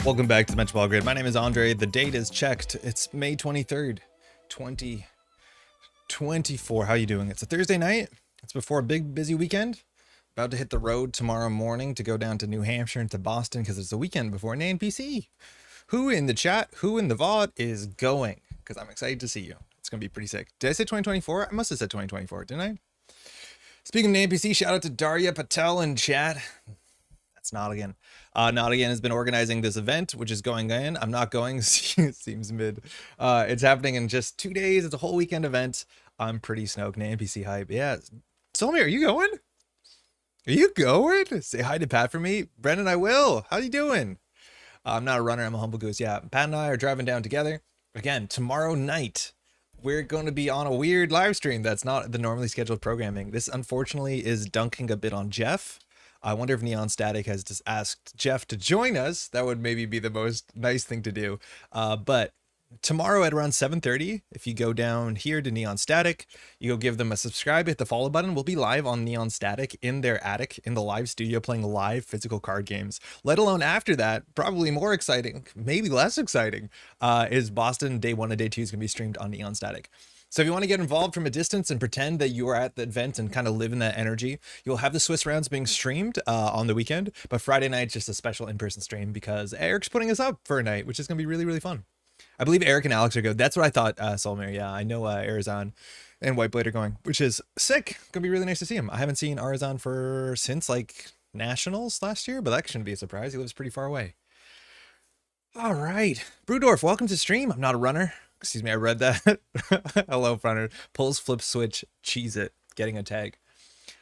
Welcome back to the Métropole Grid. My name is Andre. The date is checked. It's May 23rd, 2024. How you doing? It's a Thursday night. It's before a big, busy weekend. About to hit the road tomorrow morning to go down to New Hampshire and to Boston because it's the weekend before NANPC. Who in the chat, who in the VOD is going? Because I'm excited to see you. It's going to be pretty sick. Did I say 2024? I must have said 2024, didn't I? Speaking of NANPC, shout out to Darya Patel in chat. That's Not Again. Not Again has been organizing this event, which is going in. I'm not going. Seems mid. It's happening in just 2 days. It's a whole weekend event. I'm pretty stoked. NANPC Hype. Yeah. Somi, are you going? Are you going? Say hi to Pat for me. Brendan, I will. How you doing? I'm not a runner. I'm a humble goose. Yeah. Pat and I are driving down together. Again, tomorrow night, we're going to be on a weird live stream that's not the normally scheduled programming. This, unfortunately, is dunking a bit on Jeff. I wonder if Neon Static has just asked Jeff to join us. That would maybe be the most nice thing to do. But tomorrow at around 7:30, if you go down here to Neon Static, you go give them a subscribe, hit the follow button. We'll be live on Neon Static in their attic, in the live studio, playing live physical card games. Let alone after that, probably more exciting, maybe less exciting, is Boston Day 1 and Day 2 is going to be streamed on Neon Static. So if you want to get involved from a distance and pretend that you are at the event and kind of live in that energy, you'll have the Swiss rounds being streamed on the weekend, but Friday night's just a special in-person stream because Eric's putting us up for a night, which is going to be really, really fun. I believe Eric and Alex are good. That's what I thought, Solmir. Yeah, I know Arizon and Whiteblade are going, which is sick. Gonna be really nice to see him. I haven't seen Arizon since like Nationals last year, but that shouldn't be a surprise. He lives pretty far away. All right. Brewdorf, welcome to stream. I'm not a runner. Excuse me, I read that. Hello, runner. Pulls flip switch, cheese it, getting a tag.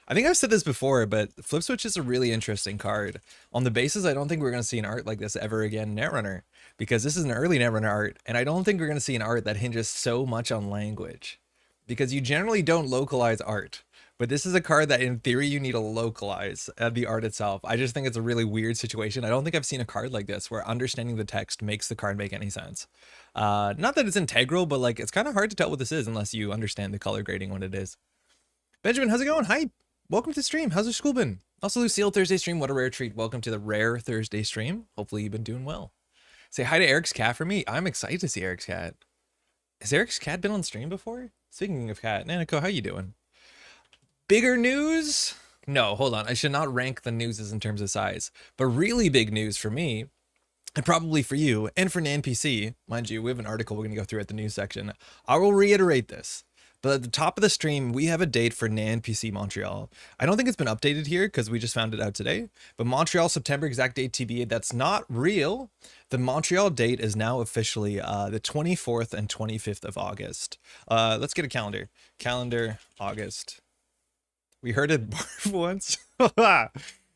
I think I've said this before, but flip switch is a really interesting card. On the basis, I don't think we're going to see an art like this ever again in Netrunner, because this is an early Netrunner art, and I don't think we're going to see an art that hinges so much on language, because you generally don't localize art. But this is a card that in theory you need to localize the art itself. I just think it's a really weird situation. I don't think I've seen a card like this where understanding the text makes the card make any sense. Not that it's integral, but like it's kind of hard to tell what this is unless you understand the color grading when it is. Benjamin, how's it going? Hi, welcome to the stream. How's your school been? Also, Lucille, Thursday stream. What a rare treat. Welcome to the rare Thursday stream. Hopefully you've been doing well. Say hi to Eric's cat for me. I'm excited to see Eric's cat. Has Eric's cat been on stream before? Speaking of cat, Nanako, how you doing? Bigger news? No, hold on. I should not rank the newses in terms of size. But really big news for me, and probably for you, and for NANPC, mind you, we have an article we're going to go through at the news section. I will reiterate this. But at the top of the stream, we have a date for NANPC Montreal. I don't think it's been updated here because we just found it out today. But Montreal, September, exact date TBA, that's not real. The Montreal date is now officially the 24th and 25th of August. Let's get a calendar. Calendar, August. We heard it barf once.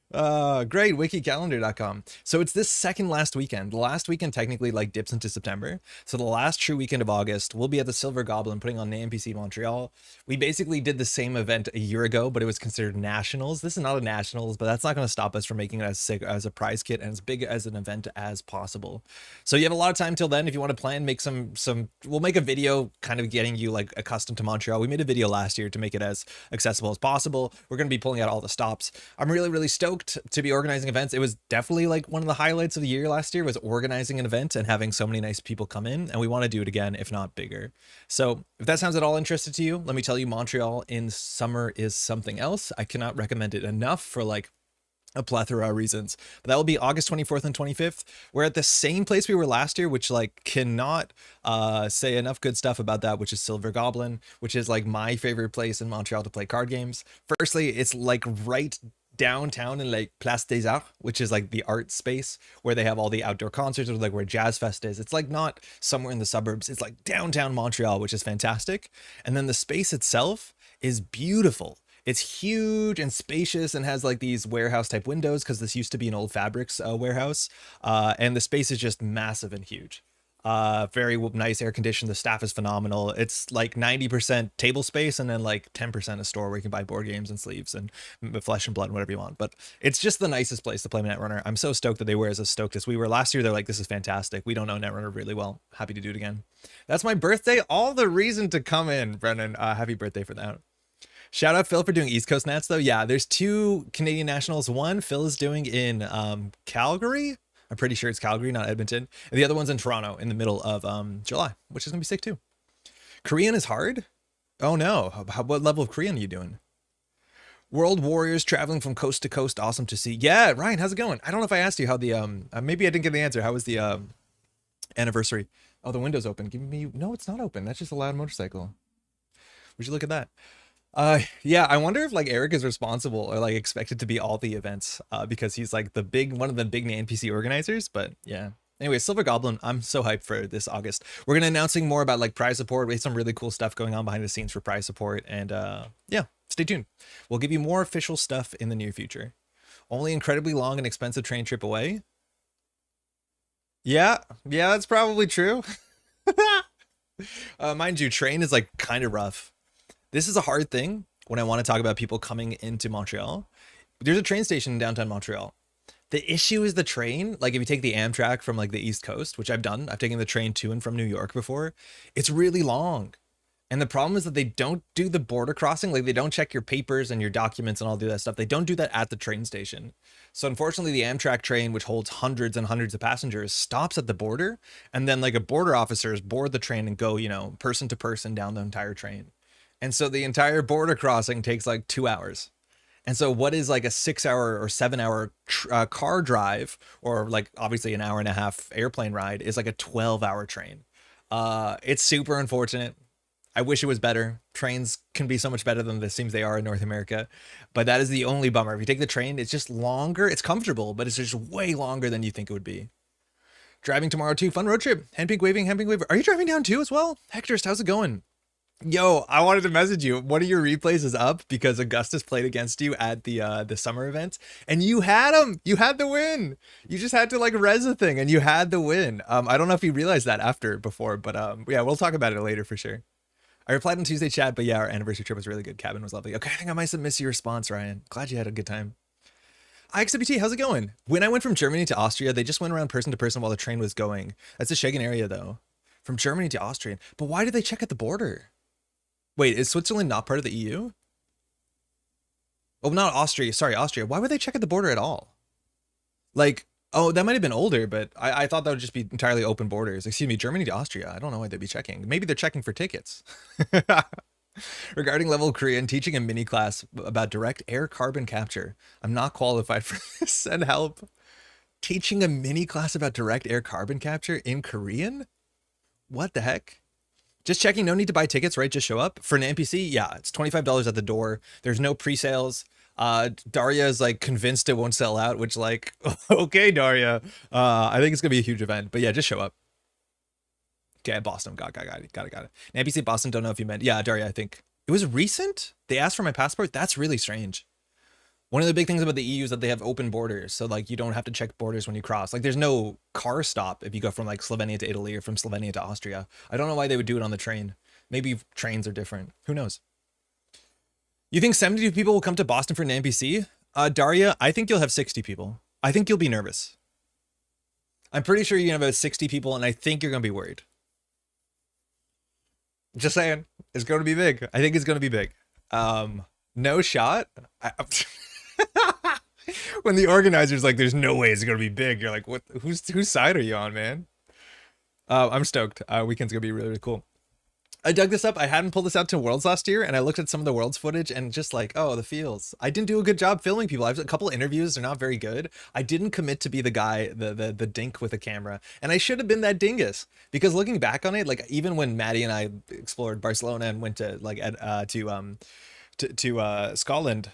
Great, wikicalendar.com. So it's this second last weekend. The last weekend technically like dips into September. So the last true weekend of August, we'll be at the Silver Goblin putting on NANPC Montreal. We basically did the same event a year ago, but it was considered nationals. This is not a nationals, but that's not going to stop us from making it as sick as a prize kit and as big as an event as possible. So you have a lot of time till then. If you want to plan, make we'll make a video kind of getting you like accustomed to Montreal. We made a video last year to make it as accessible as possible. We're going to be pulling out all the stops. I'm really, really stoked to be organizing events. It was definitely like one of the highlights of the year last year was organizing an event and having so many nice people come in, and we want to do it again, if not bigger. So if that sounds at all interested to you, let me tell you, Montreal in summer is something else. I cannot recommend it enough for like a plethora of reasons. But that will be August 24th and 25th. We're at the same place we were last year, which like cannot say enough good stuff about that, which is Silver Goblin, which is like my favorite place in Montreal to play card games. Firstly, it's like right downtown in like Place des Arts, which is like the art space where they have all the outdoor concerts, or like where Jazz Fest is. It's like not somewhere in the suburbs. It's like downtown Montreal, which is fantastic. And then the space itself is beautiful. It's huge and spacious and has like these warehouse type windows because this used to be an old fabrics warehouse. And the space is just massive and huge. Very nice air conditioned. The staff is phenomenal. It's like 90% table space and then like 10% a store where you can buy board games and sleeves and flesh and blood and whatever you want. But it's just the nicest place to play Netrunner. I'm so stoked that they were as stoked as we were last year. They're like, this is fantastic. We don't know Netrunner really well. Happy to do it again. That's my birthday. All the reason to come in, Brennan. Happy birthday for that. Shout out Phil for doing East Coast Nats though. Yeah, there's 2 Canadian nationals. One Phil is doing in Calgary, I'm pretty sure it's Calgary, not Edmonton. And the other one's in Toronto in the middle of July, which is going to be sick too. Korean is hard? Oh no. What level of Korean are you doing? World Warriors traveling from coast to coast. Awesome to see. Yeah, Ryan, how's it going? I don't know if I asked you how the, maybe I didn't get the answer. How was the anniversary? Oh, the window's open. Give me, no, it's not open. That's just a loud motorcycle. Would you look at that? Yeah, I wonder if like Eric is responsible or like expected to be all the events, because he's like one of the big NANPC organizers. But yeah. Anyway, Silver Goblin, I'm so hyped for this August. We're gonna announcing more about like prize support. We have some really cool stuff going on behind the scenes for prize support, and yeah, stay tuned. We'll give you more official stuff in the near future. Only incredibly long and expensive train trip away. Yeah, that's probably true. Mind you, train is like kind of rough. This is a hard thing when I want to talk about people coming into Montreal. There's a train station in downtown Montreal. The issue is the train. Like if you take the Amtrak from like the East Coast, which I've done, I've taken the train to and from New York before. It's really long. And the problem is that they don't do the border crossing. Like they don't check your papers and your documents and all do that stuff. They don't do that at the train station. So unfortunately the Amtrak train, which holds hundreds and hundreds of passengers, stops at the border. And then like a border officers board the train and go, you know, person to person down the entire train. And so the entire border crossing takes like 2 hours. And so what is like a 6 hour or 7 hour car drive, or like obviously an hour and a half airplane ride, is like a 12-hour train. It's super unfortunate. I wish it was better. Trains can be so much better than it seems they are in North America. But that is the only bummer. If you take the train, it's just longer. It's comfortable, but it's just way longer than you think it would be. Driving tomorrow too. Fun road trip. Handpink waving, handpink waver. Are you driving down too as well? Hectorst, how's it going? Yo, I wanted to message you. One of your replays is up because Augustus played against you at the summer event, and you had him. You had the win. You just had to like res a thing, and you had the win. I don't know if you realized that before, but yeah, we'll talk about it later for sure. I replied on Tuesday chat, but yeah, our anniversary trip was really good. Cabin was lovely. Okay, I think I might have missed your response, Ryan. Glad you had a good time. IXWT, how's it going? When I went from Germany to Austria, they just went around person to person while the train was going. That's a Schengen area though. From Germany to Austria. But why did they check at the border? Wait, is Switzerland not part of the EU? Oh, not Austria. Sorry, Austria. Why would they check at the border at all? Like, oh, that might have been older, but I thought that would just be entirely open borders. Excuse me, Germany to Austria. I don't know why they'd be checking. Maybe they're checking for tickets. Regarding level Korean, teaching a mini class about direct air carbon capture. I'm not qualified for this. Send help. Teaching a mini class about direct air carbon capture in Korean? What the heck? Just checking, no need to buy tickets, right? Just show up. For an NPC, yeah, it's $25 at the door. There's no pre-sales. Daria is like convinced it won't sell out, which like, okay, Daria. I think it's gonna be a huge event, but yeah, just show up. Okay, Boston, got it. NPC Boston, don't know if you meant, yeah, Daria, I think. It was recent? They asked for my passport? That's really strange. One of the big things about the EU is that they have open borders. So like you don't have to check borders when you cross. Like there's no car stop if you go from like Slovenia to Italy or from Slovenia to Austria. I don't know why they would do it on the train. Maybe trains are different. Who knows? You think 70 people will come to Boston for an NPC? Daria, I think you'll have 60 people. I think you'll be nervous. I'm pretty sure you're gonna have about 60 people and I think you're gonna be worried. Just saying, it's going to be big. I think it's going to be big. No shot. When the organizer's like, there's no way it's going to be big. You're like, what? Whose side are you on, man? I'm stoked. Weekend's going to be really, really cool. I dug this up. I hadn't pulled this out to Worlds last year, and I looked at some of the Worlds footage and just like, oh, the feels. I didn't do a good job filming people. I have a couple interviews. They're not very good. I didn't commit to be the guy, the dink with a camera, and I should have been that dingus, because looking back on it, like even when Maddie and I explored Barcelona and went to like to Scotland,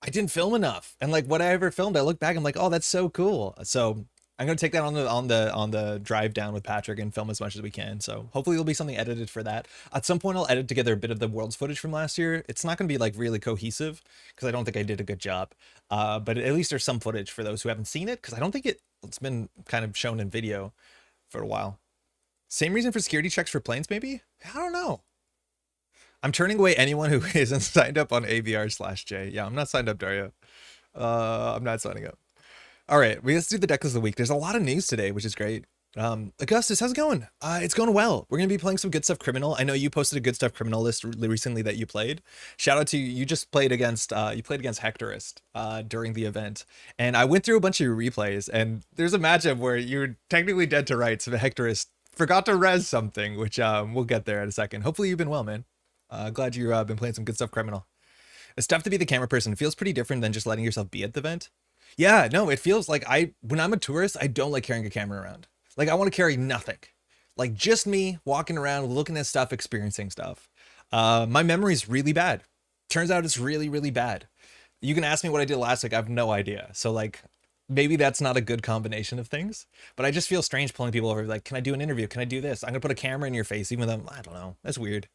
I didn't film enough. And like what I ever filmed, I look back, I'm like, oh, that's so cool. So I'm gonna take that on the drive down with Patrick and film as much as we can. So hopefully there'll be something edited for that. At some point I'll edit together a bit of the Worlds footage from last year. It's not gonna be like really cohesive because I don't think I did a good job. But at least there's some footage for those who haven't seen it, because I don't think it's been kind of shown in video for a while. Same reason for security checks for planes, maybe? I don't know. I'm turning away anyone who isn't signed up on AVR/J. Yeah, I'm not signed up, Daria. I'm not signing up. All right, let's do the deck list of the week. There's a lot of news today, which is great. Augustus, how's it going? It's going well. We're gonna be playing some Good Stuff Criminal. I know you posted a Good Stuff Criminal list recently that you played. Shout out to you. You just played against Hectorist during the event, and I went through a bunch of your replays, and there's a matchup where you're technically dead to rights, but Hectorist forgot to res something, which we'll get there in a second. Hopefully you've been well, man. Glad you've been playing some Good Stuff Criminal. It's tough to be the camera person. It feels pretty different than just letting yourself be at the event. Yeah, no, it feels like when I'm a tourist, I don't like carrying a camera around. Like, I want to carry nothing. Like, just me walking around, looking at stuff, experiencing stuff. My memory's really bad. Turns out it's really, really bad. You can ask me what I did last week. I have no idea. So, like, maybe that's not a good combination of things. But I just feel strange pulling people over. Like, can I do an interview? Can I do this? I'm going to put a camera in your face, even though, I don't know. That's weird.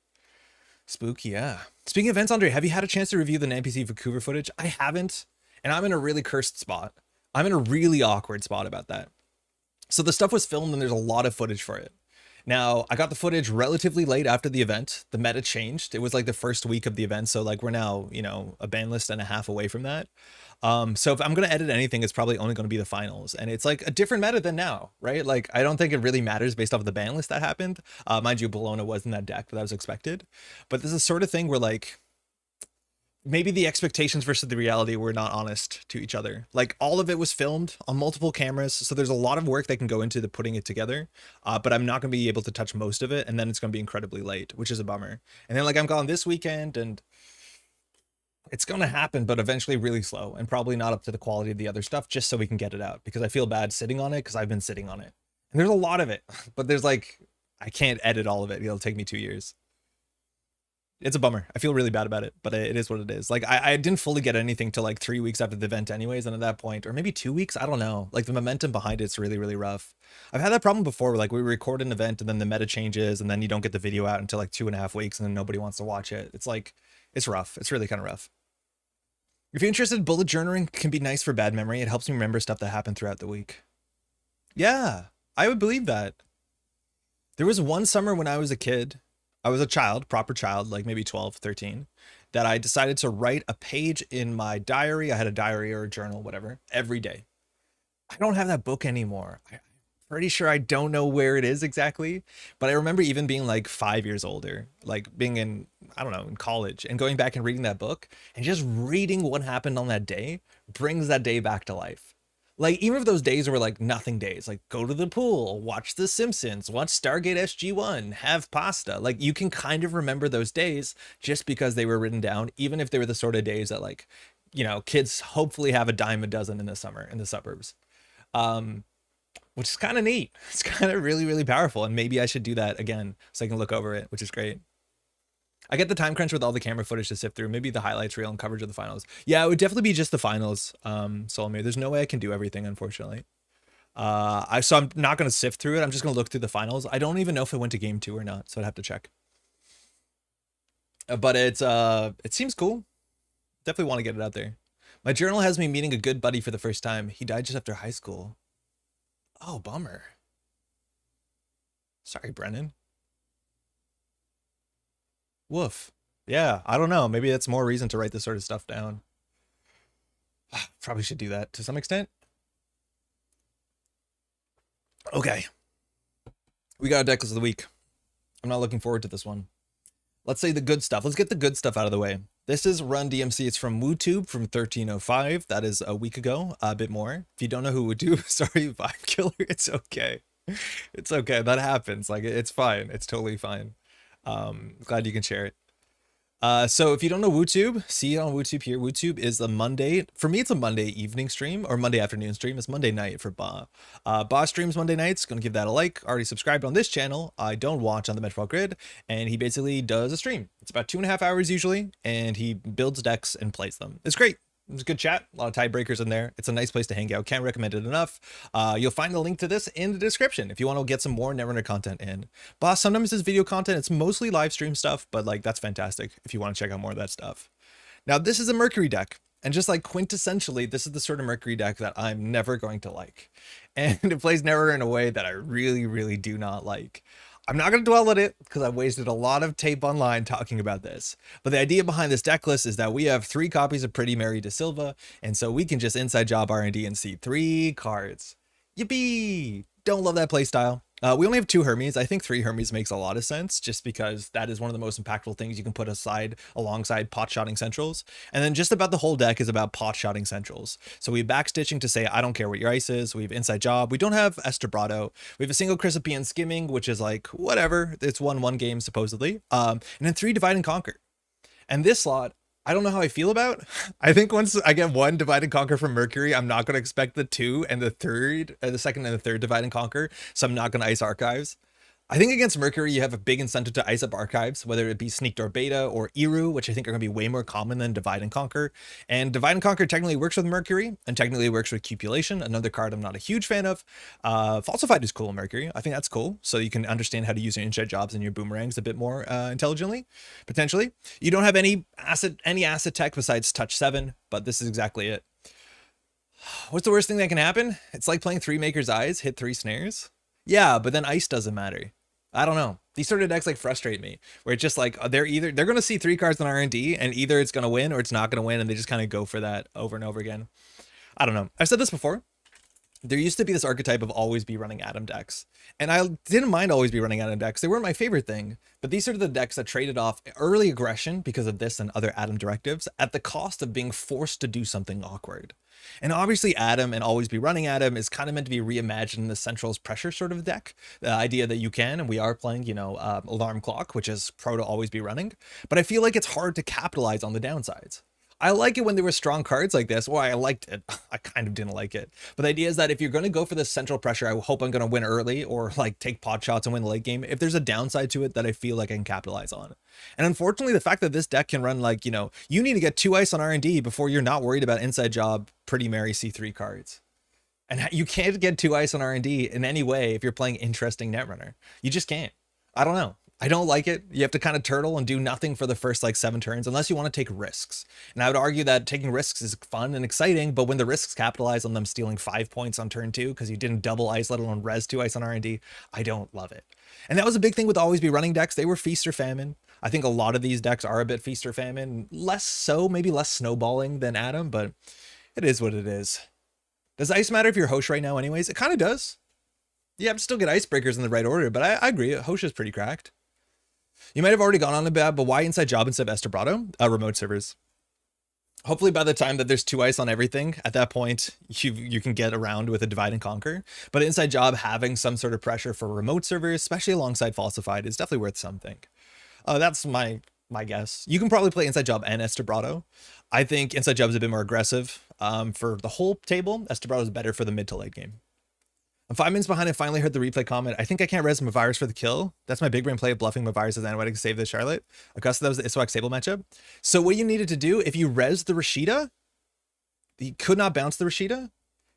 Spooky, yeah. Speaking of events, Andre, have you had a chance to review the NANPC Vancouver footage? I haven't. And I'm in a really cursed spot. I'm in a really awkward spot about that. So the stuff was filmed and there's a lot of footage for it. Now, I got the footage relatively late after the event. The meta changed. It was like the first week of the event. So like we're now, you know, a ban list and a half away from that. So if I'm going to edit anything, it's probably only going to be the finals. And it's like a different meta than now, right? Like, I don't think it really matters based off of the ban list that happened. Mind you, Bologna was in that deck, but that was expected. But this is the sort of thing where like, maybe the expectations versus the reality were not honest to each other. Like, all of it was filmed on multiple cameras, so there's a lot of work that can go into the putting it together, but I'm not going to be able to touch most of it, and then it's going to be incredibly late, which is a bummer. And then like I'm gone this weekend, and it's going to happen, but eventually really slow, and probably not up to the quality of the other stuff, just so we can get it out, because I feel bad sitting on it, because I've been sitting on it. And there's a lot of it, but there's like, I can't edit all of it. It'll take me 2 years. It's a bummer. I feel really bad about it, but it is what it is. Like, I didn't fully get anything till like 3 weeks after the event anyways. And at that point, or maybe 2 weeks, I don't know. Like, the momentum behind it's really, really rough. I've had that problem before where like we record an event and then the meta changes and then you don't get the video out until like 2.5 weeks and then nobody wants to watch it. It's like, it's rough. It's really kind of rough. If you're interested, bullet journaling can be nice for bad memory. It helps me remember stuff that happened throughout the week. Yeah, I would believe that. There was one summer when I was a kid, I was a child, proper child, like maybe 12, 13, that I decided to write a page in my diary. I had a diary or a journal, whatever, every day. I don't have that book anymore. I'm pretty sure I don't know where it is exactly, but I remember even being like 5 years older, like being in, I don't know, in college and going back and reading that book and just reading what happened on that day brings that day back to life. Like, even if those days were like nothing days, like go to the pool, watch The Simpsons, watch Stargate SG-1, have pasta, like you can kind of remember those days just because they were written down, even if they were the sort of days that like, you know, kids hopefully have a dime a dozen in the summer in the suburbs, which is kind of neat. It's kind of really, really powerful. And maybe I should do that again so I can look over it, which is great. I get the time crunch with all the camera footage to sift through. Maybe the highlights reel and coverage of the finals. Yeah, it would definitely be just the finals, Solomir. There's no way I can do everything, unfortunately. So I'm not going to sift through it. I'm just going to look through the finals. I don't even know if it went to game 2 or not, so I'd have to check. But it seems cool. Definitely want to get it out there. My journal has me meeting a good buddy for the first time. He died just after high school. Oh, bummer. Sorry, Brennan. Woof. Yeah, I don't know. Maybe that's more reason to write this sort of stuff down. Probably should do that to some extent. Okay. We got a deck list of the week. I'm not looking forward to this one. Let's say the good stuff. Let's get the good stuff out of the way. This is Run DMC. It's from WooTube from 1305. That is a week ago, a bit more. If you don't know who WooTube, sorry, Vibe Killer. It's okay. It's okay. That happens. Like, it's fine. It's totally fine. Glad you can share it. So if you don't know WooTube, see it on WooTube here. WooTube is a Monday, for me it's a Monday evening stream or Monday afternoon stream. It's Monday night for Ba. Ba streams Monday nights, gonna give that a like. Already subscribed on this channel. I don't watch on the Métropole Grid, and he basically does a stream. It's about 2.5 hours usually, and he builds decks and plays them. It's great. It was a good chat, a lot of tiebreakers in there. It's a nice place to hang out. Can't recommend it enough. You'll find the link to this in the description if you want to get some more Netrunner content in. Boss sometimes does video content. It's mostly live stream stuff, but like that's fantastic if you want to check out more of that stuff. Now, this is a Mercury deck. And just like quintessentially, this is the sort of Mercury deck that I'm never going to like. And it plays Netrunner in a way that I really, really do not like. I'm not going to dwell on it because I've wasted a lot of tape online talking about this. But the idea behind this deck list is that we have 3 copies of Pretty Mary De Silva, and so we can just inside job R&D and see 3 cards. Yippee! don't love that playstyle. We only have 2 Hermes. I think 3 Hermes makes a lot of sense just because that is one of the most impactful things you can put aside alongside pot-shotting centrals. And then just about the whole deck is about pot-shotting centrals. So we have backstitching to say, I don't care what your ice is. We have inside job. We don't have Estebrado. We have a single Chrysopian skimming, which is like, whatever. It's 1-1 game, supposedly. And then 3 divide and conquer. And this slot, I don't know how I feel about. I think once I get 1 divide and conquer from Mercury, I'm not going to expect the 2 and the third, the second and the third divide and conquer. So I'm not going to ice archives. I think against Mercury, you have a big incentive to ice up archives, whether it be Sneak Door Beta or Eru, which I think are going to be way more common than Divide and Conquer. And Divide and Conquer technically works with Mercury and technically works with Cupulation, another card I'm not a huge fan of. Falsified is cool in Mercury. I think that's cool. So you can understand how to use your inside jobs and your boomerangs a bit more intelligently, potentially. You don't have any asset tech besides Touch 7, but this is exactly it. What's the worst thing that can happen? It's like playing 3 Maker's Eyes, hit 3 snares. Yeah, but then ice doesn't matter. I don't know. These sort of decks like frustrate me, where it's just like they're going to see 3 cards in R&D and either it's going to win or it's not going to win, and they just kind of go for that over and over again. I don't know. I've said this before. There used to be this archetype of always be running Atom decks, and I didn't mind always be running Atom decks. They weren't my favorite thing, but these are the decks that traded off early aggression because of this and other Atom directives at the cost of being forced to do something awkward. And obviously Atom and always be running Atom is kind of meant to be reimagined in the Central's pressure sort of deck. The idea that you can, and we are playing, you know, Alarm Clock, which is pro to always be running, but I feel like it's hard to capitalize on the downsides. I like it when there were strong cards like this. Well, I liked it. I kind of didn't like it. But the idea is that if you're going to go for this central pressure, I hope I'm going to win early or like take pot shots and win the late game. If there's a downside to it that I feel like I can capitalize on. And unfortunately, the fact that this deck can run like, you know, you need to get 2 ice on R&D before you're not worried about inside job, Pretty Mary C3 cards. And you can't get 2 ice on R&D in any way if you're playing interesting Netrunner. You just can't. I don't know. I don't like it. You have to kind of turtle and do nothing for the first like 7 turns unless you want to take risks. And I would argue that taking risks is fun and exciting, but when the risks capitalize on them stealing 5 points on turn 2 because you didn't double ice, let alone res 2 ice on R&D, I don't love it. And that was a big thing with always be running decks. They were feast or famine. I think a lot of these decks are a bit feast or famine, less so, maybe less snowballing than Atom, but it is what it is. Does ice matter if you're Hosh right now anyways? It kind of does. Yeah, I'm still get icebreakers in the right order, but I agree. Hosh is pretty cracked. You might have already gone on about, but why inside job instead of Estebrado? Remote servers. Hopefully by the time that there's 2 ice on everything, at that point, you can get around with a divide and conquer. But inside job having some sort of pressure for remote servers, especially alongside falsified, is definitely worth something. That's my guess. You can probably play inside job and Estebrado. I think inside job is a bit more aggressive. For the whole table, Estebrado is better for the mid to late game. I'm 5 minutes behind and finally heard the replay comment. I think I can't res Mavirus for the kill. That's my big brain play of bluffing Mavirus as Animatic to save the Charlotte. Augusta, that was the Iswak Sable matchup. So what you needed to do, if you res the Rashida, you could not bounce the Rashida.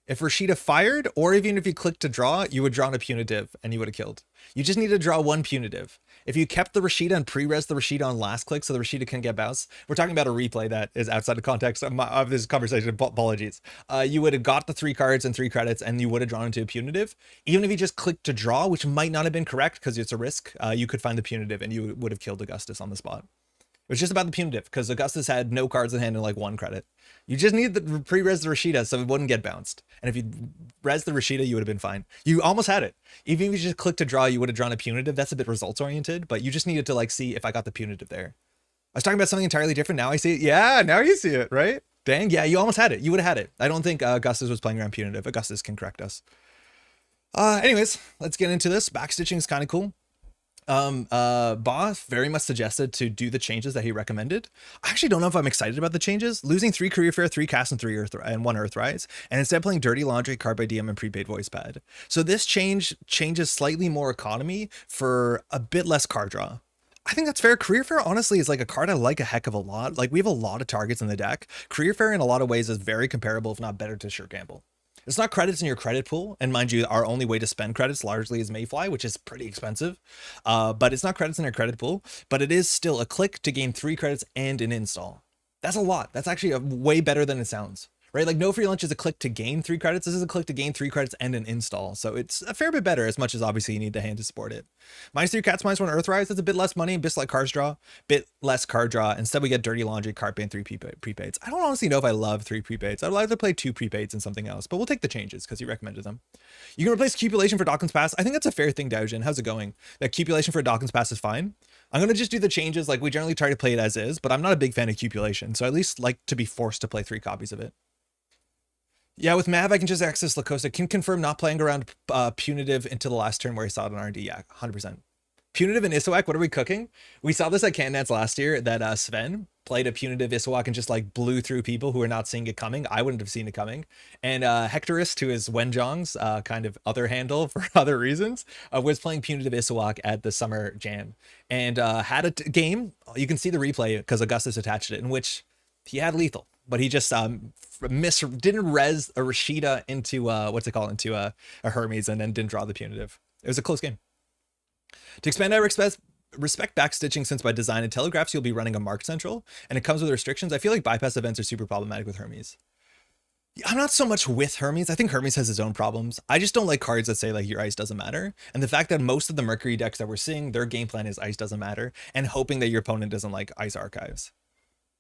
If Rashida fired, or even if you clicked to draw, you would draw on a punitive and you would have killed. You just need to draw 1 punitive. If you kept the Rashida and pre-res the Rashida on last click so the Rashida can get bounced, we're talking about a replay that is outside of context of this conversation, apologies. You would have got the 3 cards and 3 credits and you would have drawn into a punitive. Even if you just clicked to draw, which might not have been correct because it's a risk, you could find the punitive and you would have killed Augustus on the spot. It was just about the punitive because Augustus had no cards in hand and like 1 credit. You just need the pre-res the Rashida so it wouldn't get bounced. And if you res the Rashida, you would have been fine. You almost had it. Even if you just clicked to draw, you would have drawn a punitive. That's a bit results oriented, but you just needed to like see if I got the punitive there. I was talking about something entirely different. Now I see it. Yeah, now you see it, right? Dang, yeah, you almost had it. You would have had it. I don't think Augustus was playing around punitive. Augustus can correct us. Anyways, let's get into this. Backstitching is kind of cool. Boss very much suggested to do the changes that he recommended. I actually don't know if I'm excited about the changes. Losing 3 Career Fair, 3 Cast, and 3 Earth and 1 Earthrise, and instead playing Dirty Laundry, Card by DM, and Prepaid Voice Pad. So this changes slightly more economy for a bit less card draw. I think that's fair. Career Fair, honestly, is like a card I like a heck of a lot. Like, we have a lot of targets in the deck. Career Fair, in a lot of ways, is very comparable, if not better, to Sure Gamble. It's not credits in your credit pool. And mind you, our only way to spend credits largely is Mayfly, which is pretty expensive. But it's not credits in your credit pool, but it is still a click to gain 3 credits and an install. That's a lot. That's actually way better than it sounds. right? Like no free lunch is a click to gain 3 credits. This is a click to gain 3 credits and an install. So it's a fair bit better, as much as obviously you need the hand to support it. -3 cats, -1 Earthrise. That's a bit less money, a bit like cards draw, bit less card draw. Instead we get Dirty Laundry, Card Ban, 3 prepaids. I don't honestly know if I love 3 prepaids. I'd like to play 2 prepaids and something else, but we'll take the changes because you recommended them. You can replace Cupulation for Dawkins Pass. I think that's a fair thing, Daojin. How's it going? That Cupulation for Dawkins Pass is fine. I'm going to just do the changes. Like we generally try to play it as is, but I'm not a big fan of Cupulation. So I at least like to be forced to play 3 copies of it. Yeah, with Mav, I can just access Lacosta. Can confirm not playing around Punitive until the last turn where he saw it on R&D. Yeah, 100%. Punitive and Isowak, what are we cooking? We saw this at Cannons last year that Sven played a Punitive Isowak and just like blew through people who are not seeing it coming. I wouldn't have seen it coming. And Hectorist, to his Wenjong's kind of other handle for other reasons, was playing Punitive Isowak at the Summer Jam and had a game. You can see the replay because Augustus attached it, in which he had lethal, but he just didn't res a Rashida into into a Hermes, and then didn't draw the Punitive. It was a close game. To expand our respect backstitching, since by design and telegraphs you'll be running a marked central and it comes with restrictions. I feel like bypass events are super problematic with Hermes. I'm not so much with Hermes. I think Hermes has his own problems. I just don't like cards that say like your ice doesn't matter. And the fact that most of the Mercury decks that we're seeing, their game plan is ice doesn't matter, and hoping that your opponent doesn't like ice archives.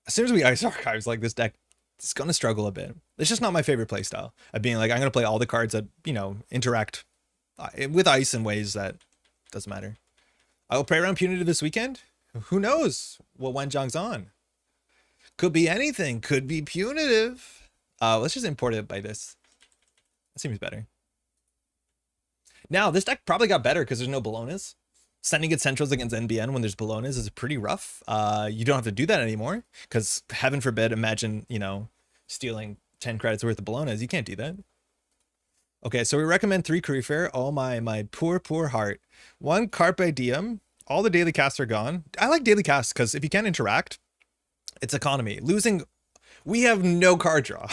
As soon as we ice archives, like this deck, it's going to struggle a bit. It's just not my favorite play style of being like, I'm going to play all the cards that, you know, interact with ice in ways that doesn't matter. I will play around Punitive this weekend. Who knows what Wenjong's on? Could be anything. Could be Punitive. Let's just import it by this. That seems better. Now, this deck probably got better because there's no Bolognas. Sending it centrals against NBN when there's Bolognas is pretty rough. You don't have to do that anymore because heaven forbid, imagine, you know, stealing 10 credits worth of Bolognas. You can't do that. Okay, so we recommend 3 Career Fair. Oh my poor heart. 1 Carpe Diem. All the daily casts are gone. I like daily casts because if you can't interact, it's economy. Losing, we have no card draw.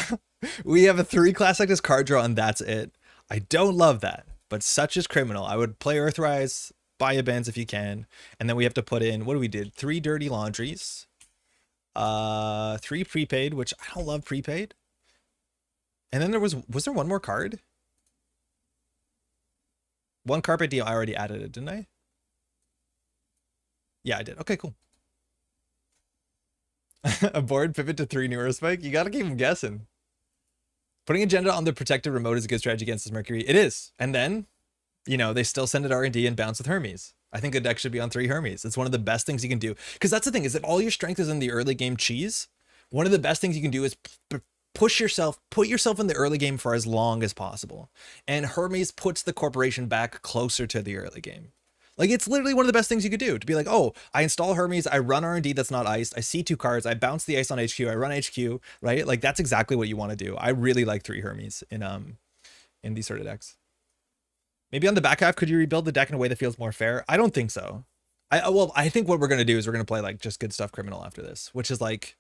We have a 3 class like this card draw and that's it. I don't love that, but such is criminal. I would play Earthrise, buy a bands if you can, and then we have to put in, what do we did? 3 Dirty Laundries, 3 prepaid, which I don't love prepaid. And then there was there one more card? 1 Carpet Diem, I already added it, didn't I? Yeah, I did. Okay, cool. A board pivot to 3 newer spike. You gotta keep them guessing. Putting agenda on the protected remote is a good strategy against this Mercury. It is. And then, you know, they still send it R&D and bounce with Hermes. I think a deck should be on 3 Hermes. It's one of the best things you can do. Because that's the thing, is if all your strength is in the early game cheese, one of the best things you can do is put yourself in the early game for as long as possible. And Hermes puts the corporation back closer to the early game. Like, it's literally one of the best things you could do, to be like, oh, I install Hermes, I run R&D that's not iced, I see 2 cards, I bounce the ice on HQ, I run HQ, right? Like, that's exactly what you want to do. I really like 3 Hermes in these sort of decks. Maybe on the back half, could you rebuild the deck in a way that feels more fair? I don't think so. I think what we're going to do is we're going to play like just good stuff criminal after this, which is like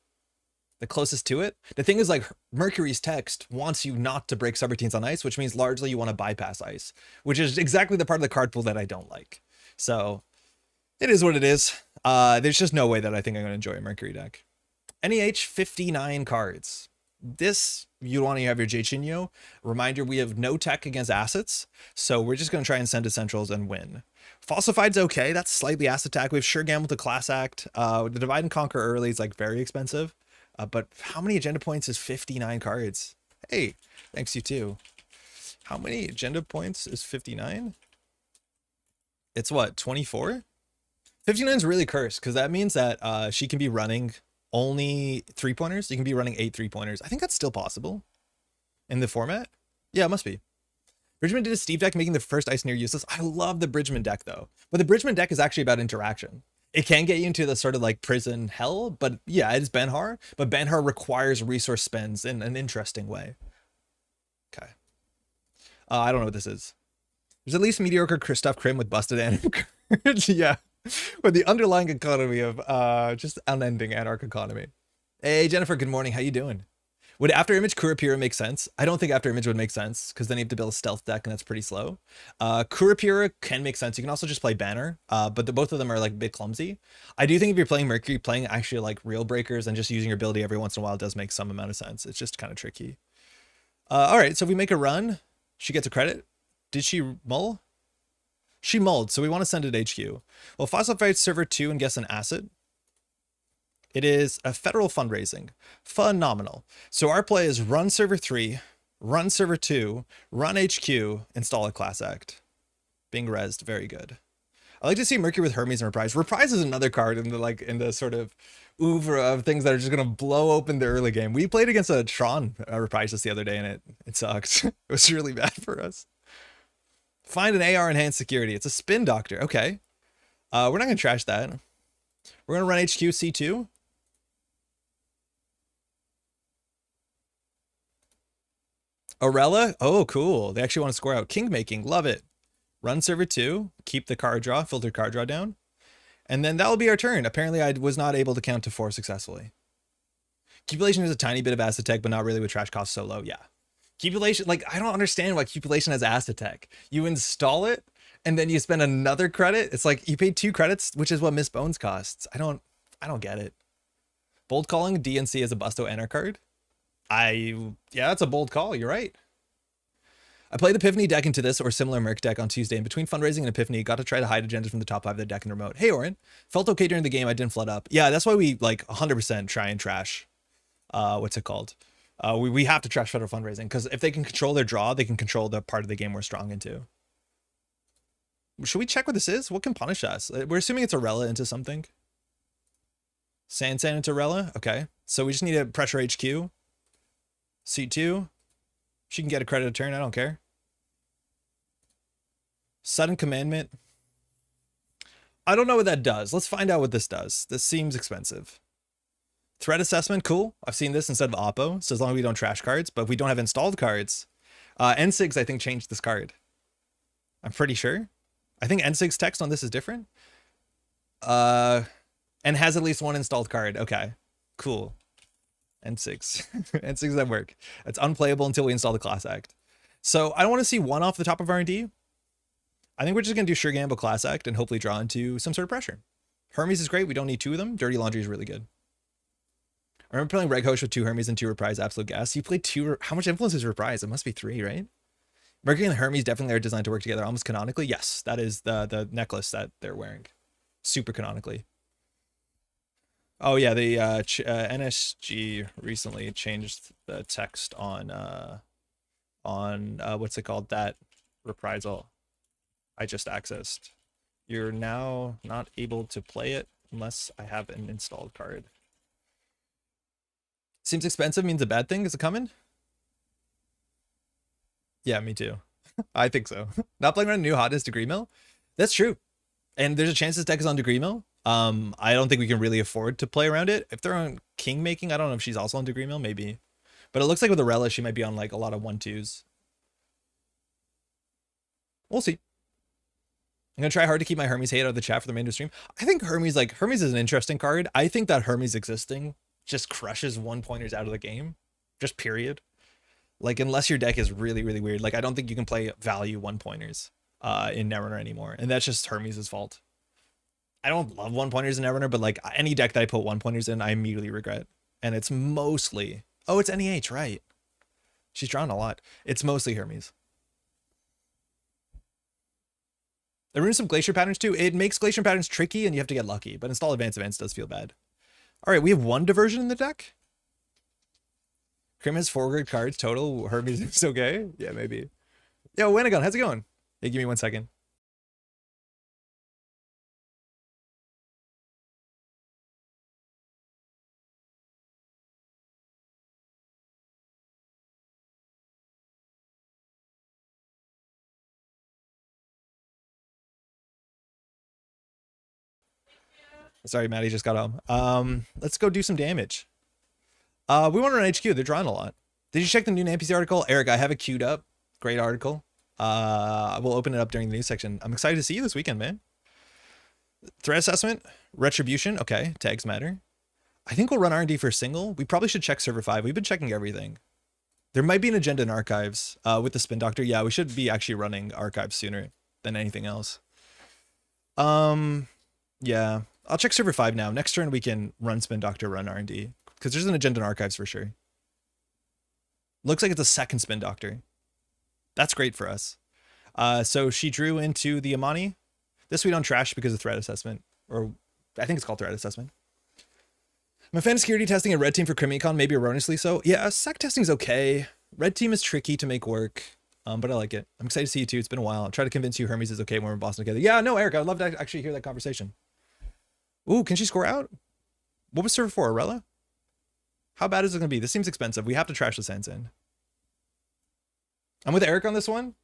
the closest to it. The thing is, like, Mercury's text wants you not to break subroutines on ice, which means largely you want to bypass ice, which is exactly the part of the card pool that I don't like. So it is what it is. There's just no way that I think I'm going to enjoy a Mercury deck. NEH 59 cards. This, you want to have your Jachinyo. Reminder, we have no tech against assets, so we're just going to try and send essentials and win. Falsified's okay. That's slightly asset attack. We have Sure Gamble to Class Act. The Divide and Conquer early is like very expensive. But how many agenda points is 59 cards? Hey, thanks, you too. How many agenda points is 59? It's what, 24? 59 is really cursed because that means that she can be running only 3-pointers. You can be running 8 3-pointers. I think that's still possible in the format. Yeah, it must be. Bridgman did a Steve deck making the first ice near useless. I love the Bridgman deck though. But the Bridgman deck is actually about interaction. It can get you into the sort of like prison hell, but yeah, it's Benhar. But Benhar requires resource spends in an interesting way. Okay. I don't know what this is. There's at least mediocre stuff crim with busted anime cards. Yeah. With the underlying economy of just unending anarch economy. Hey, Jennifer, good morning. How you doing? Would After Image Kurapira make sense? I don't think After Image would make sense because then you have to build a stealth deck and that's pretty slow. Kurapira can make sense. You can also just play Banner, but both of them are like a bit clumsy. I do think if you're playing Mercury, playing actually like real breakers and just using your ability every once in a while does make some amount of sense. It's just kind of tricky. All right, so if we make a run, she gets a credit. Did she mull? She mulled, so we want to send it to HQ. Well, Fossil Fight Server 2 and guess an asset. It is a federal fundraising. Phenomenal. So our play is run server 3, run server 2, run HQ, install a class act. Being rezzed, very good. I like to see Mercury with Hermes and Reprise. Reprise is another card in the sort of oeuvre of things that are just gonna blow open the early game. We played against a Tron Reprise just the other day and it sucked. It was really bad for us. Find an AR enhanced security. It's a spin doctor. Okay. We're not gonna trash that. We're gonna run HQ C2. Aurella? Oh, cool. They actually want to score out. King making. Love it. Run server 2. Keep the card draw. Filter card draw down. And then that will be our turn. Apparently, I was not able to count to 4 successfully. Cupulation is a tiny bit of acid tech, but not really with trash cost so low. Yeah. Cupulation, like, I don't understand why Cupulation has acid tech. You install it, and then you spend another credit. It's like you paid 2 credits, which is what Miss Bones costs. I don't get it. Bold calling DNC as a Busto Enter card. Yeah, that's a bold call. You're right. I played Epiphany deck into this or similar Merc deck on Tuesday, and between fundraising and Epiphany, got to try to hide agendas from the top 5 of the deck in remote. Hey, Oren. Felt okay during the game. I didn't flood up. Yeah, that's why we like 100% try and trash. What's it called? We have to trash federal fundraising because if they can control their draw, they can control the part of the game we're strong into. Should we check what this is? What can punish us? We're assuming it's Aurella into something. Sand into Aurella. Okay. So we just need to pressure HQ. C2. She can get a credit a turn. I don't care. Sudden Commandment. I don't know what that does. Let's find out what this does. This seems expensive. Threat Assessment. Cool. I've seen this instead of Oppo. So as long as we don't trash cards, but we don't have installed cards. N6, I think, changed this card. I'm pretty sure. I think N6 text on this is different. And has at least 1 installed card. Okay. Cool. N6. N6 that work. It's unplayable until we install the class act. So I don't want to see 1 off the top of R&D. I think we're just going to do Sure Gamble class act and hopefully draw into some sort of pressure. Hermes is great. We don't need 2 of them. Dirty Laundry is really good. I remember playing Reg Hosh with 2 Hermes and 2 Reprise. Absolute gas. You played 2. How much influence is Reprise? It must be 3, right? Mercury and Hermes definitely are designed to work together almost canonically. Yes, that is the necklace that they're wearing. Super canonically. Oh yeah, the NSG recently changed the text on what's it called, that reprisal I just accessed. You're now not able to play it unless I have an installed card. Seems expensive means a bad thing. Is it coming? Yeah, me too. I think so. Not playing around a new hotness degree mill. That's true. And there's a chance this deck is on degree mill. I don't think we can really afford to play around it. If they're on king making, I don't know if she's also on degree mill, maybe. But it looks like with Aurella, she might be on like a lot of 1-2s. We'll see. I'm gonna try hard to keep my Hermes hate out of the chat for the main stream. I think Hermes is an interesting card. I think that Hermes existing just crushes 1-pointers out of the game. Just period. Like, unless your deck is really, really weird. Like, I don't think you can play value 1-pointers in Netrunner anymore. And that's just Hermes' fault. I don't love 1-pointers in Netrunner, but like any deck that I put 1-pointers in, I immediately regret. And it's mostly... Oh, it's NEH, right. She's drawn a lot. It's mostly Hermes. There are some Glacier Patterns too. It makes Glacier Patterns tricky and you have to get lucky, but install Advanced Events does feel bad. All right, we have 1 diversion in the deck. Krim has 4 good cards total. Hermes is okay. Yeah, maybe. Yo, Winnegon, how's it going? Hey, give me 1 second. Sorry, Maddie just got home. Let's go do some damage. We want to run HQ. They're drawing a lot. Did you check the new NANPC article? Eric, I have it queued up. Great article. We'll open it up during the news section. I'm excited to see you this weekend, man. Threat assessment, retribution. Okay, tags matter. I think we'll run R&D for single. We probably should check server 5. We've been checking everything. There might be an agenda in archives with the spin doctor. Yeah, we should be actually running archives sooner than anything else. Yeah, I'll check server 5 now. Next turn we can run spin doctor, run R&D, because there's an agenda in archives for sure. Looks like it's a second spin doctor. That's great for us. So she drew into the Amani. This we don't trash because of threat assessment. Or I think it's called threat assessment. I'm a fan of security testing a red team for CrimEcon, maybe erroneously so. Yeah, sec testing is okay. Red team is tricky to make work, but I like it. I'm excited to see you too. It's been a while. I'll try to convince you Hermes is okay when we're in Boston together. Yeah, no, Eric, I'd love to actually hear that conversation. Ooh, can she score out? What was server for, Arella? How bad is it going to be? This seems expensive. We have to trash the Sansan. I'm with Eric on this one.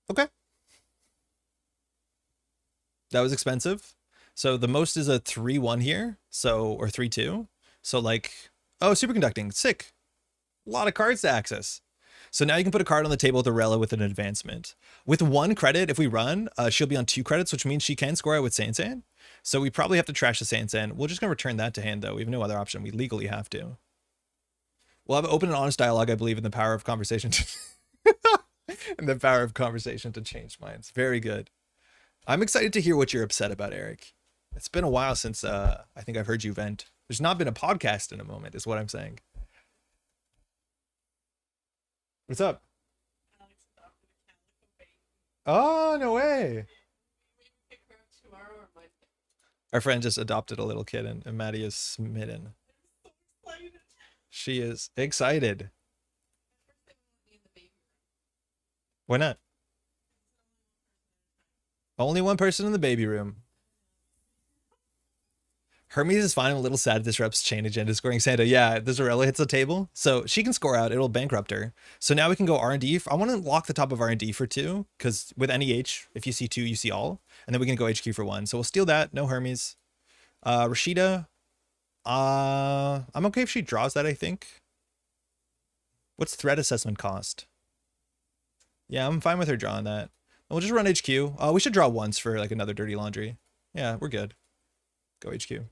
Okay. That was expensive. So the most is a 3-1 here. So, or 3-2. So like, oh, superconducting, sick. A lot of cards to access. So now you can put a card on the table with Arella with an advancement. With 1 credit, if we run, she'll be on 2 credits, which means she can score out with Sansan. So we probably have to trash the Sansan. We're just going to return that to hand, though. We have no other option. We legally have to. We'll have open and honest dialogue, I believe, in the power of conversation. In the power of conversation to change minds. Very good. I'm excited to hear what you're upset about, Eric. It's been a while since I think I've heard you vent. There's not been a podcast in a moment, is what I'm saying. What's up? Oh, no way. Our friend just adopted a little kid and Maddie is smitten. She is excited. Why not? Only one person in the baby room. Hermes is fine. I'm a little sad this reps chain agenda scoring Santa. Yeah, the Zarella hits the table. So she can score out. It'll bankrupt her. So now we can go R&D. I want to lock the top of R&D for 2. Because with NEH, if you see 2, you see all. And then we can go HQ for 1. So we'll steal that. No Hermes. Rashida. I'm okay if she draws that, I think. What's threat assessment cost? Yeah, I'm fine with her drawing that. We'll just run HQ. We should draw once for like another dirty laundry. Yeah, we're good. Go HQ.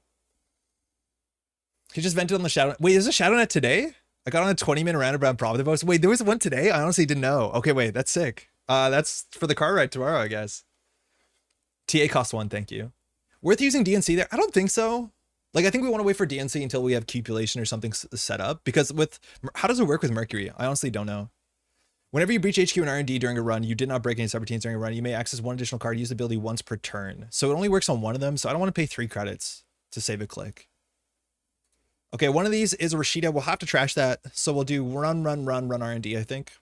He just vented on the shadow. Wait, is a shadow net today? I got on a 20-minute roundabout Providence. Wait, there was one today? I honestly didn't know. Okay, wait, that's sick. That's for the car ride tomorrow, I guess. TA cost 1, thank you. Worth using DNC there? I don't think so. Like, I think we want to wait for DNC until we have cupulation or something set up. Because with, how does it work with Mercury? I honestly don't know. Whenever you breach HQ and R&D during a run, you did not break any subroutines during a run, you may access 1 additional card, use the ability once per turn. So it only works on 1 of them, so I don't want to pay 3 credits to save a click. Okay, one of these is a Rashida. We'll have to trash that. So we'll do run R&D, I think.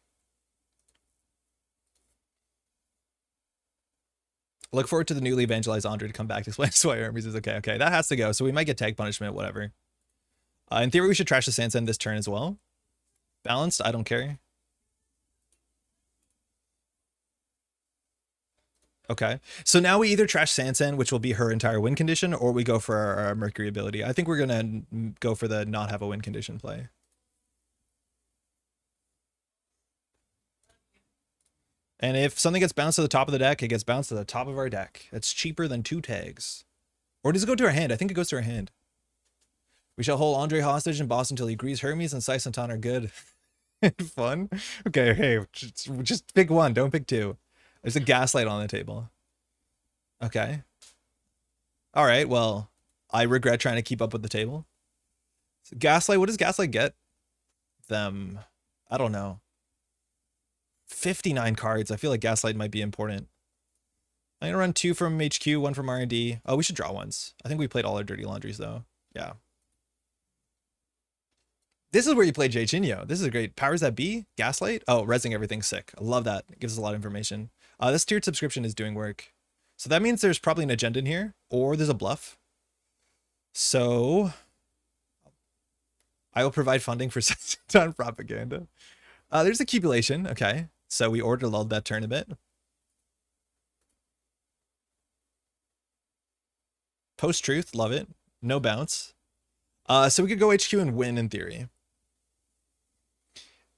Look forward to the newly evangelized Andre to come back to explain why Hermes is okay. Okay, that has to go. So we might get tag punishment, whatever. In theory, we should trash the Sansan this turn as well. Balanced, I don't care. Okay, so now we either trash Sansan, which will be her entire win condition, or we go for our Mercury ability. I think we're going to go for the not have a win condition play. And if something gets bounced to the top of the deck, it gets bounced to the top of our deck. It's cheaper than 2 tags. Or does it go to our hand? I think it goes to our hand. We shall hold Andre hostage in Boston until he agrees Hermes and Sai Santan are good. Fun? Okay, hey, just pick 1, don't pick 2. There's a gaslight on the table. Okay. All right, well, I regret trying to keep up with the table. So gaslight, what does gaslight get them? I don't know. 59 cards. I feel like gaslight might be important. I'm gonna run 2 from HQ, 1 from R&D. Oh, we should draw once. I think we played all our dirty laundries though. Yeah. This is where you play Jay Chinyo. This is a great. Powers that be? Gaslight? Oh, resing everything sick. I love that. It gives us a lot of information. This tiered subscription is doing work. So that means there's probably an agenda in here, or there's a bluff. So I will provide funding for Santan propaganda. There's accumulation. Okay. So we order lulled that turn a bit. Post-truth, love it. No bounce. So we could go HQ and win in theory.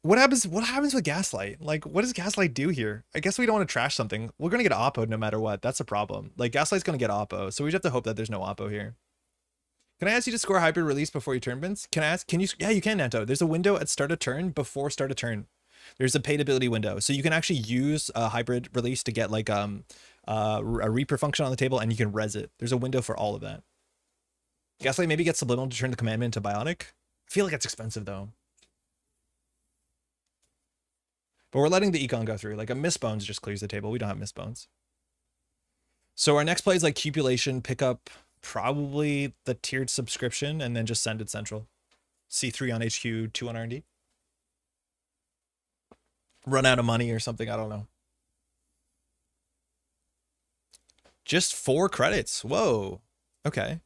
What happens with Gaslight? Like, what does Gaslight do here? I guess we don't want to trash something. We're going to get Oppo no matter what. That's a problem. Like, Gaslight's going to get Oppo, so we just have to hope that there's no Oppo here. Can I ask you to score hybrid release before you turn bins? Can I ask, can you? Yeah, you can, Nanto. There's a window at start of turn before start of turn. There's a paid ability window. So you can actually use a hybrid release to get like a Reaper function on the table, and you can res it. There's a window for all of that. Gaslight maybe gets subliminal to turn the commandment into bionic. I feel like it's expensive though. But we're letting the econ go through. Like a Mistbones just clears the table. We don't have Mistbones. So our next play is like Cupulation, pick up probably the tiered subscription, and then just send it central. C3 on HQ, 2 on R&D. Run out of money or something, I don't know. Just 4 credits. Whoa. Okay.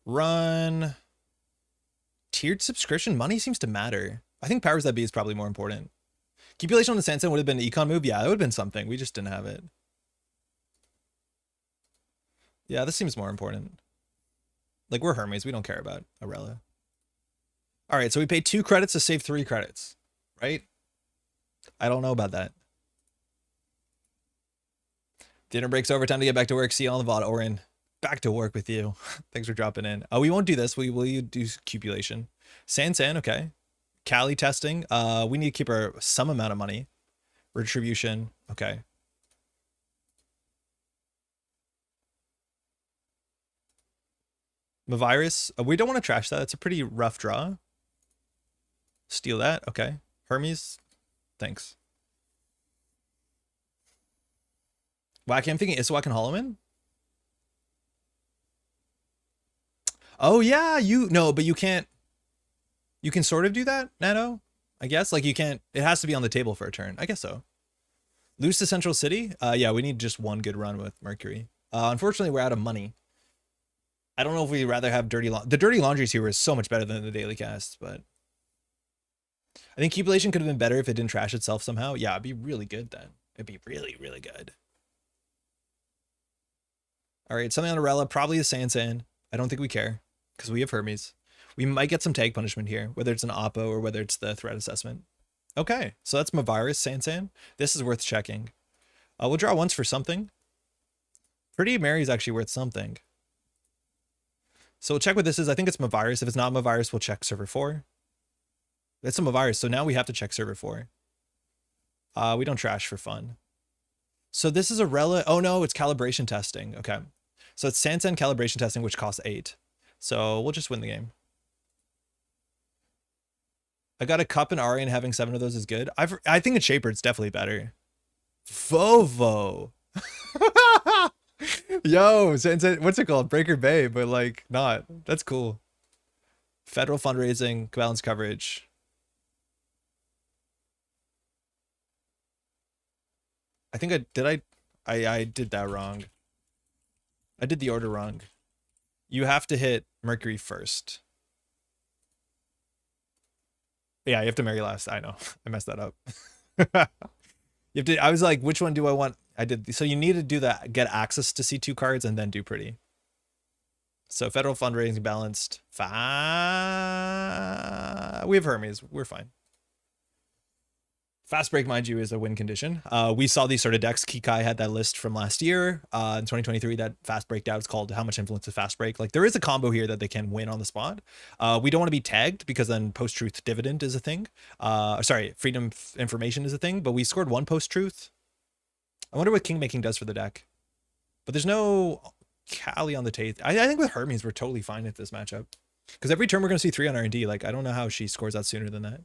Run. Tiered subscription. Money seems to matter. I think powers that be is probably more important. Cupulation on the Sansan would have been an econ move. Yeah, it would have been something. We just didn't have it. Yeah, this seems more important. Like, we're Hermes. We don't care about Arella. All right, so we paid 2 credits to save 3 credits, right? I don't know about that. Dinner break's over. Time to get back to work. See you on the VOD. Orin, back to work with you. Thanks for dropping in. Oh, we won't do this. We will do Cupulation. Sansan, okay. Cali testing. We need to keep some amount of money. Retribution, okay. Mavirus, we don't want to trash that. It's a pretty rough draw. Steal that, okay. Hermes, thanks. Wacky, I'm thinking Iswak and Holloman. Oh yeah, but you can't. You can sort of do that, Nano, I guess. Like you can't, it has to be on the table for a turn. I guess so. Lose to Central City. Yeah, we need just 1 good run with Mercury. Unfortunately, we're out of money. I don't know if we'd rather have Dirty Laundry. The Dirty Laundries here is so much better than the daily cast, but I think Cupulation could have been better if it didn't trash itself somehow. Yeah, it'd be really good then. It'd be really, really good. All right, something on Arella, probably a Sansan. I don't think we care because we have Hermes. We might get some tag punishment here, whether it's an Oppo or whether it's the threat assessment. Okay, so that's Mavirus, Sansan. This is worth checking. We'll draw once for something. Pretty Mary is actually worth something. So we'll check what this is. I think it's Mavirus. If it's not Mavirus, we'll check server 4. It's a Mavirus, so now we have to check server 4. We don't trash for fun. So this is a Rela. Oh no, it's calibration testing. Okay. So it's Sansan calibration testing, which costs 8. So we'll just win the game. I got a cup and Ari, and having 7 of those is good. I think it's Shaper. It's definitely better. Vovo. Yo, what's it called? Breaker Bay, but like not. That's cool. Federal fundraising, balance coverage. I think I did that wrong. I did the order wrong. You have to hit Mercury first. Yeah, you have to marry last. I know. I messed that up. You have to, I was like, which one do I want? I did. So you need to do that, get access to C2 cards and then do pretty. So federal fundraising balanced. We have Hermes. We're fine. Fast break, mind you, is a win condition. We saw these sort of decks. Kikai had that list from last year. In 2023, that fast break out is called How Much Influence is Fast Break. Like there is a combo here that they can win on the spot. We don't want to be tagged because then post-truth dividend is a thing. Sorry, freedom information is a thing, but we scored 1 post-truth. I wonder what Kingmaking does for the deck. But there's no Cali on the Tate. I think with Hermes, we're totally fine at this matchup. Because every turn we're going to see 3 on R&D. Like, I don't know how she scores out sooner than that.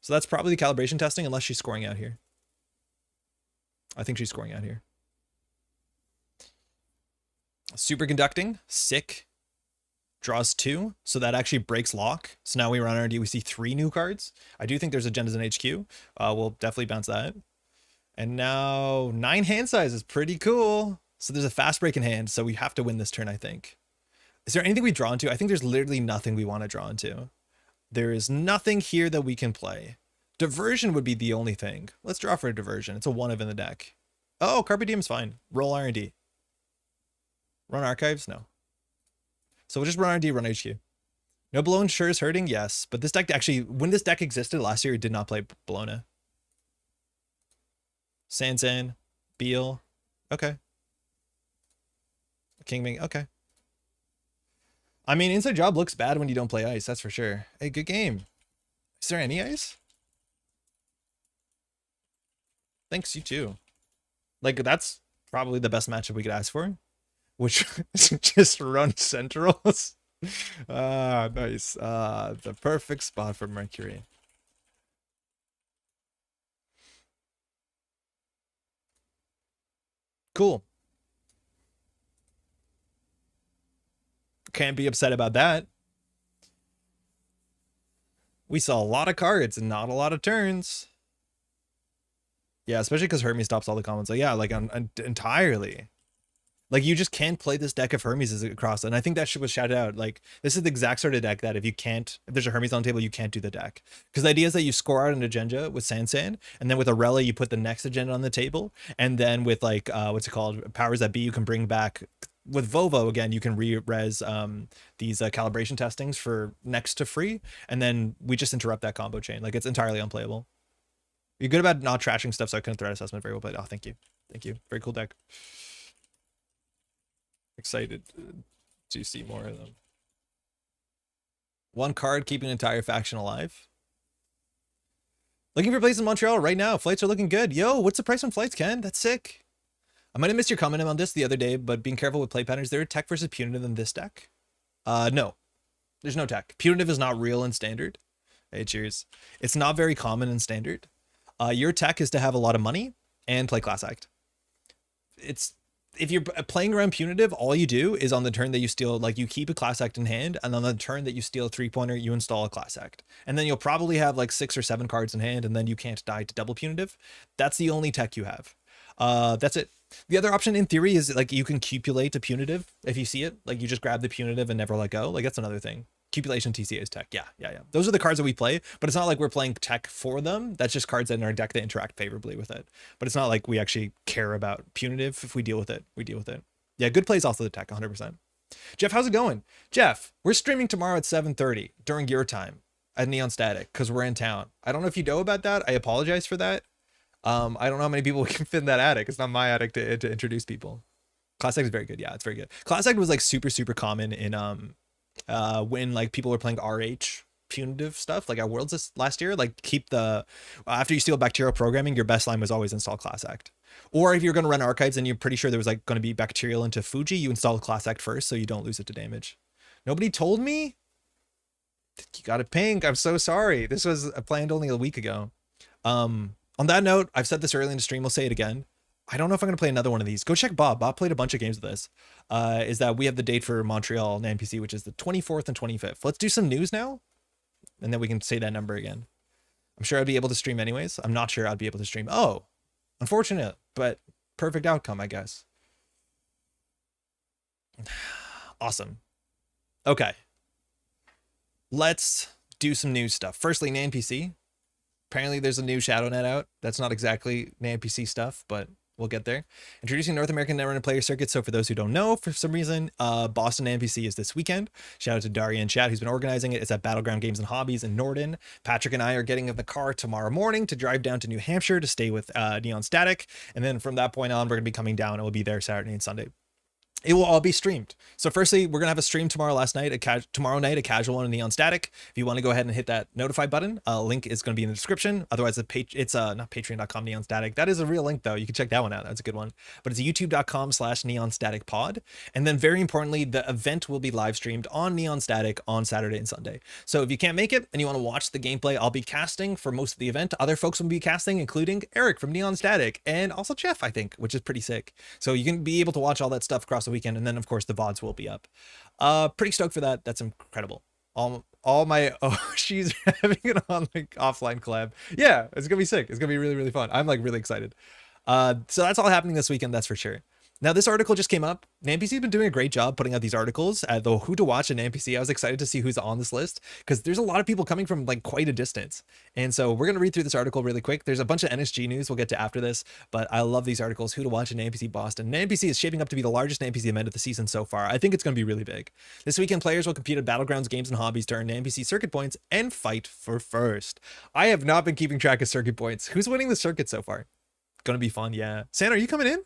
So that's probably the calibration testing, unless she's scoring out here. I think she's scoring out here. Superconducting, sick. Draws 2, so that actually breaks lock. So now we run R&D, we see 3 new cards. I do think there's agendas in HQ. We'll definitely bounce that. And now 9 hand size is pretty cool. So there's a fast break in hand, so we have to win this turn, I think. Is there anything we draw into? I think there's literally nothing we want to draw into. There is nothing here that we can play. Diversion would be the only thing. Let's draw for a diversion. It's a 1 of in the deck. Oh, Carpe Diem's fine. Roll R&D. Run archives? No. So we'll just run R&D, run HQ. No Bologna sure is hurting? Yes. But this deck actually, when this deck existed last year, it did not play Bologna. Sansan. Beal. Okay. Kingming. Okay. I mean, Inside Job looks bad when you don't play ice, that's for sure. Hey, good game. Is there any ice? Thanks, you too. Like, that's probably the best matchup we could ask for. Which just run Centrals. Nice. The perfect spot for Mercury. Cool. Can't be upset about that. We saw a lot of cards and not a lot of turns. Yeah, especially because Hermes stops all the commons. So yeah, like entirely. Like you just can't play this deck if Hermes is across. And I think that shit was shouted out. Like this is the exact sort of deck that if there's a Hermes on the table, you can't do the deck. Because the idea is that you score out an agenda with Sansan, and then with Aurelia, you put the next agenda on the table. And then with like, what's it called? Powers that be, you can bring back with Vovo again, you can re-res these calibration testings for next to free. And then we just interrupt that combo chain. Like it's entirely unplayable. You're good about not trashing stuff, so I couldn't threat assessment very well, but oh, thank you. Thank you. Very cool deck. Excited to see more of them. One card keeping an entire faction alive. Looking for places in Montreal right now. Flights are looking good. Yo, what's the price on flights, Ken? That's sick. I might have missed your comment on this the other day, but being careful with play patterns. There a tech versus punitive in this deck? No. There's no tech. Punitive is not real in standard. Hey, cheers. It's not very common in standard. Your tech is to have a lot of money and play class act. If you're playing around punitive, all you do is on the turn that you steal, like you keep a class act in hand, and on the turn that you steal a 3-pointer, you install a class act. And then you'll probably have like 6 or 7 cards in hand, and then you can't die to double punitive. That's the only tech you have. That's it. The other option in theory is like you can cupulate a punitive if you see it. Like you just grab the punitive and never let go. Like that's another thing. Cupulation TCA is tech. Yeah. Those are the cards that we play, but it's not like we're playing tech for them. That's just cards in our deck that interact favorably with it. But it's not like we actually care about punitive. If we deal with it, we deal with it. Yeah, good play is also the tech, 100%. Jeff, how's it going? Jeff, we're streaming tomorrow at 7:30 during your time at Neon Static because we're in town. I don't know if you know about that. I apologize for that. I don't know how many people can fit in that attic. It's not my attic to introduce people. Class Act is very good. Yeah, it's very good. Class Act was like super common in when like people were playing RH punitive stuff like at Worlds this last year. Like keep the after you steal bacterial programming, your best line was always install Class Act. Or if you're going to run archives and you're pretty sure there was like going to be bacterial into Fuji, you install Class Act first so you don't lose it to damage. Nobody told me. You got it pink. I'm so sorry. This was planned only a week ago. On that note, I've said this early in the stream, we'll say it again. I don't know if I'm going to play another one of these. Go check Bob. Bob played a bunch of games of this. Is that we have the date for Montreal NANPC, which is the 24th and 25th. Let's do some news now, and then we can say that number again. I'm sure I'd be able to stream anyways. I'm not sure I'd be able to stream. Oh, unfortunate, but perfect outcome, I guess. Awesome. Okay. Let's do some news stuff. Firstly, NANPC. Apparently there's a new ShadowNet out. That's not exactly NANPC stuff, but we'll get there. Introducing North American Netrunner player circuit. So for those who don't know, for some reason, Boston NANPC is this weekend. Shout out to Daria and Chad, who's been organizing it. It's at Battleground Games and Hobbies in Norden. Patrick and I are getting in the car tomorrow morning to drive down to New Hampshire to stay with Neon Static. And then from that point on, we're going to be coming down and we'll be there Saturday and Sunday. It will all be streamed. So firstly, we're gonna have a stream tomorrow night, a casual one in Neon Static. If you want to go ahead and hit that notify button, link is going to be in the description. Otherwise, it's not patreon.com Neon Static. That is a real link though. You can check that one out. That's a good one. But it's youtube.com/Neon Static Pod. And then very importantly, the event will be live streamed on Neon Static on Saturday and Sunday. So if you can't make it and you want to watch the gameplay, I'll be casting for most of the event. Other folks will be casting, including Eric from Neon Static and also Jeff, I think, which is pretty sick. So you can be able to watch all that stuff across the weekend, and then of course the VODs will be up. Pretty stoked for that. That's incredible. All my she's having it on like offline collab. Yeah, it's gonna be sick. It's gonna be really fun. I'm like really excited. So that's all happening this weekend, that's for sure. Now, this article just came up. NANPC's been doing a great job putting out these articles at the Who to Watch in NANPC. I was excited to see who's on this list because there's a lot of people coming from like quite a distance. And so we're going to read through this article really quick. There's a bunch of NSG news we'll get to after this, but I love these articles. Who to Watch in NANPC Boston. NANPC is shaping up to be the largest NANPC event of the season so far. I think it's going to be really big. This weekend, players will compete at Battlegrounds, Games, and Hobbies to earn NANPC circuit points and fight for first. I have not been keeping track of circuit points. Who's winning the circuit so far? Gonna be fun, yeah. Santa, are you coming in?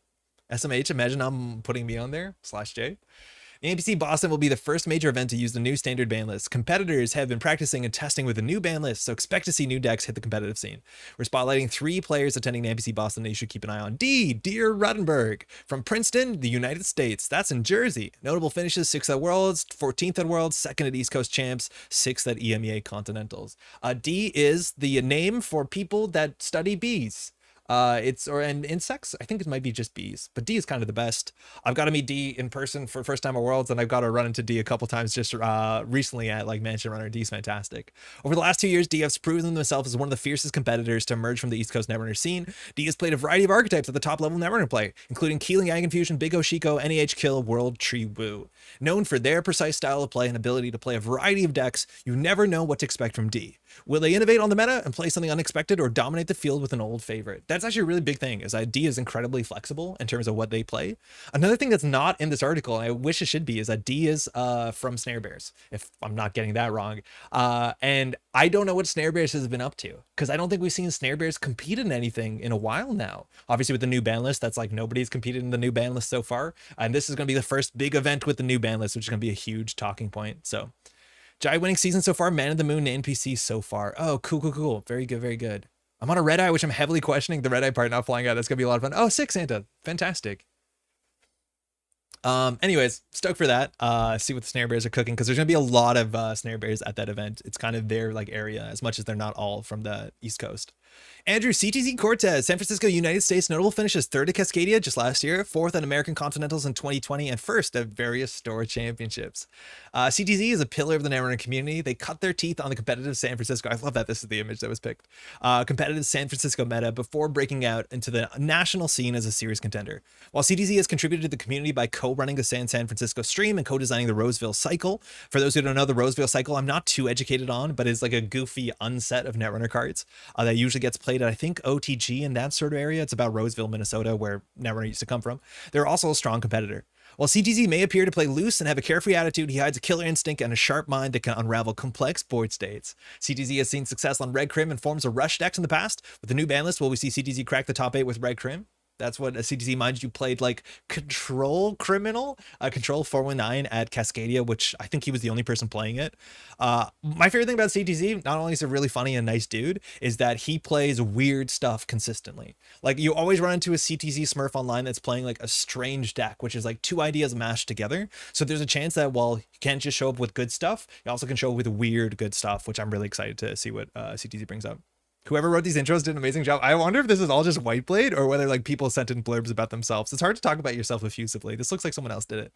SMH, imagine I'm putting me on there, /J. NANPC Boston will be the first major event to use the new standard ban list. Competitors have been practicing and testing with the new ban list, so expect to see new decks hit the competitive scene. We're spotlighting 3 players attending NANPC Boston that you should keep an eye on. Dear Ruttenberg, from Princeton, the United States. That's in Jersey. Notable finishes: 6th at Worlds, 14th at Worlds, 2nd at East Coast Champs, 6th at EMEA Continentals. D is the name for people that study bees. And insects. I think it might be just bees, but D is kind of the best. I've got to meet D in person for first time at Worlds, and I've got to run into D a couple times just recently at like Netrunner. D's fantastic. Over the last 2 years, D has proven himself as one of the fiercest competitors to emerge from the East Coast Netrunner scene. D has played a variety of archetypes at the top level Netrunner play, including Keeling Ag Infusion, Big Oshiko, NEH Kill, World Tree Woo. Known for their precise style of play and ability to play a variety of decks, you never know what to expect from D. Will they innovate on the meta and play something unexpected, or dominate the field with an old favorite? That's actually a really big thing, is that D is incredibly flexible in terms of what they play. Another thing that's not in this article, and I wish it should be, is that D is from Snare Bears, if I'm not getting that wrong. And I don't know what Snare Bears has been up to, because I don't think we've seen Snare Bears compete in anything in a while now. Obviously with the new ban list, that's like nobody's competed in the new ban list so far. And this is going to be the first big event with the new ban list, which is going to be a huge talking point. So Jai winning season so far, Man of the Moon, NPC so far. Oh, cool. Very good. I'm on a red eye, which I'm heavily questioning. The red eye part not flying out. That's going to be a lot of fun. Oh, 6 Santa. Fantastic. Anyways, stoked for that. See what the Snare Bears are cooking, because there's going to be a lot of Snare Bears at that event. It's kind of their like area, as much as they're not all from the East Coast. Andrew CTZ Cortez, San Francisco, United States. Notable finishes: 3rd at Cascadia just last year, 4th at American Continentals in 2020, and 1st at various store championships. CTZ is a pillar of the Netrunner community. They cut their teeth on the competitive San Francisco. I love that this is the image that was picked. Competitive San Francisco meta before breaking out into the national scene as a serious contender. While CTZ has contributed to the community by co-running the San Francisco stream and co-designing the Roseville cycle. For those who don't know, the Roseville cycle I'm not too educated on, but it's like a goofy unset of Netrunner cards that usually gets played at, I think, OTG in that sort of area. It's about Roseville, Minnesota, where Netrunner used to come from. They're also a strong competitor. While CTZ may appear to play loose and have a carefree attitude, he hides a killer instinct and a sharp mind that can unravel complex board states. CTZ has seen success on Red Crim and forms of rush decks in the past. With the new ban list, will we see CTZ crack the top 8 with Red Crim? That's what a CTZ, mind you, played like Control Criminal, Control 419 at Cascadia, which I think he was the only person playing it. My favorite thing about CTZ, not only is he really funny and nice dude, is that he plays weird stuff consistently. Like, you always run into a CTZ Smurf online that's playing like a strange deck, which is like 2 ideas mashed together. So there's a chance that while he can't just show up with good stuff, he also can show up with weird good stuff, which I'm really excited to see what CTZ brings up. Whoever wrote these intros did an amazing job. I wonder if this is all just Whiteblade or whether like people sent in blurbs about themselves. It's hard to talk about yourself effusively. This looks like someone else did it.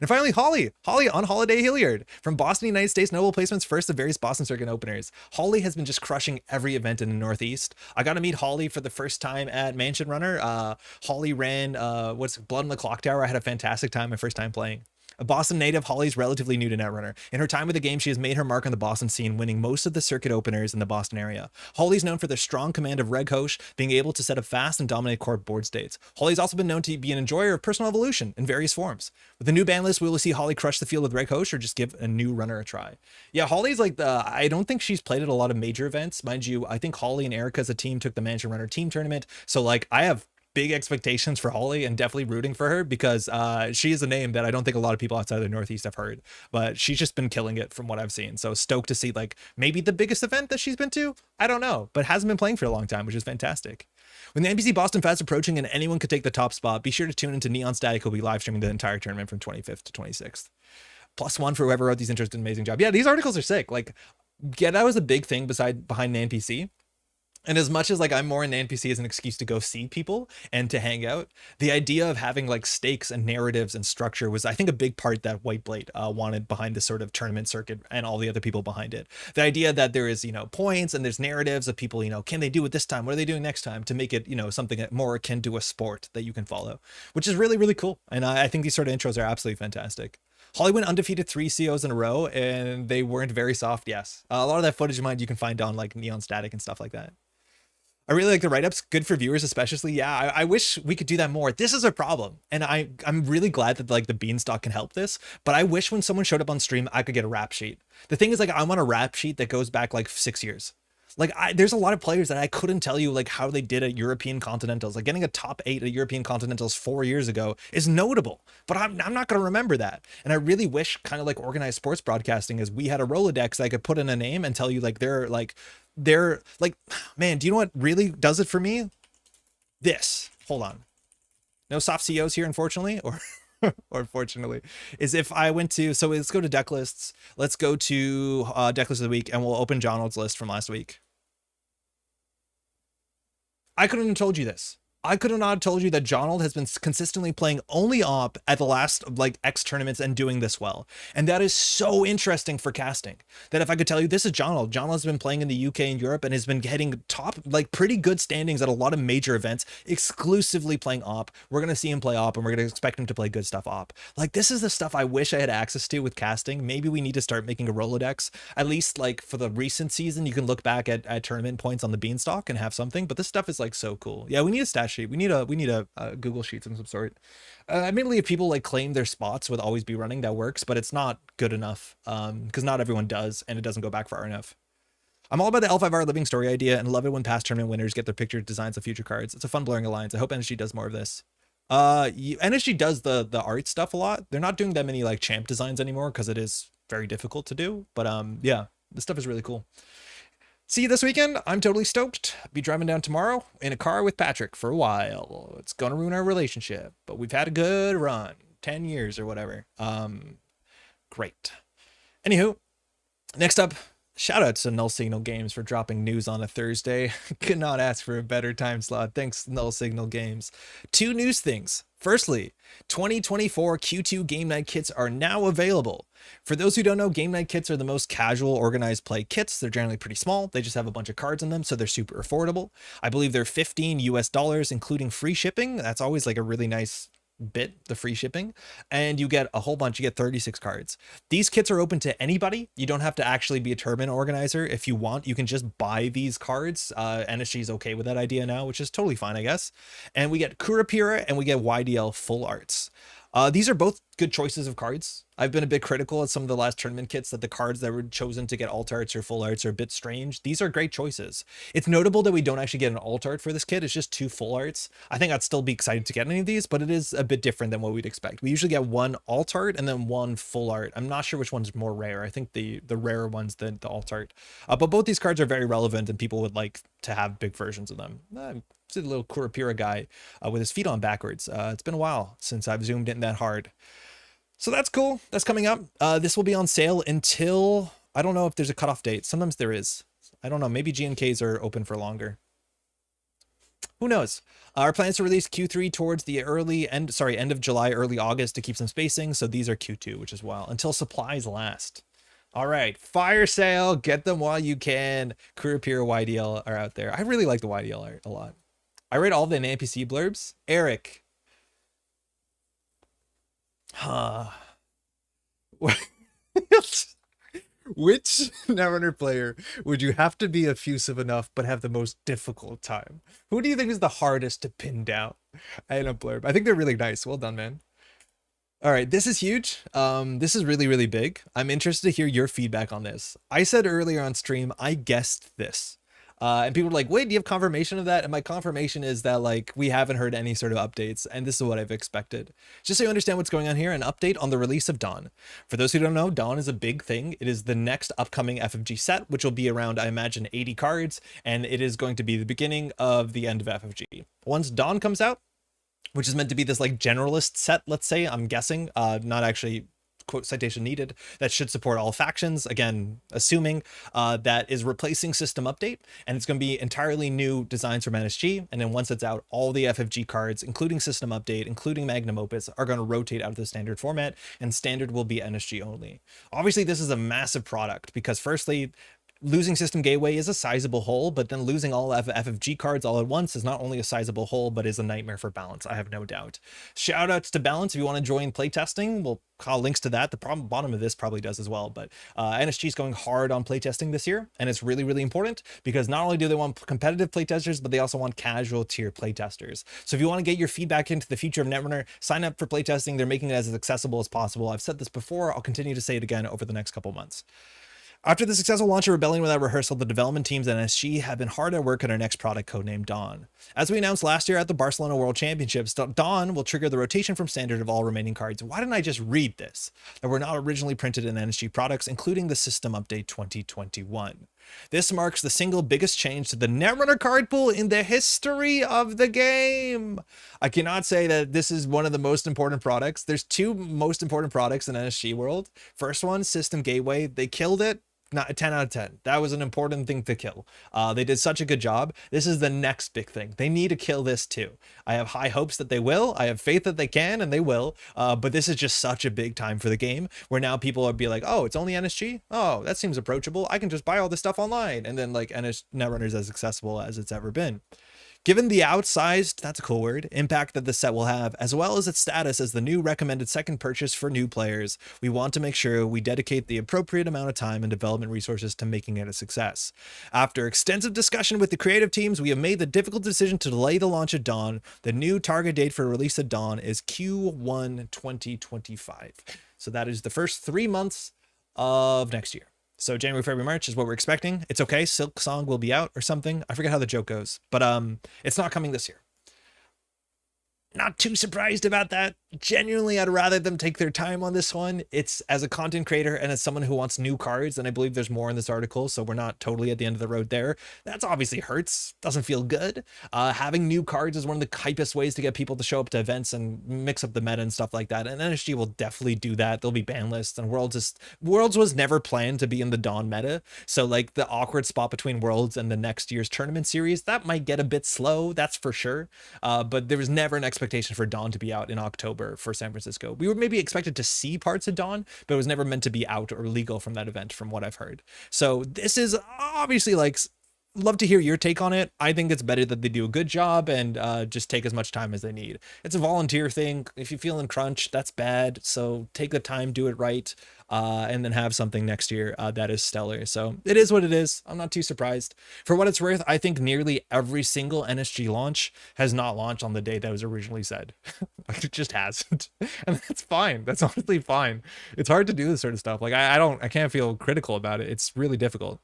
And finally, Holly on Holiday Hilliard. From Boston, United States, notable placements, first of various Boston circuit openers. Holly has been just crushing every event in the Northeast. I got to meet Holly for the first time at Mansion Runner. Holly ran Blood on the Clock Tower. I had a fantastic time my first time playing. A Boston native, Holly's relatively new to Netrunner. In her time with the game, she has made her mark on the Boston scene, winning most of the circuit openers in the Boston area. Holly's known for their strong command of Reg Hosh, being able to set up fast and dominate court board states. Holly's also been known to be an enjoyer of personal evolution in various forms. With the new ban list, will we see Holly crush the field with Reg Hosh or just give a new runner a try? Yeah, Holly's like I don't think she's played at a lot of major events. Mind you, I think Holly and Erica as a team took the Mansion Runner team tournament. So like I have big expectations for Holly and definitely rooting for her, because she is a name that I don't think a lot of people outside of the Northeast have heard, but she's just been killing it from what I've seen. So stoked to see like maybe the biggest event that she's been to. I don't know, but hasn't been playing for a long time, which is fantastic. When the NBC Boston Fest approaching and anyone could take the top spot, be sure to tune into Neon Static, who'll be live streaming the entire tournament from 25th to 26th. +1 for whoever wrote these intros, did an amazing job. Yeah, these articles are sick. Like, yeah, that was a big thing behind NANPC. And as much as like I'm more in NPC as an excuse to go see people and to hang out, the idea of having like stakes and narratives and structure was, I think, a big part that Whiteblade wanted behind this sort of tournament circuit and all the other people behind it. The idea that there is, points and there's narratives of people, can they do it this time? What are they doing next time? To make it, something more akin to a sport that you can follow, which is really, really cool. And I think these sort of intros are absolutely fantastic. Hollywood undefeated 3 COs in a row, and they weren't very soft. Yes. A lot of that footage of mine you can find on like Neon Static and stuff like that. I really like the write-ups, good for viewers especially. Yeah, I wish we could do that more. This is a problem, and I'm really glad that like the Beanstalk can help this, but I wish when someone showed up on stream, I could get a rap sheet. The thing is, like, I want a rap sheet that goes back like 6 years. Like there's a lot of players that I couldn't tell you like how they did at European Continentals. Like getting a top 8 at European Continentals 4 years ago is notable, but I'm not going to remember that. And I really wish, kind of like organized sports broadcasting, is we had a Rolodex that I could put in a name and tell you like they're like, man, do you know what really does it for me? This, hold on. No soft COs here, unfortunately, or fortunately, is if I went to, so let's go to deck lists. Let's go to deck list of the week, and we'll open Jonald's list from last week. I couldn't have told you this. I could have not told you that Jonald has been consistently playing only op at the last like X tournaments and doing this well. And that is so interesting for casting, that if I could tell you this is Jonald. Jonald has been playing in the UK and Europe and has been getting top, like pretty good standings at a lot of major events, exclusively playing op. We're going to see him play op, and we're going to expect him to play good stuff op. Like this is the stuff I wish I had access to with casting. Maybe we need to start making a Rolodex, at least like for the recent season. You can look back at tournament points on the Beanstalk and have something, but this stuff is like so cool. Yeah, we need a stat sheet. We need a Google Sheets of some sort. Admittedly, if people like claim their spots would always be running, that works, but it's not good enough because not everyone does, and it doesn't go back far enough. I'm all about the L5R living story idea and love it when past tournament winners get their picture designs of future cards. It's a fun blurring of lines. I hope NSG does more of this. NSG does the art stuff a lot. They're not doing that many like champ designs anymore because it is very difficult to do, but yeah, this stuff is really cool. See you this weekend. I'm totally stoked. Be driving down tomorrow in a car with Patrick for a while. It's gonna ruin our relationship, but we've had a good run, 10 years or whatever. Great. Anywho, next up, shout out to Null Signal Games for dropping news on a Thursday. Could not ask for a better time slot. Thanks, Null Signal Games. 2 news things. Firstly, 2024 Q2 Game Night kits are now available. For those who don't know, Game Night kits are the most casual organized play kits. They're generally pretty small. They just have a bunch of cards in them, so they're super affordable. I believe they're $15 US, including free shipping. That's always like a really nice bit, the free shipping, and you get a whole bunch. You get 36 cards. These kits are open to anybody. You don't have to actually be a tournament organizer. If you want, you can just buy these cards. NSG is okay with that idea now, which is totally fine, I guess. And we get Kurapira and we get YDL full arts. These are both good choices of cards. I've been a bit critical at some of the last tournament kits that the cards that were chosen to get alt arts or full arts are a bit strange. These are great choices. It's notable that we don't actually get an alt art for this kit. It's just 2 full arts. I think I'd still be excited to get any of these, but it is a bit different than what we'd expect. We usually get 1 alt art and then 1 full art. I'm not sure which one's more rare. I think the rarer one's the alt art. But both these cards are very relevant and people would like to have big versions of them. See the little Kurapira guy with his feet on backwards. It's been a while since I've zoomed in that hard. So that's cool. That's coming up. This will be on sale until, I don't know if there's a cutoff date. Sometimes there is. I don't know. Maybe GNKs are open for longer. Who knows? Our plans to release Q3 towards the end of July, early August to keep some spacing. So these are Q2, which is wild, until supplies last. All right, fire sale. Get them while you can. Kurapira YDL are out there. I really like the YDL art a lot. I read all the NANPC blurbs. Eric. Which Netrunner player would you have to be effusive enough but have the most difficult time? Who do you think is the hardest to pin down? I had a blurb. I think they're really nice. Well done, man. All right, this is huge. This is really, really big. I'm interested to hear your feedback on this. I said earlier on stream, I guessed this. And people were like, wait, do you have confirmation of that? And my confirmation is that like we haven't heard any sort of updates, and this is what I've expected. Just so you understand what's going on here, an update on the release of Dawn. For those who don't know, Dawn is a big thing. It is the next upcoming FFG set, which will be around, I imagine, 80 cards, and it is going to be the beginning of the end of FFG. Once Dawn comes out, which is meant to be this like generalist set, let's say, I'm guessing, not actually quote citation needed, that should support all factions, again assuming, that is replacing system update, and it's going to be entirely new designs from NSG. And then once it's out, all the FFG cards, including system update, including magnum opus, are going to rotate out of the standard format, and standard will be NSG only. Obviously this is a massive product because firstly, losing system gateway is a sizable hole, but then losing all FFG cards all at once is not only a sizable hole, but is a nightmare for balance. I have no doubt. Shout outs to balance. If you want to join playtesting, we'll call links to that. The bottom of this probably does as well, but NSG is going hard on playtesting this year, and it's really, really important because not only do they want competitive playtesters, but they also want casual tier playtesters. So if you want to get your feedback into the future of Netrunner, sign up for playtesting. They're making it as accessible as possible. I've said this before. I'll continue to say it again over the next couple months. After the successful launch of Rebellion Without Rehearsal, the development teams at NSG have been hard at work on our next product, codenamed Dawn. As we announced last year at the Barcelona World Championships, Dawn will trigger the rotation from standard of all remaining cards. Why didn't I just read this? That were not originally printed in NSG products, including the System Update 2021. This marks the single biggest change to the Netrunner card pool in the history of the game. I cannot say that this is one of the most important products. There's two most important products in NSG world. First one, System Gateway. They killed it. Not a 10 out of 10. That was an important thing to kill. They did such a good job. This is the next big thing. They need to kill this too. I have high hopes that they will. I have faith that they can, and they will. But this is just such a big time for the game where now people will be like, oh, it's only NSG? Oh, that seems approachable. I can just buy all this stuff online. And then like Netrunner is as accessible as it's ever been. Given the outsized, that's a cool word, impact that this set will have, as well as its status as the new recommended second purchase for new players, we want to make sure we dedicate the appropriate amount of time and development resources to making it a success. After extensive discussion with the creative teams, we have made the difficult decision to delay the launch of Dawn. The new target date for release of Dawn is Q1 2025. So that is the first 3 months of next year. So January, February, March is what we're expecting. It's okay. Silk Song will be out or something. I forget how the joke goes, but it's not coming this year. Not too surprised about that. Genuinely, I'd rather them take their time on this one. It's as a content creator and as someone who wants new cards, and I believe there's more in this article, so we're not totally at the end of the road there. That's obviously hurts. Doesn't feel good. Having new cards is one of the hypest ways to get people to show up to events and mix up the meta and stuff like that. And NSG will definitely do that. There'll be ban lists, and Worlds was never planned to be in the Dawn meta. So like the awkward spot between Worlds and the next year's tournament series, that might get a bit slow. That's for sure. But there was never an expectation for Dawn to be out in October for San Francisco. We were maybe expected to see parts of Dawn, but it was never meant to be out or legal from that event, from what I've heard. So this is obviously like, love to hear your take on it. I think it's better that they do a good job and just take as much time as they need. It's a volunteer thing. If you feel in crunch, that's bad. So take the time, do it right, and then have something next year that is stellar. So it is what it is. I'm not too surprised. For what it's worth, I think nearly every single NSG launch has not launched on the day that was originally said. Like it just hasn't. And that's fine. That's honestly fine. It's hard to do this sort of stuff. Like I can't feel critical about it. It's really difficult.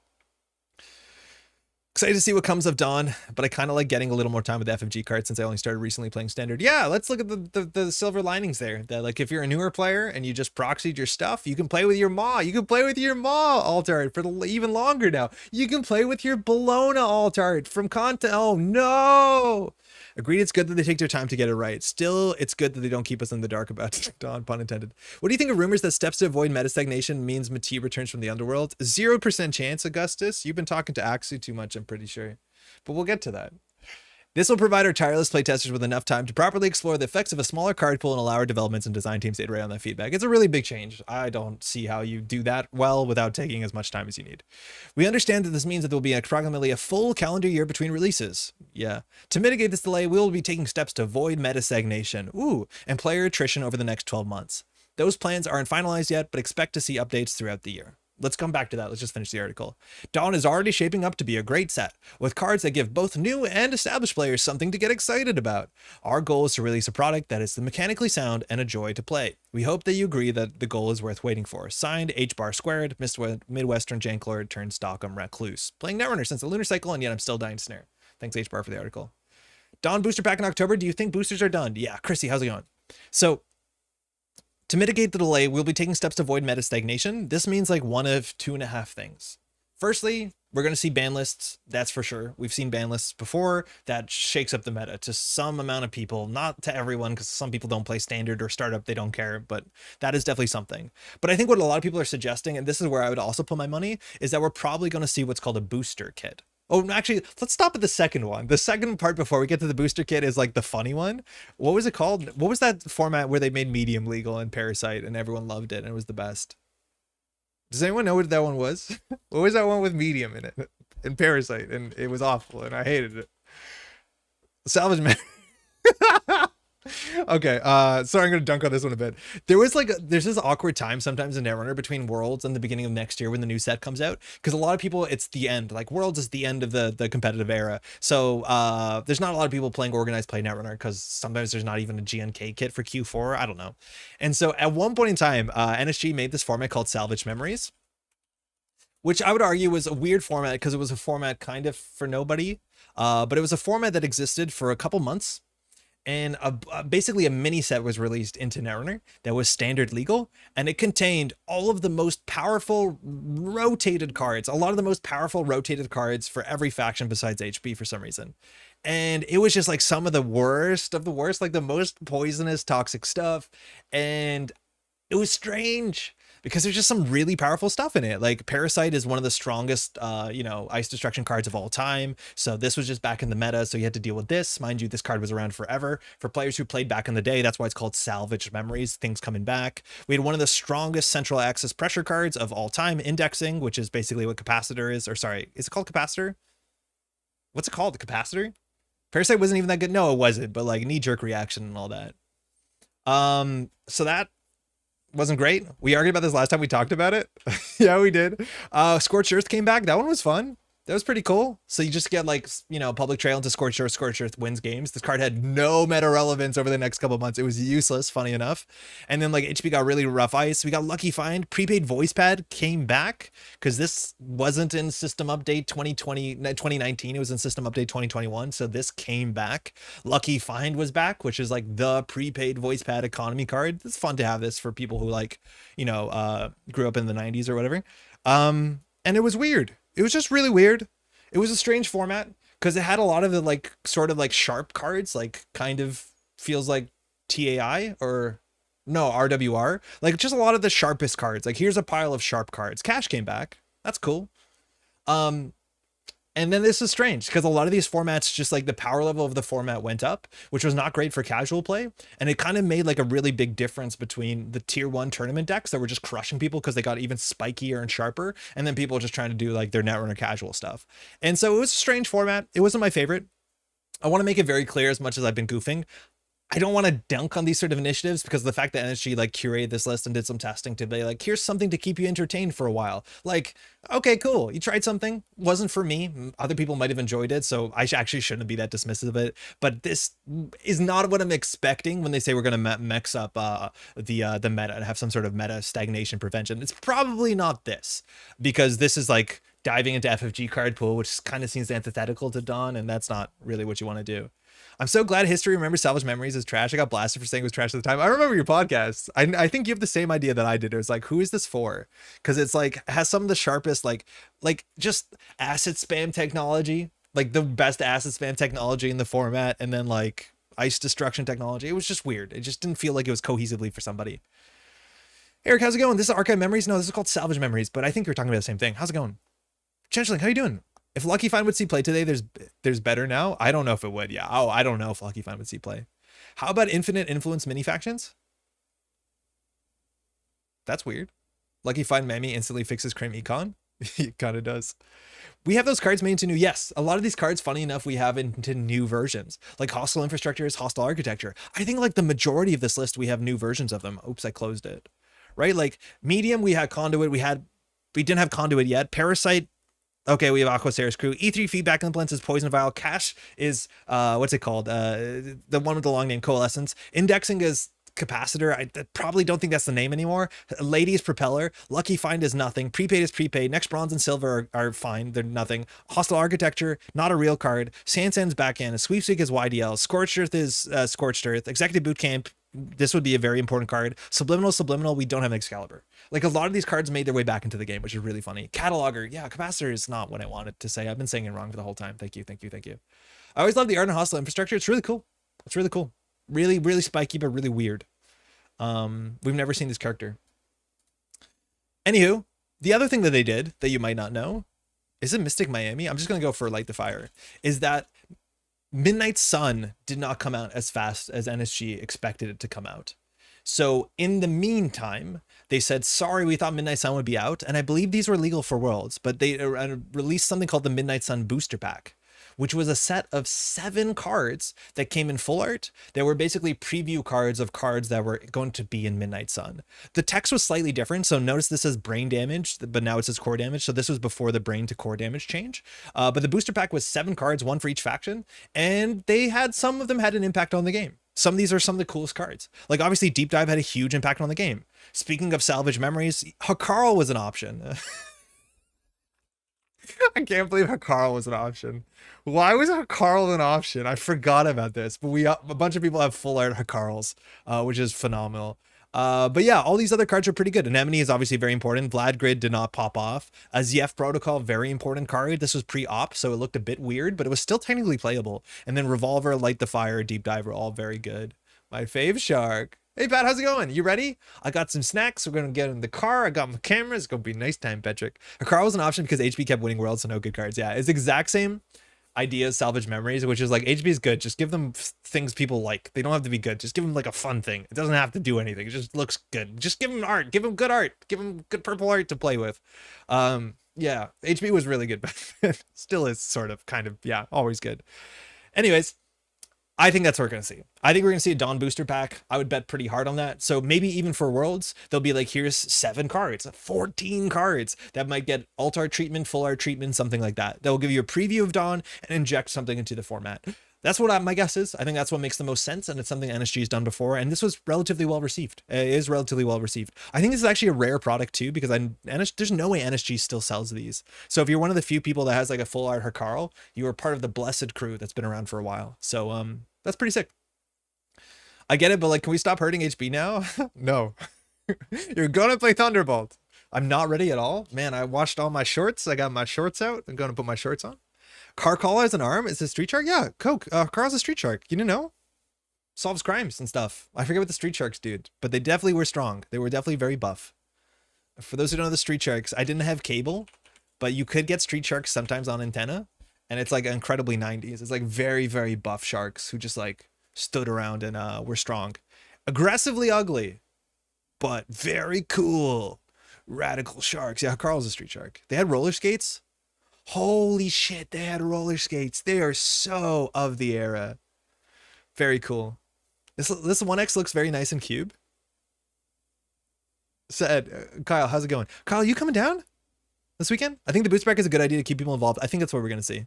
Excited to see what comes of Dawn, but I kind of like getting a little more time with the FFG cards since I only started recently playing Standard. Yeah, let's look at the silver linings there. That like if you're a newer player and you just proxied your stuff, you can play with your Maw. You can play with your Maw alt art for even longer now. You can play with your Bologna alt art from content. Oh no! Agreed, it's good that they take their time to get it right. Still, it's good that they don't keep us in the dark about Dawn, pun intended. What do you think of rumors that steps to avoid meta stagnation means Mati returns from the underworld? 0% chance, Augustus. You've been talking to Axu too much, I'm pretty sure. But we'll get to that. This will provide our tireless playtesters with enough time to properly explore the effects of a smaller card pool and allow our developments and design teams to iterate on that feedback. It's a really big change. I don't see how you do that well without taking as much time as you need. We understand that this means that there will be approximately a full calendar year between releases. Yeah. To mitigate this delay, we will be taking steps to avoid meta stagnation, and player attrition over the next 12 months. Those plans aren't finalized yet, but expect to see updates throughout the year. Let's come back to that. Let's just finish the article. Dawn is already shaping up to be a great set, with cards that give both new and established players something to get excited about. Our goal is to release a product that is mechanically sound and a joy to play. We hope that you agree that the goal is worth waiting for. Signed, H-Bar Squared, Midwestern Janklord turned Stockham Recluse. Playing Netrunner since the Lunar Cycle, and yet I'm still dying to snare. Thanks, H-Bar, for the article. Dawn booster pack in October. Do you think boosters are done? Yeah, Chrissy, how's it going? So, to mitigate the delay, we'll be taking steps to avoid meta stagnation. This means like one of 2.5 things. Firstly, we're going to see ban lists. That's for sure. We've seen ban lists before. That shakes up the meta to some amount of people, not to everyone, because some people don't play Standard or Startup. They don't care, but that is definitely something. But I think what a lot of people are suggesting, and this is where I would also put my money, is that we're probably going to see what's called a booster kit. Oh, actually, let's stop at the second one. The second part before we get to the booster kit is like the funny one. What was it called? What was that format where they made Medium legal in Parasite and everyone loved it and it was the best? Does anyone know what that one was? What was that one with Medium in it? In Parasite, and it was awful and I hated it. Salvage Man. Okay, sorry, I'm gonna dunk on this one a bit. There's this awkward time sometimes in Netrunner between Worlds and the beginning of next year when the new set comes out, because a lot of people, it's the end, like Worlds is the end of the competitive era, so there's not a lot of people playing organized play Netrunner because sometimes there's not even a GNK kit for Q4. I don't know. And so at one point in time, NSG made this format called Salvage Memories, which I would argue was a weird format because it was a format kind of for nobody. But it was a format that existed for a couple months, and basically a mini set was released into Netrunner that was standard legal, and it contained all of the most powerful rotated cards, a lot of the most powerful rotated cards for every faction besides HP for some reason. And it was just like some of the worst of the worst, like the most poisonous, toxic stuff. And it was strange because there's just some really powerful stuff in it. Like Parasite is one of the strongest, ice destruction cards of all time. So this was just back in the meta. So you had to deal with this. Mind you, this card was around forever. For players who played back in the day, that's why it's called Salvaged Memories, things coming back. We had one of the strongest central axis pressure cards of all time, Indexing, which is basically what Capacitor is. Or sorry, is it called Capacitor? What's it called? The Capacitor? Parasite wasn't even that good. No, it wasn't, but like knee-jerk reaction and all that. So that wasn't great. We argued about this last time we talked about it. Yeah, we did. Scorched Earth came back. That one was fun. That was pretty cool. So you just get like, Public Trail into Scorched Earth. Scorched Earth wins games. This card had no meta relevance over the next couple of months. It was useless, funny enough. And then like HP got really rough ice. We got Lucky Find. Prepaid Voice Pad came back because this wasn't in System Update 2019. It was in System Update 2021. So this came back. Lucky Find was back, which is like the prepaid voice pad economy card. It's fun to have this for people who like, grew up in the 90s or whatever. And it was weird. It was just really weird. It was a strange format because it had a lot of the like sort of like sharp cards, like kind of feels like TAI or no RWR, like just a lot of the sharpest cards. Like here's a pile of sharp cards. Cash came back. That's cool. And then this is strange because a lot of these formats, just like the power level of the format went up, which was not great for casual play. And it kind of made like a really big difference between the tier 1 tournament decks that were just crushing people because they got even spikier and sharper. And then people just trying to do like their Netrunner casual stuff. And so it was a strange format. It wasn't my favorite. I want to make it very clear, as much as I've been goofing, I don't want to dunk on these sort of initiatives because the fact that NSG like curated this list and did some testing to be like, here's something to keep you entertained for a while. Like, okay, cool. You tried something. Wasn't for me. Other people might have enjoyed it. So I actually shouldn't be that dismissive of it. But this is not what I'm expecting when they say we're going to mix up the meta and have some sort of meta stagnation prevention. It's probably not this, because this is like diving into FFG card pool, which kind of seems antithetical to Dawn. And that's not really what you want to do. I'm so glad history remembers Salvage Memories is trash. I got blasted for saying it was trash at the time. I remember your podcast. I think you have the same idea that I did. It was like, who is this for? Because it's like has some of the sharpest like just acid spam technology, like the best acid spam technology in the format, and then like ice destruction technology. It was just weird. It just didn't feel like it was cohesively for somebody. Eric, how's it going? This is Archive Memories. No, this is called Salvage Memories, but I think you're talking about the same thing. How's it going? Changeling, how you doing? If Lucky Find would see play today, there's better now. I don't know if it would. Yeah. Oh, I don't know if Lucky Find would see play. How about Infinite Influence mini factions? That's weird. Lucky Find Mammy instantly fixes Cream Econ. It kind of does. We have those cards made into new. Yes, a lot of these cards, funny enough, we have into new versions, like Hostile Infrastructures, Hostile Architecture. I think like the majority of this list, we have new versions of them. Oops, I closed it. Right? Like Medium, we had Conduit. We didn't have Conduit yet. Parasite. Okay, we have Aqua Ceres Crew. E3 Feedback Implants is Poison Vial. Cash is, what's it called? The one with the long name, Coalescence. Indexing is Capacitor. I probably don't think that's the name anymore. Lady is Propeller. Lucky Find is nothing. Prepaid is Prepaid. Next Bronze and Silver are fine. They're nothing. Hostile Architecture, not a real card. Sansan's Backhand. Sweepstake is YDL. Scorched Earth is Scorched Earth. Executive Bootcamp, this would be a very important card. Subliminal, we don't have Excalibur. Like a lot of these cards made their way back into the game, which is really funny. Cataloger, yeah, Capacitor is not what I wanted to say. I've been saying it wrong for the whole time. Thank you. I always love the art and Hostile Infrastructure. It's really cool. Really, really spiky, but really weird. We've never seen this character. Anywho, the other thing that they did that you might not know, is it Mystic Miami? I'm just going to go for Light the Fire. Is that Midnight Sun did not come out as fast as NSG expected it to come out. So in the meantime, they said, sorry, we thought Midnight Sun would be out. And I believe these were legal for Worlds, but they released something called the Midnight Sun Booster Pack, which was a set of 7 cards that came in full art. They were basically preview cards of cards that were going to be in Midnight Sun. The text was slightly different. So notice this says brain damage, but now it says core damage. So this was before the brain to core damage change. But the booster pack was 7 cards, 1 for each faction. And some of them had an impact on the game. Some of these are some of the coolest cards. Like obviously Deep Dive had a huge impact on the game. Speaking of Salvage Memories, Hakarl was an option. I can't believe Hakarl was an option. Why was Hakarl an option? I forgot about this, but a bunch of people have full art Hakarls, which is phenomenal. But yeah, all these other cards are pretty good. Anemone is obviously very important. Vlad Grid did not pop off. Zief Protocol, very important card. This was pre-op, so it looked a bit weird, but it was still technically playable. And then Revolver, Light the Fire, Deep Diver, all very good. My fave shark. Hey Pat, how's it going? You ready? I got some snacks. We're gonna get in the car. I got my camera. It's gonna be a nice time, Patrick. Hakarl was an option because HB kept winning worlds, so no good cards. Yeah, it's the exact same idea as Salvage Memories, which is like HB is good. Just give them things people like. They don't have to be good. Just give them like a fun thing. It doesn't have to do anything. It just looks good. Just give them art. Give them good art. Give them good purple art to play with. Yeah, HB was really good back then. Still is sort of, kind of, yeah, always good. Anyways, I think that's what we're going to see. I think we're going to see a Dawn booster pack. I would bet pretty hard on that. So maybe even for Worlds, they'll be like, here's 7 cards, 14 cards that might get alt art treatment, full art treatment, something like that. That will give you a preview of Dawn and inject something into the format. That's what my guess is. I think that's what makes the most sense, and it's something NSG has done before, and this was relatively well received. It is relatively well received. I think this is actually a rare product too, because there's no way NSG still sells these. So if you're one of the few people that has like a full art Hakarl, you are part of the blessed crew that's been around for a while. So that's pretty sick. I get it, but like, can we stop hurting HB now? No. You're gonna play Thunderbolt. I'm not ready at all. Man, I washed all my shorts. I got my shorts out. I'm gonna put my shorts on. Carcalla as an arm is a street shark? Yeah, Coke. Carl's a street shark. You didn't know? Solves crimes and stuff. I forget what the street sharks did, but they definitely were strong. They were definitely very buff. For those who don't know the street sharks, I didn't have cable, but you could get street sharks sometimes on antenna, and it's like incredibly 90s. It's like very, very buff sharks who just like stood around and were strong. Aggressively ugly, but very cool. Radical sharks. Yeah, Carl's a street shark. They had roller skates. Holy shit, they had roller skates. They are so of the era. Very cool. This 1X looks very nice in cube. Said, Kyle, how's it going? Kyle, you coming down this weekend? I think the booster pack is a good idea to keep people involved. I think that's what we're going to see.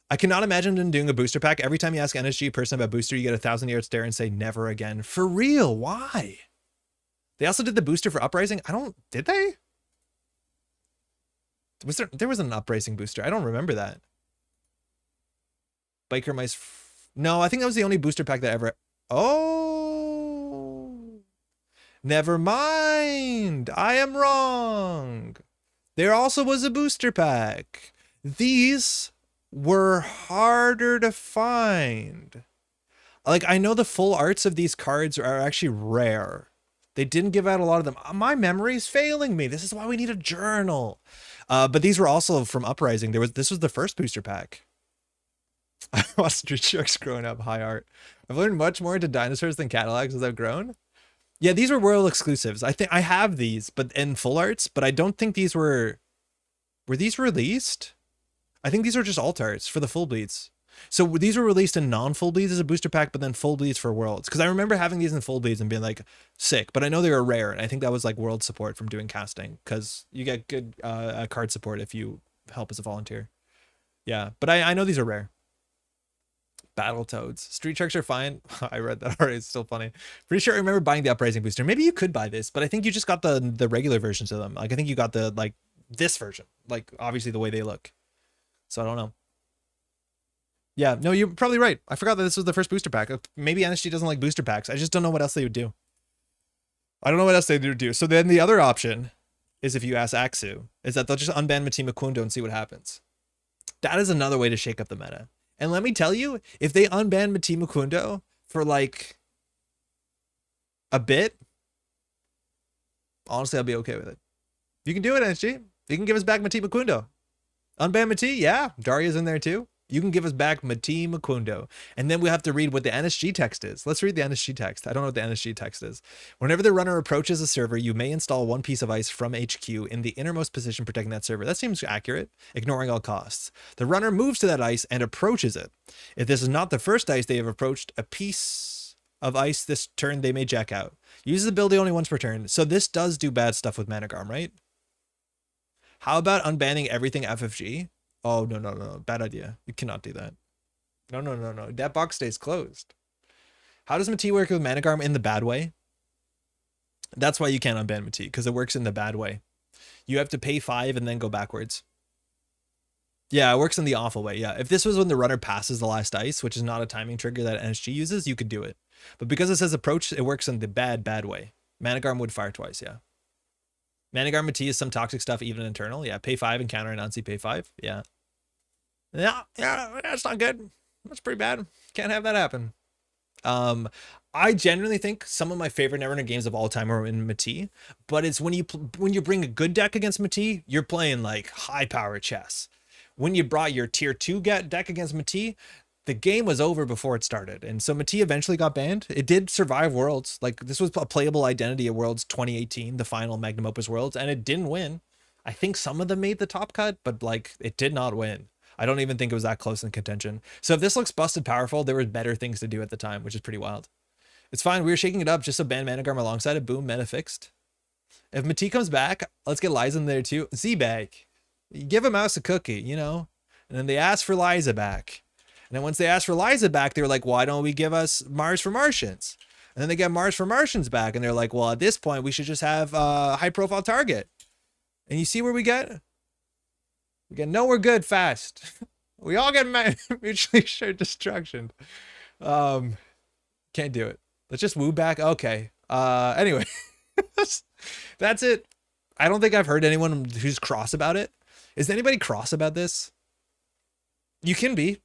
I cannot imagine them doing a booster pack. Every time you ask NSG person about booster, you get 1,000-yard stare and say never again. For real, why? They also did the booster for Uprising. Did they? There was an Uprising booster. I don't remember that. Biker Mice. No, I think that was the only booster pack that ever. Oh, never mind. I am wrong. There also was a booster pack. These were harder to find. Like, I know the full arts of these cards are actually rare. They didn't give out a lot of them. My memory's failing me. This is why we need a journal. But these were also from Uprising. This was the first booster pack. I watched Street Sharks growing up. High art. I've learned much more into dinosaurs than Cadillacs as I've grown. Yeah, these were world exclusives. I think I have these, but in full arts. But I don't think these were these released? I think these are just alt arts for the full bleeds. So these were released in non-full bleeds as a booster pack, but then full bleeds for worlds. Because I remember having these in full bleeds and being like, sick. But I know they were rare, and I think that was like world support from doing casting, because you get good card support if you help as a volunteer. Yeah, but I know these are rare. Battletoads. Street Sharks are fine. I read that already. It's still funny. Pretty sure I remember buying the Uprising booster. Maybe you could buy this, but I think you just got the regular versions of them. Like, I think you got the, like, this version. Like, obviously the way they look. So I don't know. Yeah, no, you're probably right. I forgot that this was the first booster pack. Maybe NSG doesn't like booster packs. I just don't know what else they would do. I don't know what else they would do. So then the other option is, if you ask Axu, is that they'll just unban Matima Kundo and see what happens. That is another way to shake up the meta. And let me tell you, if they unban Matima Kundo for like a bit, honestly, I'll be okay with it. If you can do it, NSG, you can give us back Matima Kundo. Unban Mati, yeah. Daria's in there too. You can give us back Mati Makundo. And then we have to read what the NSG text is. Let's read the NSG text. I don't know what the NSG text is. Whenever the runner approaches a server, you may install one piece of ice from HQ in the innermost position protecting that server. That seems accurate, ignoring all costs. The runner moves to that ice and approaches it. If this is not the first ice they have approached, a piece of ice this turn they may jack out. Use the ability only once per turn. So this does do bad stuff with Managarm, right? How about unbanning everything FFG? Oh, no. Bad idea. You cannot do that. No. That box stays closed. How does Mati work with Managarm in the bad way? That's why you can't unban Mati, because it works in the bad way. You have to pay 5 and then go backwards. Yeah, it works in the awful way. Yeah, if this was when the runner passes the last ice, which is not a timing trigger that NSG uses, you could do it. But because it says approach, it works in the bad way. Managarm would fire twice, yeah. Managarm Mati is some toxic stuff, even internal. Yeah, pay 5 and counter and unsee pay 5. Yeah. Yeah, that's not good. That's pretty bad. Can't have that happen. I genuinely think some of my favorite Netrunner games of all time are in Mati, but it's when you bring a good deck against Mati, you're playing like high power chess. When you brought your tier 2 deck against Mati, the game was over before it started. And so Mati eventually got banned. It did survive Worlds. Like, this was a playable identity at Worlds 2018, the final Magnum Opus Worlds, and it didn't win. I think some of them made the top cut, but like, it did not win. I don't even think it was that close in contention. So if this looks busted powerful, there were better things to do at the time, which is pretty wild. It's fine. We were shaking it up just so ban Managarm alongside it. Boom, meta fixed. If Mati comes back, let's get Liza in there too. Z-Bag. You give a mouse a cookie, you know? And then they ask for Liza back. And then once they asked for Liza back, they were like, why don't we give us Mars for Martians? And then they get Mars for Martians back. And they're like, well, at this point, we should just have a high profile target. And you see where we get? We get nowhere good fast. We all get mutually shared destruction. Can't do it. Let's just woo back. Okay. Anyway, that's it. I don't think I've heard anyone who's cross about it. Is anybody cross about this? You can be.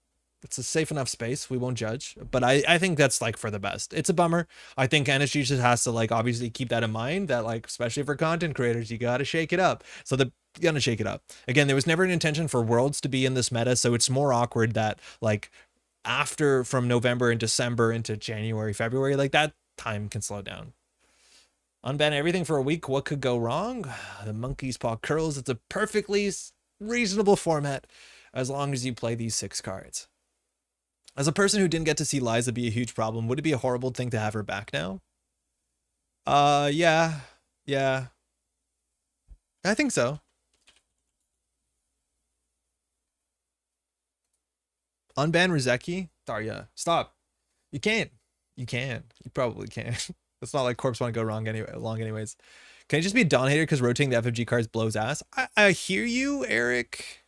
It's a safe enough space. We won't judge. But I think that's like for the best. It's a bummer. I think NSG just has to like obviously keep that in mind that like, especially for content creators, you got to shake it up. So they're gonna shake it up. Again, there was never an intention for Worlds to be in this meta. So it's more awkward that like after from November and December into January, February, like that time can slow down. Unban everything for a week. What could go wrong? The monkey's paw curls. It's a perfectly reasonable format as long as you play these 6 cards. As a person who didn't get to see Liza be a huge problem, would it be a horrible thing to have her back now? Yeah. I think so. Unban Rizeki? Darya, stop. You can't. You can. You probably can. It's not like corps want to go wrong anyway. Anyways. Can it just be a Dawn hater because rotating the FFG cards blows ass? I hear you, Eric.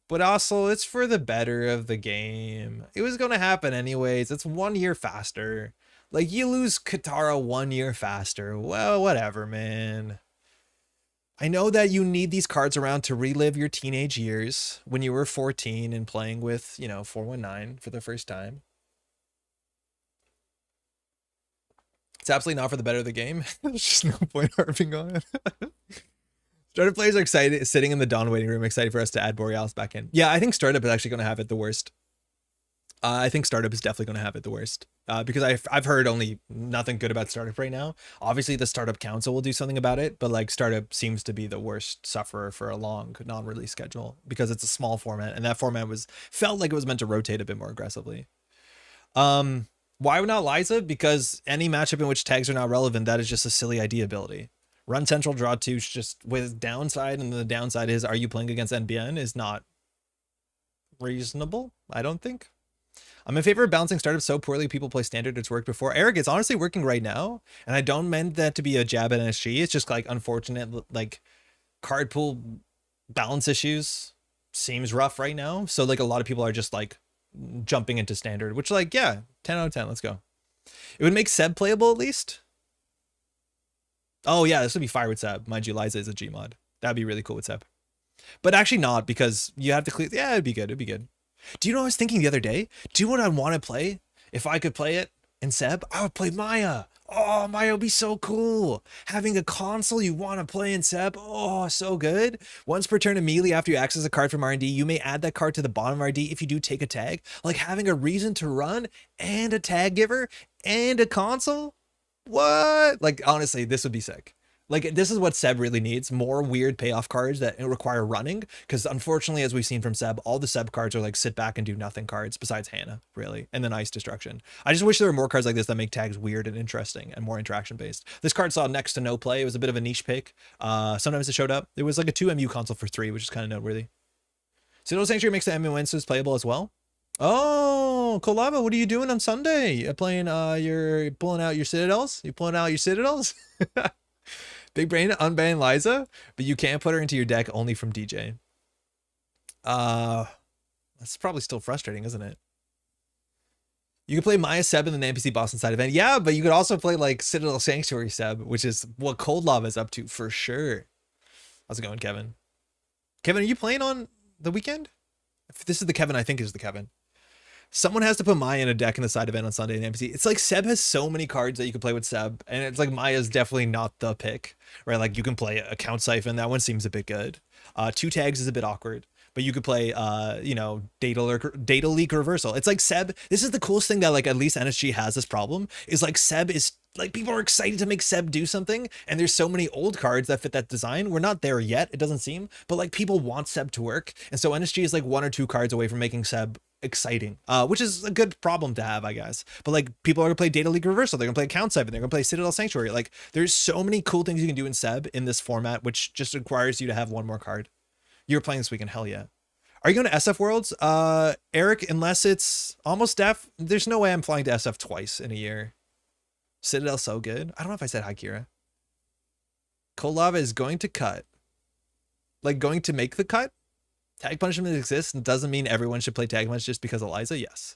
But also, it's for the better of the game. It was going to happen anyways. It's 1 year faster. Like, you lose Katara 1 year faster. Well, whatever, man. I know that you need these cards around to relive your teenage years when you were 14 and playing with, you know, 419 for the first time. It's absolutely not for the better of the game. There's just no point harping on it. Startup players are excited, sitting in the Dawn waiting room, excited for us to add Borealis back in. Yeah, I think Startup is actually going to have it the worst. I think Startup is definitely going to have it the worst. Because I've heard only nothing good about Startup right now. Obviously, the Startup Council will do something about it, but like Startup seems to be the worst sufferer for a long non-release schedule because it's a small format, and that format felt like it was meant to rotate a bit more aggressively. Why not Liza? Because any matchup in which tags are not relevant, that is just a silly idea ability. Run central, draw 2, just with downside, and the downside is, are you playing against NBN is not reasonable, I don't think. I'm in favor of balancing Startup so poorly people play standard. It's worked before. Eric, it's honestly working right now, and I don't mean that to be a jab at NSG. It's just like unfortunate, like card pool balance issues seems rough right now. So like a lot of people are just like jumping into standard, which like, yeah, 10 out of 10, let's go. It would make Seb playable at least. Oh yeah, this would be fire with Seb. Mind you, Liza is a Gmod. That'd be really cool with Seb. But actually not, because you have to clear. Yeah, it'd be good. It'd be good. Do you know what I was thinking the other day? Do you know what I'd want to play? If I could play it in Seb, I would play Maya. Oh, Maya would be so cool. Having a console you want to play in Seb. Oh, so good. Once per turn immediately after you access a card from R&D, you may add that card to the bottom of R&D if you do take a tag. Like having a reason to run and a tag giver and a console. What? Like, honestly, this would be sick. Like, this is what Seb really needs. More weird payoff cards that require running. Because unfortunately, as we've seen from Seb, all the Seb cards are like sit back and do nothing cards besides Hannah, really. And then Ice Destruction. I just wish there were more cards like this that make tags weird and interesting and more interaction based. This card saw next to no play. It was a bit of a niche pick. Sometimes it showed up. It was like a 2 MU console for 3, which is kind of noteworthy. Citadel Sanctuary makes the MU instance playable as well. Oh, Kolava, what are you doing on Sunday? You're playing, you're pulling out your Citadels? You pulling out your Citadels? Big brain, unban Liza, but you can't put her into your deck only from DJ. That's probably still frustrating, isn't it? You could play Maya Seb in the NPC Boston side event. Yeah, but you could also play like Citadel Sanctuary Seb, which is what Cold Lava is up to for sure. How's it going, Kevin? Kevin, are you playing on the weekend? If this is the Kevin, I think is the Kevin. Someone has to put Maya in a deck in the side event on Sunday in NPC. It's like Seb has so many cards that you can play with Seb, and it's like Maya's definitely not the pick, right? Like you can play a Count Siphon. That one seems a bit good. 2 tags is a bit awkward, but you could play, you know, data leak reversal. It's like Seb. This is the coolest thing that like at least NSG has this problem is like Seb is like people are excited to make Seb do something, and there's so many old cards that fit that design. We're not there yet, it doesn't seem, but like people want Seb to work, and so NSG is like 1 or 2 cards away from making Seb exciting, which is a good problem to have, I guess. But like people are gonna play Data League Reversal, they're gonna play Count Siphon, they're gonna play Citadel Sanctuary. Like there's so many cool things you can do in Seb in this format, which just requires you to have 1 more card. You're playing this weekend, hell yeah. Are you going to SF Worlds? Eric, unless it's almost def, there's no way I'm flying to SF twice in a year. Citadel so good. I don't know if I said hi, Kira. Cold Lava is going to cut. Like going to make the cut? Tag punishment exists and doesn't mean everyone should play tag punch just because Eliza? Yes.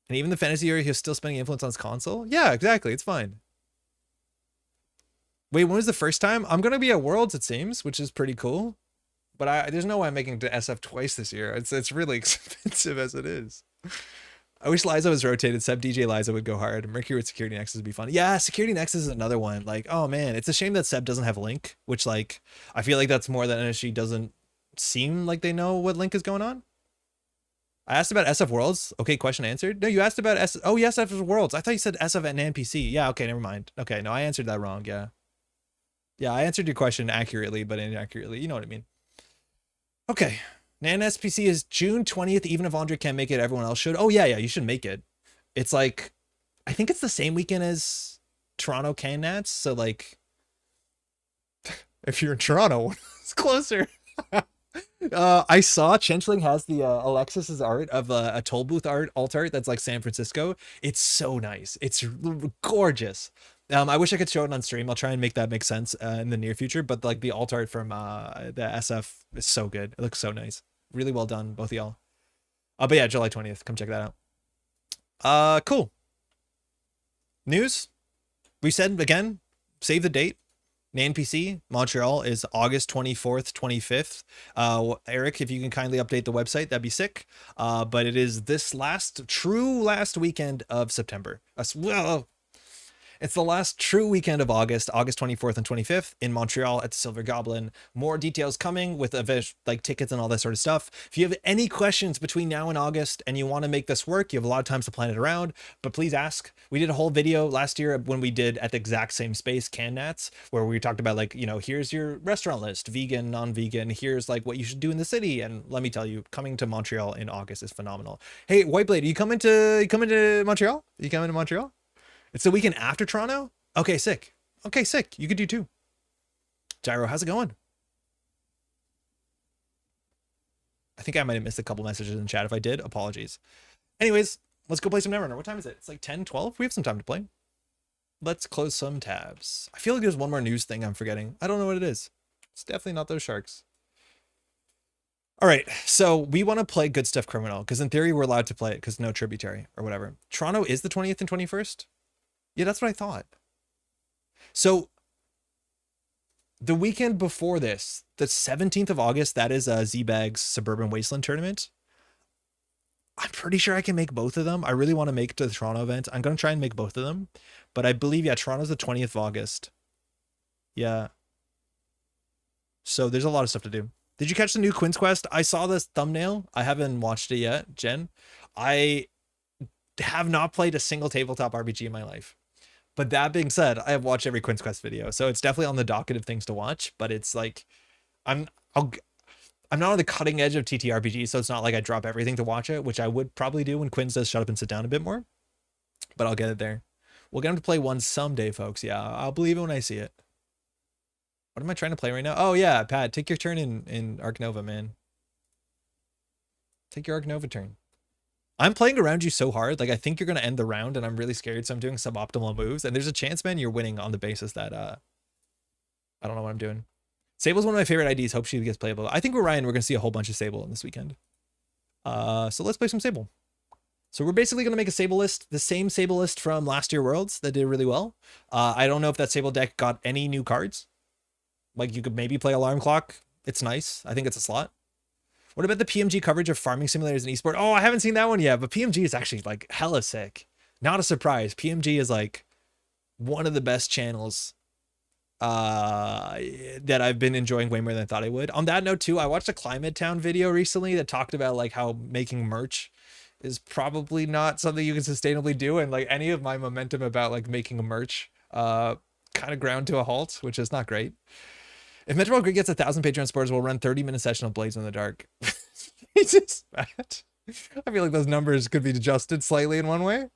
And even the fantasy area, he's still spending influence on his console? Yeah, exactly. It's fine. Wait, when was the first time? I'm going to be at Worlds, it seems, which is pretty cool. But there's no way I'm making it to SF twice this year. It's really expensive as it is. I wish Liza was rotated. Seb DJ Liza would go hard. Mercury with Security Nexus would be fun. Yeah, Security Nexus is another one. Like, oh man, it's a shame that Seb doesn't have Link, which like, I feel like that's more that NSG doesn't seem like they know what Link is going on. I asked about SF Worlds. Okay, question answered. No, you asked about Oh, yes, SF Worlds. I thought you said SF at NANPC. Yeah, okay, never mind. Okay, no, I answered that wrong. Yeah. Yeah, I answered your question accurately, but inaccurately. You know what I mean. Okay. NANPC is June 20th. Even if Andre can't make it, everyone else should. Oh, yeah, you should make it. It's like, I think it's the same weekend as Toronto Can Nats. So, like, if you're in Toronto, it's closer. I saw Chenchling has the Alexis's art of a toll booth alt art that's like San Francisco. It's so nice. It's gorgeous. I wish I could show it on stream. I'll try and make that make sense in the near future. But like the alt art from the SF is so good. It looks so nice. Really well done, both of y'all. But yeah, July 20th. Come check that out. Cool. News. We said again, save the date. NANPC Montreal is August 24th, 25th. Eric, if you can kindly update the website, that'd be sick. But it is this true last weekend of September. It's the last true weekend of August 24th and 25th in Montreal at the Silver Goblin. More details coming with like tickets and all that sort of stuff. If you have any questions between now and August and you want to make this work, you have a lot of times to plan it around, but please ask. We did a whole video last year when we did at the exact same space, Can Nats, where we talked about like, you know, here's your restaurant list, vegan, non-vegan, here's like what you should do in the city. And let me tell you, coming to Montreal in August is phenomenal. Hey, Whiteblade, are you coming to Montreal? Are you coming to Montreal? It's the weekend after Toronto? Okay, sick. Okay, sick. You could do 2. Gyro, how's it going? I think I might have missed a couple messages in chat. If I did, apologies. Anyways, let's go play some Netrunner. What time is it? It's like 10, 12? We have some time to play. Let's close some tabs. I feel like there's one more news thing I'm forgetting. I don't know what it is. It's definitely not those sharks. All right, so we want to play Good Stuff Criminal, because in theory we're allowed to play it because no tributary or whatever. Toronto is the 20th and 21st? Yeah, that's what I thought. So the weekend before this, the 17th of August, that is Z-Bag's Suburban Wasteland tournament. I'm pretty sure I can make both of them. I really want to make it to the Toronto event. I'm going to try and make both of them. But I believe, yeah, Toronto's the 20th of August. Yeah. So there's a lot of stuff to do. Did you catch the new Quinn's Quest? I saw this thumbnail. I haven't watched it yet, Jen. I have not played a single tabletop RPG in my life. But that being said, I have watched every Quinn's Quest video, so it's definitely on the docket of things to watch. But it's like, I'm not on the cutting edge of TTRPG, so it's not like I drop everything to watch it, which I would probably do when Quinn's does shut up and sit down a bit more. But I'll get it there. We'll get him to play one someday, folks. Yeah, I'll believe it when I see it. What am I trying to play right now? Oh yeah, Pat, take your turn in Arc Nova, man. Take your Arc Nova turn. I'm playing around you so hard, like I think you're gonna end the round, and I'm really scared, so I'm doing suboptimal moves. And there's a chance, man, you're winning on the basis that I don't know what I'm doing. Sable's one of my favorite IDs. Hope she gets playable. I think with Ryan, we're going to see a whole bunch of Sable in this weekend. So let's play some Sable. So we're basically going to make a Sable list, the same Sable list from last year Worlds that did really well. I don't know if that Sable deck got any new cards. Like, you could maybe play Alarm Clock. It's nice. I think it's a slot. What about the PMG coverage of farming simulators and esport? Oh, I haven't seen that one yet, but PMG is actually like hella sick. Not a surprise. PMG is like one of the best channels that I've been enjoying way more than I thought I would. On that note too, I watched a Climate Town video recently that talked about like how making merch is probably not something you can sustainably do, and like any of my momentum about like making a merch kind of ground to a halt, which is not great. If Metropole Grid gets 1,000 Patreon supporters, we'll run 30-minute session of Blades in the Dark. Jesus, Matt. I feel like those numbers could be adjusted slightly in one way.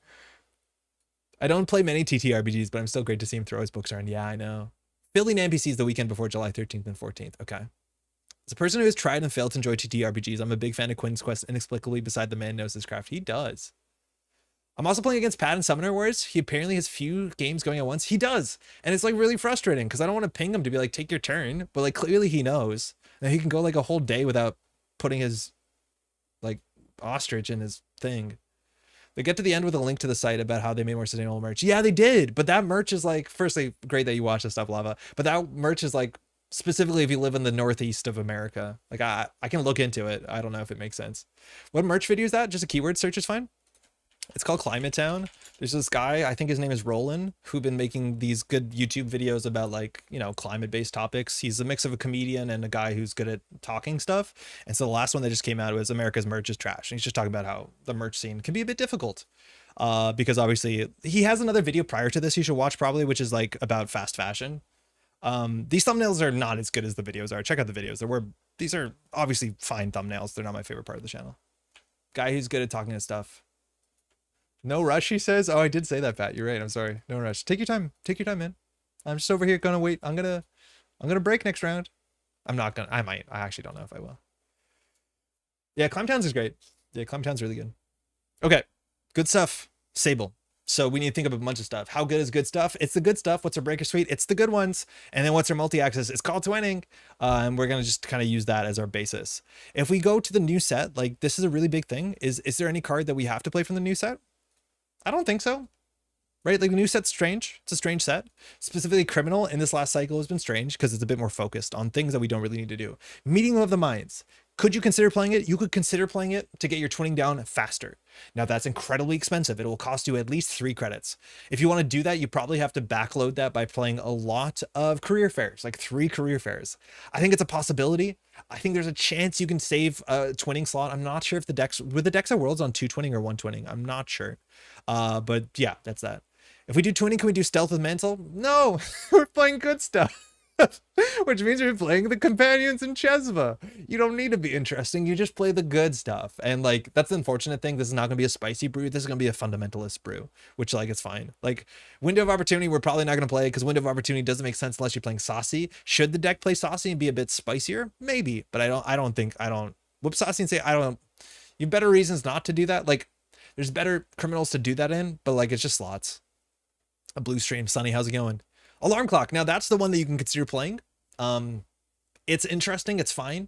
I don't play many TTRPGs, but I'm still great to see him throw his books around. Yeah, I know. Philly NANPC is the weekend before July 13th and 14th. Okay. As a person who has tried and failed to enjoy TTRPGs, I'm a big fan of Quinn's quest inexplicably beside the man knows his craft. He does. I'm also playing against Pat in Summoner Wars. He apparently has few games going at once. He does. And it's like really frustrating because I don't want to ping him to be like, take your turn. But like clearly he knows. And he can go like a whole day without putting his like ostrich in his thing. They get to the end with a link to the site about how they made more sustainable merch. Yeah, they did. But that merch is like, firstly, great that you watch this stuff, Lava. But that merch is like, specifically if you live in the northeast of America. Like I can look into it. I don't know if it makes sense. What merch video is that? Just a keyword search is fine. It's called Climate Town. There's this guy, I think his name is Roland, who've been making these good YouTube videos about like, you know, climate-based topics. He's a mix of a comedian and a guy who's good at talking stuff. And so the last one that just came out was America's merch is trash. And he's just talking about how the merch scene can be a bit difficult. Because obviously he has another video prior to this you should watch probably, which is like about fast fashion. These thumbnails are not as good as the videos are. Check out the videos. These are obviously fine thumbnails. They're not my favorite part of the channel. Guy who's good at talking to stuff. No rush, he says. Oh, I did say that, Pat. You're right. I'm sorry. No rush. Take your time. Take your time, man. I'm just over here gonna wait. I'm gonna break next round. I'm not gonna. I might. I actually don't know if I will. Yeah, Climb Towns is great. Yeah, Climb Towns really good. Okay, good stuff. Sable. So we need to think of a bunch of stuff. How good is good stuff? It's the good stuff. What's our breaker suite? It's the good ones. And then what's our multi-axis? It's call to winning. And we're going to just kind of use that as our basis. If we go to the new set, like this is a really big thing. Is there any card that we have to play from the new set? I don't think so. Right? Like the new set's strange. It's a strange set. Specifically Criminal in this last cycle has been strange because it's a bit more focused on things that we don't really need to do. Meeting of the Minds. Could you consider playing it? You could consider playing it to get your twinning down faster. Now that's incredibly expensive. It will cost you at least 3 credits. If you want to do that, you probably have to backload that by playing a lot of career fairs, like 3 career fairs. I think it's a possibility. I think there's a chance you can save a twinning slot. I'm not sure if the decks, with the decks at Worlds on 2 twinning or 1 twinning. I'm not sure. But yeah, that's that. If we do twinning, can we do stealth with mantle? No, we're playing good stuff. Which means we're playing the companions in Chesva. You don't need to be interesting. You just play the good stuff. And like, that's the unfortunate thing. This is not going to be a spicy brew. This is going to be a fundamentalist brew, which like, it's fine. Like Window of Opportunity, we're probably not going to play because Window of Opportunity doesn't make sense unless you're playing saucy. Should the deck play saucy and be a bit spicier? Maybe, but I don't whoop saucy and say, you have better reasons not to do that. Like there's better criminals to do that in, but like, it's just slots. A blue stream. Sunny, how's it going? Alarm Clock. Now that's the one that you can consider playing. It's interesting. It's fine.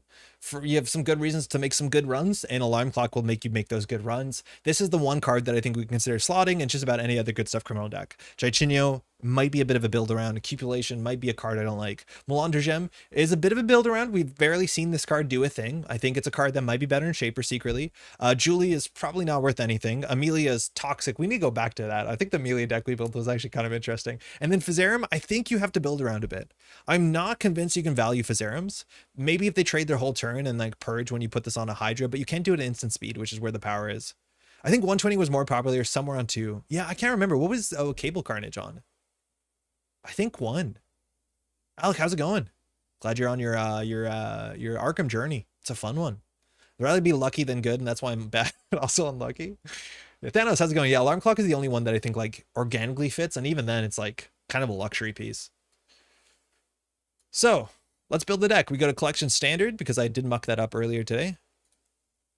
You have some good reasons to make some good runs, and Alarm Clock will make you make those good runs. This is the one card that I think we consider slotting, and just about any other good stuff criminal deck. Jaichinho might be a bit of a build around. Accumulation might be a card I don't like. Melandra Gem is a bit of a build around. We've barely seen this card do a thing. I think it's a card that might be better in Shaper secretly. Julie is probably not worth anything. Amelia's toxic. We need to go back to that. I think the Amelia deck we built was actually kind of interesting. And then Fizzarum, I think you have to build around a bit. I'm not convinced you can value Fizzarums. Maybe if they trade their whole turn and like purge when you put this on a Hydra, but you can't do it at instant speed, which is where the power is. I think 120 was more popular somewhere on 2. Yeah, I can't remember. What was Cable Carnage on? I think 1. Alec, how's it going? Glad you're on your Arkham journey. It's a fun one. I'd rather be lucky than good, and that's why I'm bad, but also unlucky. Thanos, how's it going? Yeah, Alarm Clock is the only one that I think like organically fits, and even then it's like kind of a luxury piece. So let's build the deck. We go to Collection Standard because I did muck that up earlier today.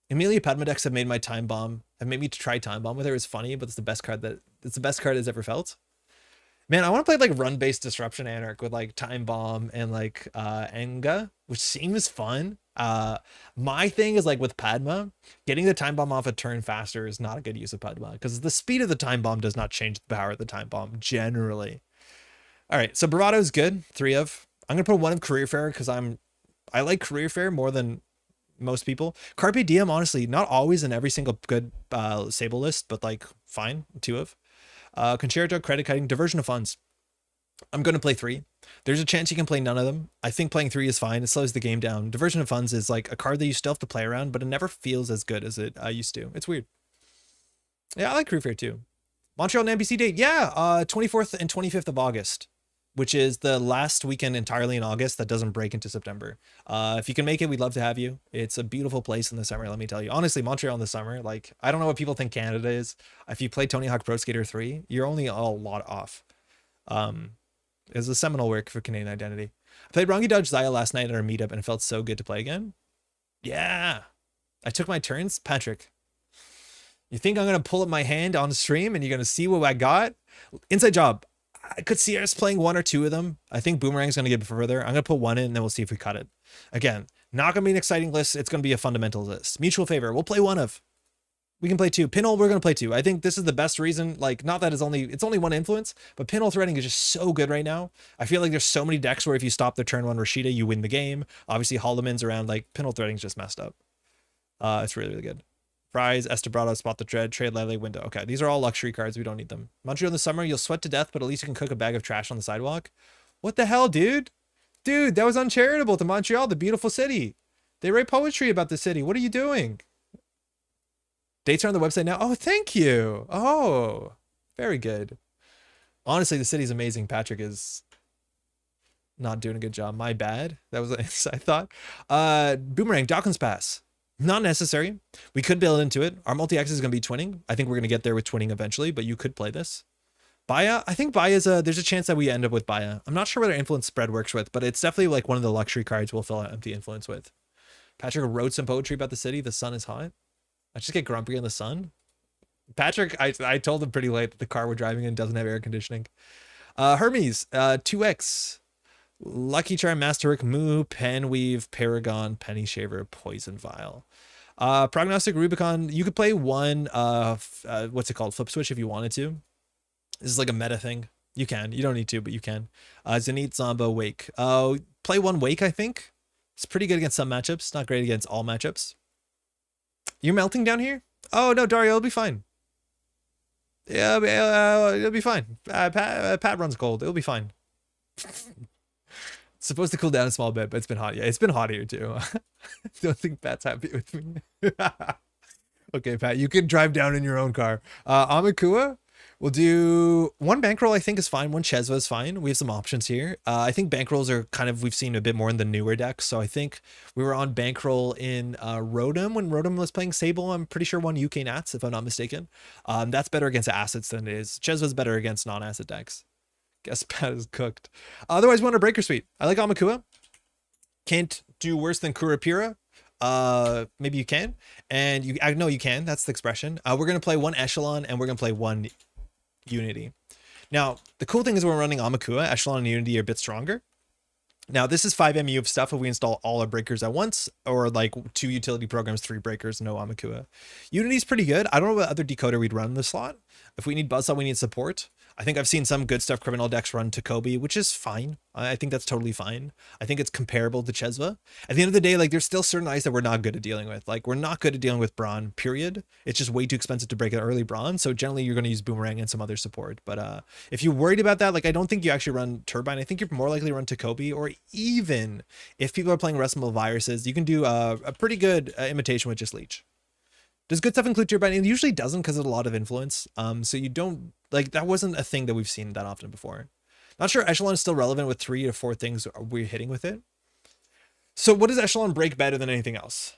Amelia Padma decks have made my Time Bomb, have made me to try Time Bomb with her. It's funny, but it's the best card it's the best card it's ever felt. Man, I want to play like run-based disruption anarch with like time bomb and like Enga, which seems fun. My thing is like with Padma, getting the time bomb off a turn faster is not a good use of Padma because the speed of the time bomb does not change the power of the time bomb generally. All right, so Bravado is good. 3 of. I'm gonna put 1 of Career Fair because I like Career Fair more than most people. Carpe Diem, honestly, not always in every single good Sable list, but like fine. 2 of. Concerto, Credit Kiting, Diversion of Funds. I'm going to play 3. There's a chance you can play none of them. I think playing 3 is fine. It slows the game down. Diversion of Funds is like a card that you still have to play around, but it never feels as good as it used to. It's weird. Yeah, I like Career Fair too. Montreal NANPC date. Yeah, 24th and 25th of August, which is the last weekend entirely in August that doesn't break into September. If you can make it, we'd love to have you. It's a beautiful place in the summer, let me tell you. Honestly, Montreal in the summer, like, I don't know what people think Canada is. If you play Tony Hawk Pro Skater 3, you're only a lot off. It was a seminal work for Canadian identity. I played Rongi Dodge Zaya last night at our meetup, and it felt so good to play again. Yeah. I took my turns. Patrick, you think I'm going to pull up my hand on stream and you're going to see what I got? Inside job. I could see us playing 1 or 2 of them. I think Boomerang's going to get further. I'm going to put 1 in and then we'll see if we cut it. Again, not going to be an exciting list. It's going to be a fundamental list. Mutual Favor. We'll play 1 of. We can play 2. Pinhole, we're going to play 2. I think this is the best reason. Like, not that it's only 1 influence, but Pinhole threading is just so good right now. I feel like there's so many decks where if you stop the turn 1 Rashida, you win the game. Obviously, Holloman's around. Like, Pinhole threading's just messed up. It's really, really good. Fries, Estebrado, Spot the Tread, Trade Lively, Window. Okay, these are all luxury cards. We don't need them. Montreal in the summer, you'll sweat to death, but at least you can cook a bag of trash on the sidewalk. What the hell, dude? Dude, that was uncharitable to Montreal, the beautiful city. They write poetry about the city. What are you doing? Dates are on the website now. Oh, thank you. Oh, very good. Honestly, the city's amazing. Patrick is not doing a good job. My bad. That was an inside thought. Boomerang, Dawkins Pass. Not necessary. We could build into it. Our multi-X is going to be twinning. I think we're going to get there with twinning eventually, but you could play this. Baya, I think Baya's there's a chance that we end up with Baya. I'm not sure what our influence spread works with, but it's definitely like one of the luxury cards we'll fill out empty influence with. Patrick wrote some poetry about the city. The sun is hot. I just get grumpy in the sun. Patrick, I told him pretty late that the car we're driving in doesn't have air conditioning. Hermes, 2X. Lucky Charm, Masterwork, Moo, Penweave, Paragon, Penny Shaver, Poison Vial. Prognostic, Rubicon. You could play 1, what's it called? Flip Switch if you wanted to. This is like a meta thing. You can. You don't need to, but you can. Zenith, Zombo, Wake. Play 1 Wake, I think. It's pretty good against some matchups. Not great against all matchups. You're melting down here? Oh, no, Dario, it'll be fine. Yeah, it'll be fine. Pat runs cold. It'll be fine. It's supposed to cool down a small bit, but it's been hot. Yeah, it's been hot here too. Don't think Pat's happy with me. Okay, Pat, you can drive down in your own car. Amakua, we'll do 1 bankroll, I think is fine. 1 Chesva is fine. We have some options here. I think bankrolls are kind of, we've seen a bit more in the newer decks. So I think we were on bankroll in Rotom when Rotom was playing Sable. I'm pretty sure 1 UK Nats, if I'm not mistaken. That's better against assets than it is. Chesva's better against non-asset decks. Guess Pat is cooked. Otherwise, we want a Breaker Suite. I like Amakua. Can't do worse than Kurapira. Maybe you can. And I know you can. That's the expression. We're going to play 1 Echelon and we're going to play 1 Unity. Now, the cool thing is we're running Amakua. Echelon and Unity are a bit stronger. Now, this is 5 MU of stuff if we install all our breakers at once, or like 2 utility programs, 3 breakers, no Amakua. Unity's pretty good. I don't know what other decoder we'd run in the slot. If we need Buzzsaw, we need support. I think I've seen some good stuff criminal decks run Takobi, which is fine. I think that's totally fine. I think it's comparable to Chesva. At the end of the day, like there's still certain ice that we're not good at dealing with. Like we're not good at dealing with Brawn, period. It's just way too expensive to break an early Brawn. So generally you're going to use Boomerang and some other support. But if you're worried about that, like I don't think you actually run Turbine. I think you're more likely to run Takobi, or even if people are playing Restable Viruses, you can do a pretty good imitation with just Leech. Does good stuff include Turbine? It usually doesn't because of a lot of influence. So you don't, like, that wasn't a thing that we've seen that often before. Not sure Echelon is still relevant with 3 to 4 things we're hitting with it. So what does Echelon break better than anything else?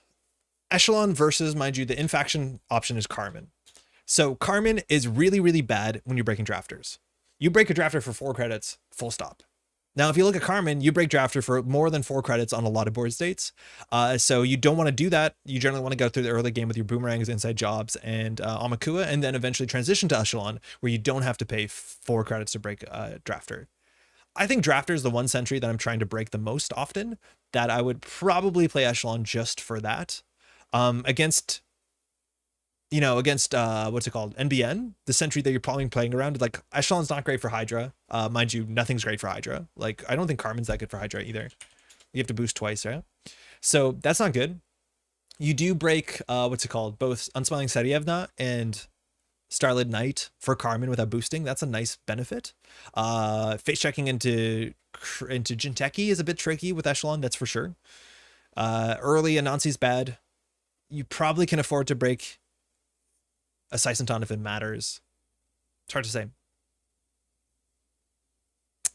Echelon versus, mind you, the in-faction option is Carmen. So Carmen is really, really bad when you're breaking drafters. You break a drafter for 4 credits, full stop. Now, if you look at Carmen, you break Drafter for more than 4 credits on a lot of board states. So you don't want to do that. You generally want to go through the early game with your Boomerangs, Inside Jobs, and Amakua, and then eventually transition to Echelon, where you don't have to pay 4 credits to break Drafter. I think Drafter is the one sentry that I'm trying to break the most often, that I would probably play Echelon just for that. Against what's it called, NBN, the sentry that you're probably playing around, like Echelon's not great for Hydra. Mind you, nothing's great for Hydra. Like, I don't think Carmen's that good for Hydra either. You have to boost twice, right? So that's not good. You do break what's it called, both Unsmiling Sarievna and Starlit Knight for Carmen without boosting. That's a nice benefit. Face checking into Jinteki is a bit tricky with Echelon, that's for sure. Early Anansi's bad. You probably can afford to break a Saisenton if it matters. It's hard to say.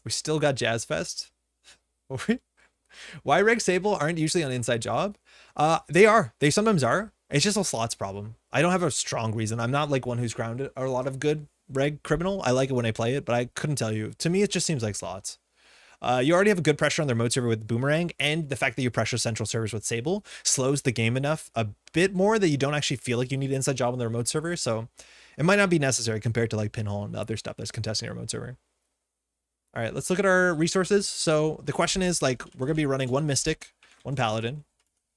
We still got Jazz Fest. Why Reg Sable aren't usually on Inside Job? They are. They sometimes are. It's just a slots problem. I don't have a strong reason. I'm not like one who's grounded a lot of good Reg Criminal. I like it when I play it, but I couldn't tell you. To me, it just seems like slots. You already have a good pressure on their remote server with Boomerang, and the fact that you pressure central servers with Sable slows the game enough a bit more that you don't actually feel like you need an Inside Job on the remote server. So it might not be necessary compared to like Pinhole and other stuff that's contesting a remote server. All right, let's look at our resources. So the question is, like, we're going to be running 1 Mystic, 1 Paladin.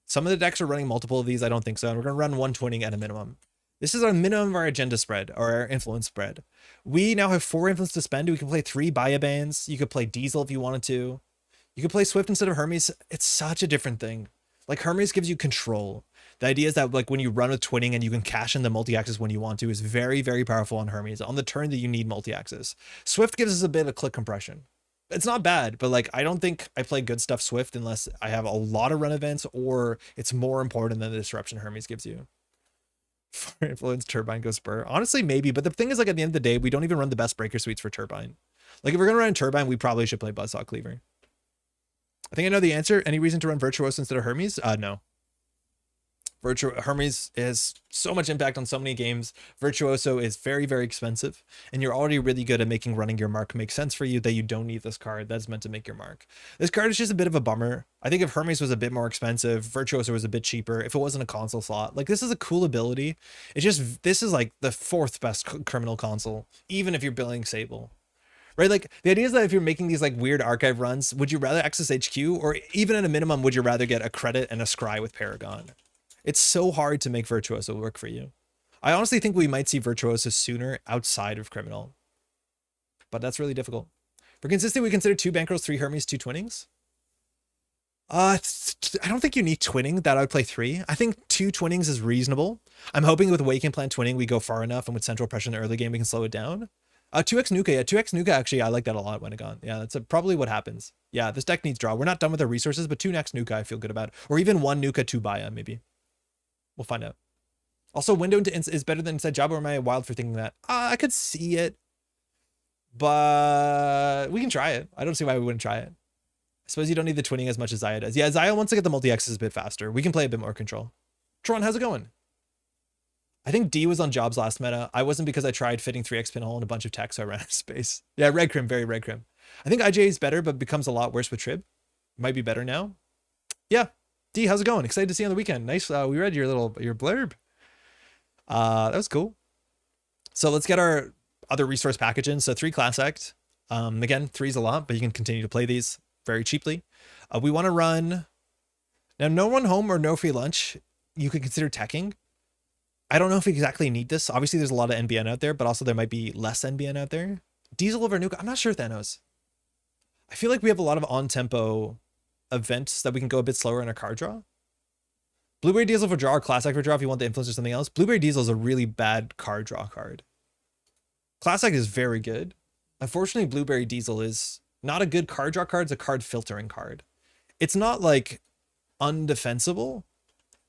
Some of the decks are running multiple of these. I don't think so. And we're going to run 1 Twinning at a minimum. This is our minimum of our agenda spread, or our influence spread. We now have 4 influence to spend. We can play 3 Baya Bands. You could play Diesel if you wanted to. You could play Swift instead of Hermes. It's such a different thing. Like, Hermes gives you control. The idea is that, like, when you run with Twinning and you can cash in the multi-axis when you want to is very, very powerful on Hermes. On the turn that you need multi-axis. Swift gives us a bit of click compression. It's not bad, but like, I don't think I play good stuff Swift unless I have a lot of run events or it's more important than the disruption Hermes gives you. For influence, Turbine goes Spur. Honestly, maybe, but the thing is, like, at the end of the day, we don't even run the best breaker suites for Turbine. Like, if we're gonna run Turbine, we probably should play Buzzsaw Cleaver. I think I know the answer. Any reason to run Virtuoso instead of Hermes? No. Hermes has so much impact on so many games. Virtuoso is very, very expensive, and you're already really good at making running your mark make sense for you, that you don't need this card that's meant to make your mark. This card is just a bit of a bummer. I think if Hermes was a bit more expensive, Virtuoso was a bit cheaper, if it wasn't a console slot. Like, this is a cool ability. It's just, this is like the 4th best criminal console, even if you're building Sable. Right? Like, the idea is that if you're making these like weird archive runs, would you rather access HQ, or even at a minimum, would you rather get a credit and a scry with Paragon? It's so hard to make Virtuoso work for you. I honestly think we might see Virtuoso sooner outside of Criminal, but that's really difficult. For consistent, we consider 2 Bankrolls, 3 Hermes, 2 Twinnings. I don't think you need Twinning. That I would play 3. I think 2 Twinnings is reasonable. I'm hoping with Awaken Plant Twinning we go far enough, and with Central Pressure in the early game we can slow it down. 2x Nuka. Yeah, 2x Nuka, actually, I like that a lot when it gone. Yeah, that's probably what happens. Yeah, this deck needs draw. We're not done with our resources, but 2 next Nuka I feel good about. Or even 1 Nuka, 2 Baya, maybe. We'll find out. Also, window into is better than Inside Job, or am I wild for thinking that? I could see it, but we can try it. I don't see why we wouldn't try it. I suppose you don't need the Twinning as much as Zaya does. Yeah, Zaya wants to get the multi-axis a bit faster. We can play a bit more control. Tron, how's it going? I think D was on Jobs last meta. I wasn't, because I tried fitting 3x Pinhole and a bunch of tech, so I ran out of space. Yeah, Red Crim, very Red Crim. I think IJ is better, but becomes a lot worse with Trib. Might be better now. Yeah. D, how's it going? Excited to see you on the weekend. Nice. We read your blurb. That was cool. So let's get our other resource package in. So 3 Class Act. Again, 3 is a lot, but you can continue to play these very cheaply. We want to run now. No One Home or No Free Lunch. You could consider teching. I don't know if we exactly need this. Obviously, there's a lot of NBN out there, but also there might be less NBN out there. Diesel over Nuka. I'm not sure, Thanos. I feel like we have a lot of on-tempo events that we can go a bit slower in our card draw. Blueberry Diesel for draw, or Classic for draw if you want the influence or something else. Blueberry Diesel is a really bad card draw card. Classic is very good. Unfortunately, Blueberry Diesel is not a good card draw card. It's a card filtering card. It's not like undefensible,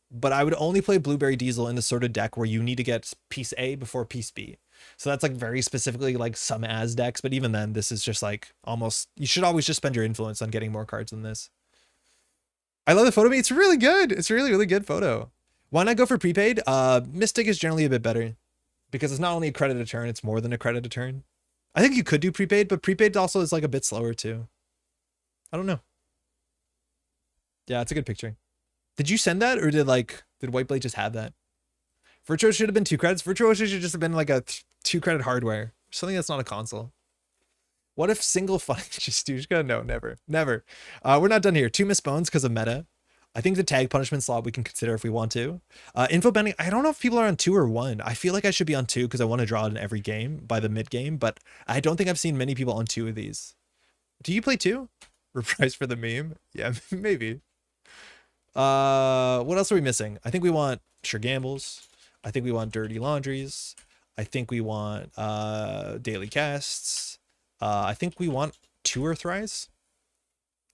but I would only play Blueberry Diesel in the sort of deck where you need to get piece A before piece B. So that's like very specifically like some as decks, but even then, this is just like almost, you should always just spend your influence on getting more cards than this. I love the photo. It's really good. It's a really, really good photo. Why not go for prepaid? Mystic is generally a bit better because it's not only a credit a turn, it's more than a credit a turn. I think you could do prepaid, but prepaid also is like a bit slower too. I don't know. Yeah, it's a good picture. Did you send that, or did Whiteblade just have that? Virtuoso should have been 2 credits. Virtuoso should just have been like a 2 credit hardware. Something that's not a console. What if single fight just No, never. Never. We're not done here. 2 missed bones because of meta. I think the tag punishment slot we can consider if we want to. Info bending, I don't know if people are on 2 or 1. I feel like I should be on 2 because I want to draw it in every game by the mid game, but I don't think I've seen many people on 2 of these. Do you play 2? Reprise for the meme? Yeah, maybe. What else are we missing? I think we want Sure Gambles. I think we want Dirty Laundries. I think we want Daily Casts. I think we want 2 Earthrise.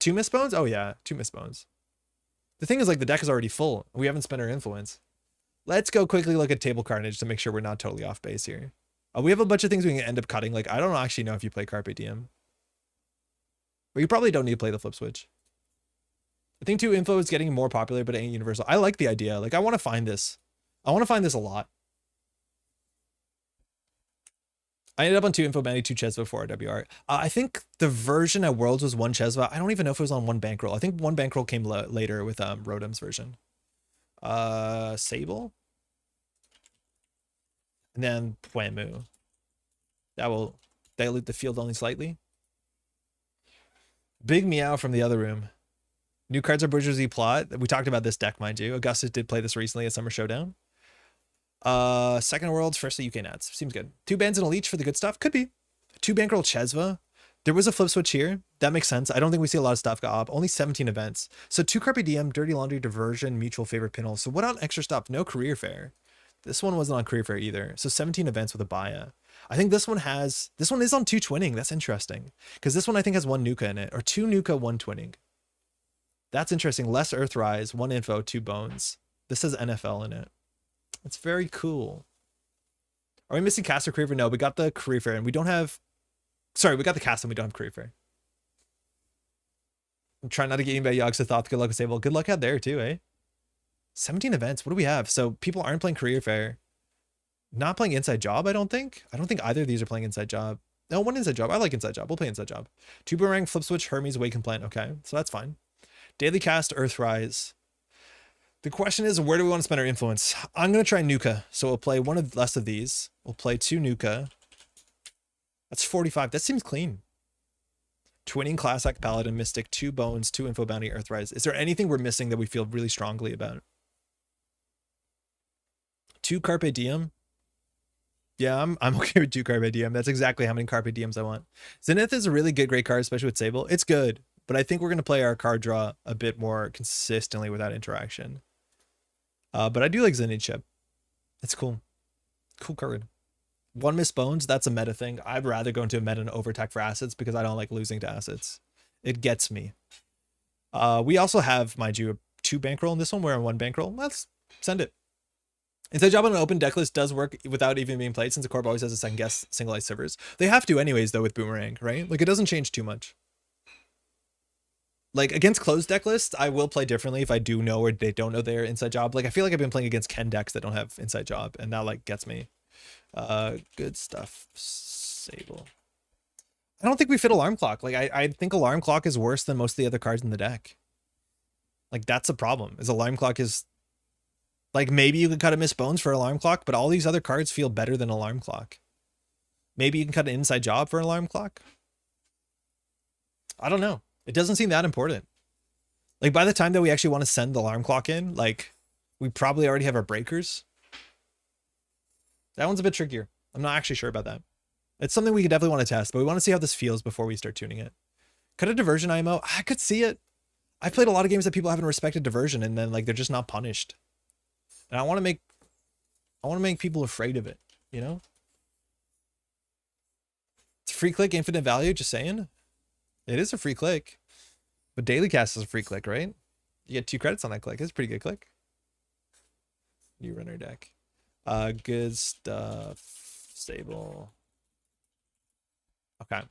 2 missed bones? Oh yeah, 2 missed bones. The thing is, like, the deck is already full. We haven't spent our influence. Let's go quickly look at table carnage to make sure we're not totally off base here. We have a bunch of things we can end up cutting. Like, I don't actually know if you play Carpe Diem. But you probably don't need to play the flip switch. I think 2 info is getting more popular, but it ain't universal. I like the idea. Like, I want to find this. I want to find this a lot. I ended up on 2 info banding, 2 Chesva, 4 RWR. I think the version at Worlds was 1 Chesva. I don't even know if it was on 1 bankroll. I think 1 bankroll came later with Rodham's version. Sable. And then Puemu. That will dilute the field only slightly. Big meow from the other room. New cards are bourgeoisie plot. We talked about this deck, mind you. Augustus did play this recently at Summer Showdown. Second Worlds, firstly UK Nats. Seems good. 2 bans and a leech for the good stuff. Could be. 2 bankroll Chesva. There was a flip switch here. That makes sense. I don't think we see a lot of stuff go up. Only 17 events. So 2 Carpe Diem, Dirty Laundry, Diversion, Mutual Favorite Pinhole. So what on extra stuff? No Career Fair. This one wasn't on Career Fair either. So 17 events with a Baya. I think this one is on 2 twinning. That's interesting. Because this one I think has 1 Nuka in it. Or 2 Nuka, 1 twinning. That's interesting. Less Earthrise, 1 info, 2 bones. This has NFL in it. It's very cool. Are we missing cast or Career Fair? No, we got the Career Fair and we don't have... Sorry, we got the cast and we don't have Career Fair. I'm trying not to get eaten by Yogg Thought. Good luck with Sable. Good luck out there too, eh? 17 events. What do we have? So people aren't playing Career Fair. Not playing Inside Job, I don't think. I don't think either of these are playing Inside Job. No, 1 Inside Job. I like Inside Job. We'll play Inside Job. 2 Boomerang, Flip Switch, Hermes, Awaken Plant. Okay, so that's fine. Daily Cast, Earthrise. The question is, where do we want to spend our influence? I'm going to try Nuka. So we'll play 1 of less of these. We'll play 2 Nuka. That's 45. That seems clean. Twinning, Classic, Paladin, Mystic, 2 Bones, 2 Info Bounty, Earthrise. Is there anything we're missing that we feel really strongly about? 2 Carpe Diem. Yeah, I'm okay with 2 Carpe Diem. That's exactly how many Carpe Diems I want. Zenith is a really great card, especially with Sable. It's good, but I think we're going to play our card draw a bit more consistently without interaction. But I do like Zenith Chip. It's cool. Cool card. 1 Miss Bones, that's a meta thing. I'd rather go into a meta and over-attack for assets because I don't like losing to assets. It gets me. We also have, mind you, a 2 bankroll in this one. We're on 1 bankroll. Let's send it. Inside Job on an open deck list does work without even being played since the corp always has a second guess single ice servers. They have to anyways though with Boomerang, right? Like it doesn't change too much. Like against closed deck lists, I will play differently if I do know or they don't know their Inside Job. Like I feel like I've been playing against Ken decks that don't have Inside Job and that like gets me. Good stuff. Sable. I don't think we fit Alarm Clock. Like I think Alarm Clock is worse than most of the other cards in the deck. Like that's a problem. Is Alarm Clock is like maybe you can cut a Miss Bones for Alarm Clock, but all these other cards feel better than Alarm Clock. Maybe you can cut an Inside Job for an Alarm Clock. I don't know. It doesn't seem that important. Like by the time that we actually want to send the Alarm Clock in, like we probably already have our breakers. That one's a bit trickier. I'm not actually sure about that. It's something we could definitely want to test, but we want to see how this feels before we start tuning it. Cut a Diversion IMO. I could see it. I've played a lot of games that people haven't respected Diversion and then like they're just not punished. And I want to make people afraid of it, you know? It's a free click, infinite value, just saying. It is a free click. But Daily Cast is a free click, right? You get 2 credits on that click. It's a pretty good click. New runner deck. Good stuff. Stable. Okay.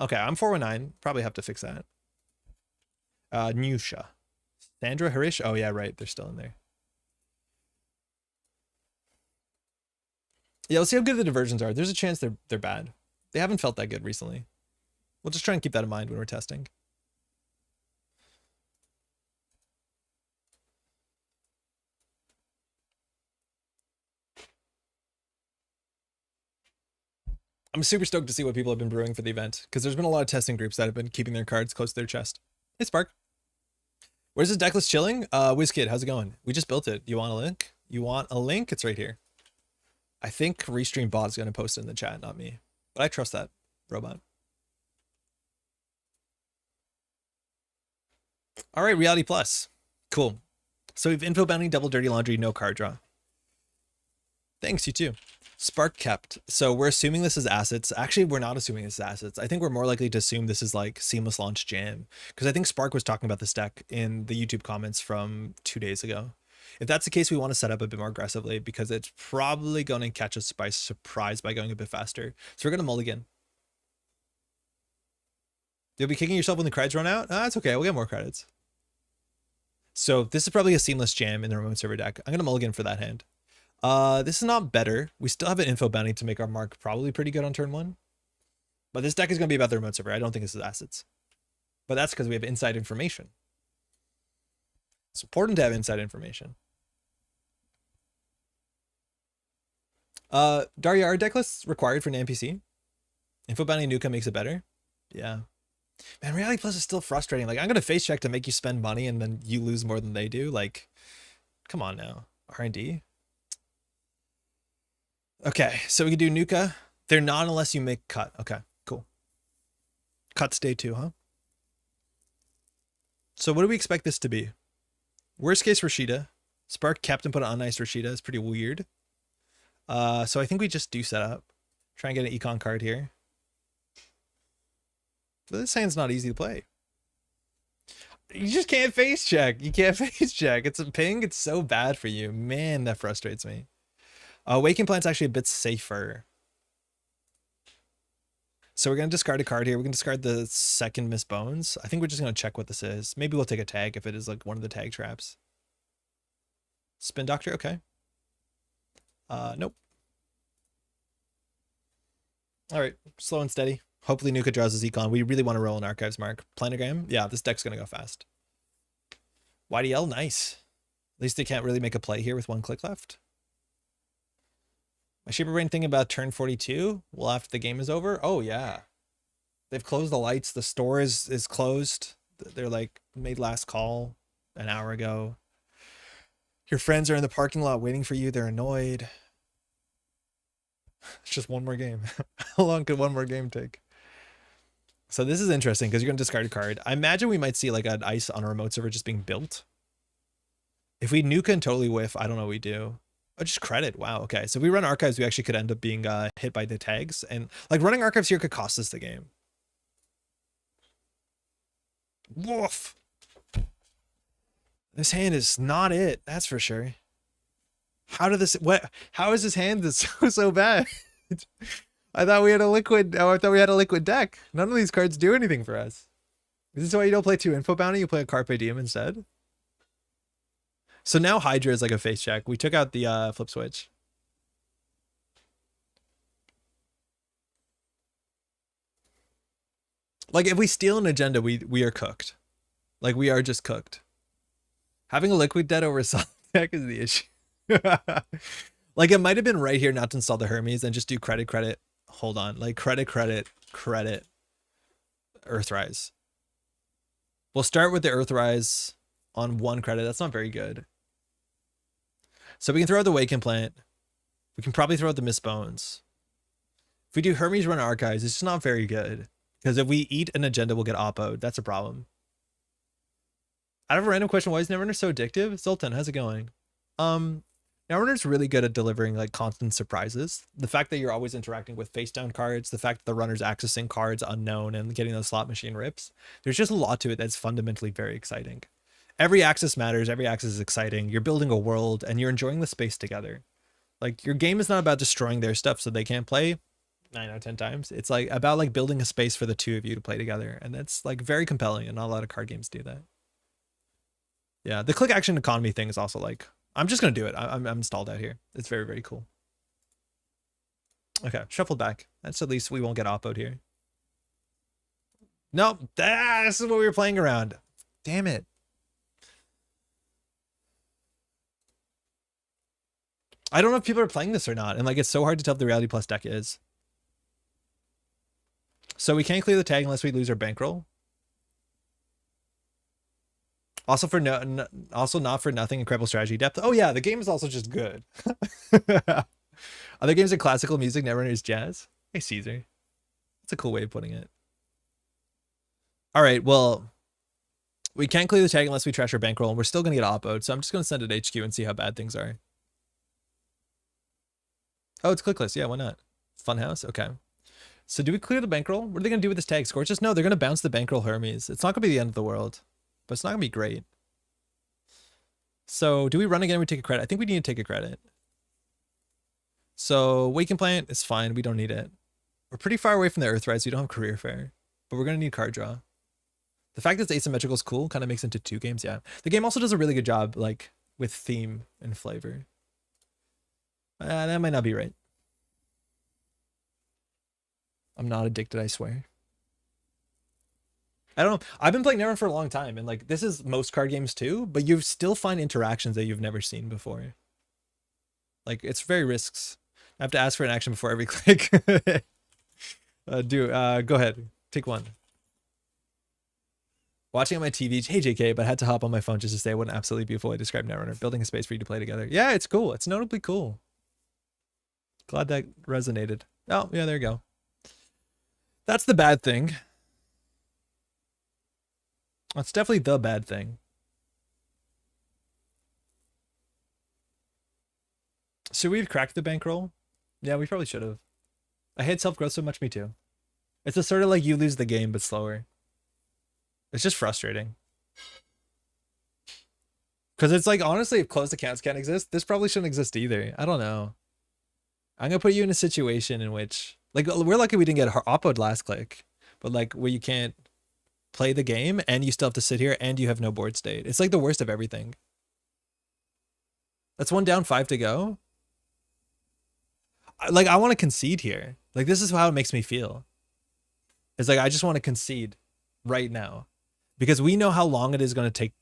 Okay, I'm 419. Probably have to fix that. Nusha. Sandra, Harish? Oh, yeah, right. They're still in there. Yeah, let's see how good the diversions are. There's a chance they're bad. They haven't felt that good recently. We'll just try and keep that in mind when we're testing. I'm super stoked to see what people have been brewing for the event, because there's been a lot of testing groups that have been keeping their cards close to their chest. Hey, Spark. Where's this deck list chilling? WizKid, how's it going? We just built it. You want a link? You want a link? It's right here. I think Restream Bot is going to post it in the chat, not me. But I trust that robot. All right, Reality Plus. Cool. So we have info bounty, double dirty laundry, no card draw. Thanks, you too. Spark kept. So we're assuming this is assets. Actually, we're not assuming this is assets. I think we're more likely to assume this is like seamless launch jam, because I think Spark was talking about this deck in the YouTube comments from 2 days ago. If that's the case, we want to set up a bit more aggressively, because it's probably going to catch us by surprise by going a bit faster. So we're going to mulligan. You'll be kicking yourself when the credits run out? It's okay. We'll get more credits. So this is probably a seamless jam in the remote server deck. I'm going to mulligan for that hand. This is not better. We still have an info bounty to make our mark probably pretty good on turn 1. But this deck is going to be about the remote server. I don't think this is assets. But that's because we have inside information. It's important to have inside information. Daria, are deck lists required for an NPC? Info bounty Nuka makes it better. Yeah. Man, Reality Plus is still frustrating. Like, I'm going to face check to make you spend money and then you lose more than they do. Like, come on now. R&D. Okay, so we can do Nuka. They're not unless you make cut. Okay, cool. Cut's day 2, huh? So what do we expect this to be? Worst case Rashida. Spark kept and put on nice Rashida. It's pretty weird. So I think we just do set up. Try and get an econ card here. But this hand's not easy to play. You just can't face check. You can't face check. It's a ping. It's so bad for you. Man, that frustrates me. Waking Plant's actually a bit safer. So we're going to discard a card here. We can discard the second Miss Bones. I think we're just going to check what this is. Maybe we'll take a tag if it is like one of the tag traps. Spin Doctor, okay. Nope. All right, slow and steady. Hopefully Nuka draws his econ. We really want to roll an Archives Mark. Planogram, yeah, this deck's going to go fast. YDL, nice. At least they can't really make a play here with 1 click left. My Shaper Brain thinking about turn 42. Well, after the game is over. Oh, yeah. They've closed the lights. The store is closed. They're like made last call an hour ago. Your friends are in the parking lot waiting for you. They're annoyed. It's just one more game. How long could one more game take? So this is interesting because you're going to discard a card. I imagine we might see like an ice on a remote server just being built. If we nuke and totally whiff, I don't know what we do. Oh, just credit. Wow. Okay. So if we run archives, we actually could end up being hit by the tags. And like running archives here could cost us the game. Woof. This hand is not it. That's for sure. How did this, how is this hand so bad? I thought we had a liquid, I thought we had a liquid deck. None of these cards do anything for us. Is this why you don't play 2 info bounty? You play a Carpe Diem instead? So now Hydra is like a face check. We took out the flip switch. Like if we steal an agenda, we are cooked. Like we are just cooked. Having a liquid debt over a solid deck is the issue. Like it might have been right here not to install the Hermes and just do credit. Hold on. Like credit. Earthrise. We'll start with the Earthrise on 1 credit. That's not very good. So we can throw out the Waken Plant. We can probably throw out the Miss Bones. If we do Hermes run Archives, it's just not very good. Because if we eat an agenda, we'll get oppoed. That's a problem. Out of a random question, why is Netrunner so addictive? Zoltan, how's it going? Netrunner's really good at delivering like constant surprises. The fact that you're always interacting with face down cards, the fact that the runner's accessing cards unknown and getting those slot machine rips. There's just a lot to it that's fundamentally very exciting. Every access matters. Every access is exciting. You're building a world and you're enjoying the space together. Like your game is not about destroying their stuff so they can't play 9 out of 10 times. It's like about like building a space for the 2 of you to play together. And that's like very compelling and not a lot of card games do that. Yeah. The click action economy thing is also like, I'm just going to do it. I'm stalled out here. It's very, very cool. Okay. Shuffled back. That's at least we won't get oppoed here. Nope. This is what we were playing around. Damn it. I don't know if people are playing this or not. And like, it's so hard to tell if the Reality Plus deck is. So we can't clear the tag unless we lose our bankroll. Also also not for nothing, incredible strategy depth. Oh yeah, the game is also just good. Other games are classical music, Netrunner is jazz. Hey Caesar. That's a cool way of putting it. All right, well, we can't clear the tag unless we trash our bankroll, and we're still gonna get oppoed, so I'm just gonna send it HQ and see how bad things are. Oh, it's clickless. Yeah, why not? Funhouse. Okay. So do we clear the bankroll? What are they gonna do with this tag? Scorches? No, they're gonna bounce the bankroll Hermes. It's not gonna be the end of the world, but it's not gonna be great. So do we run again or we take a credit? I think we need to take a credit. So Waken Plant is fine. We don't need it. We're pretty far away from the Earthrise. So we don't have Career Fair, but we're gonna need card draw. The fact that it's asymmetrical is cool. Kind of makes it into 2 games. Yeah. The game also does a really good job, like with theme and flavor. That might not be right. I'm not addicted, I swear. I don't know. I've been playing Netrunner for a long time, and like this is most card games too, but you still find interactions that you've never seen before. Like it's very risks. I have to ask for an action before every click. Go ahead. Take one. Watching on my TV. Hey JK, but I had to hop on my phone just to say what an absolutely beautiful way to describe Netrunner. Building a space for you to play together. Yeah, it's cool. It's notably cool. Glad that resonated. Oh, yeah, there you go. That's the bad thing. That's definitely the bad thing. Should we have cracked the bankroll? Yeah, we probably should have. I hate self-growth so much, me too. It's a sort of like you lose the game, but slower. It's just frustrating. Because it's like, honestly, if closed accounts can't exist, this probably shouldn't exist either. I don't know. I'm going to put you in a situation in which, like, we're lucky we didn't get oppoed last click, but like where you can't play the game and you still have to sit here and you have no board state. It's like the worst of everything. That's 1 down, 5 to go. Like, I want to concede here. Like, this is how it makes me feel. It's like, I just want to concede right now because we know how long it is going to take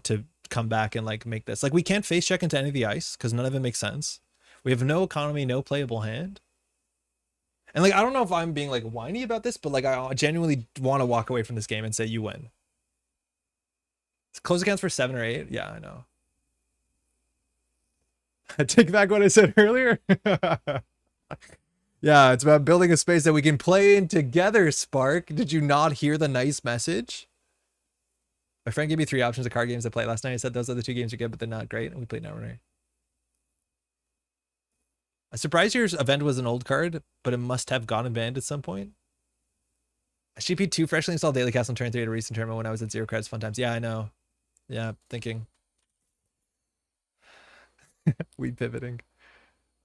to come back and like make this. Like, we can't face check into any of the ice because none of it makes sense. We have no economy, no playable hand. And like, I don't know if I'm being like whiny about this, but like, I genuinely want to walk away from this game and say you win. Close accounts for 7 or 8. Yeah, I know. I take back what I said earlier. Yeah, it's about building a space that we can play in together, Spark. Did you not hear the nice message? My friend gave me 3 options of card games to play last night. He said those other 2 games are good, but they're not great. And we played Netrunner. I'm surprised your event was an old card, but it must have gotten banned at some point. SGP2 freshly installed Daily Cast on turn 3 at a recent tournament when I was at 0 cards fun times. Yeah, I know. Yeah, thinking. Weed pivoting.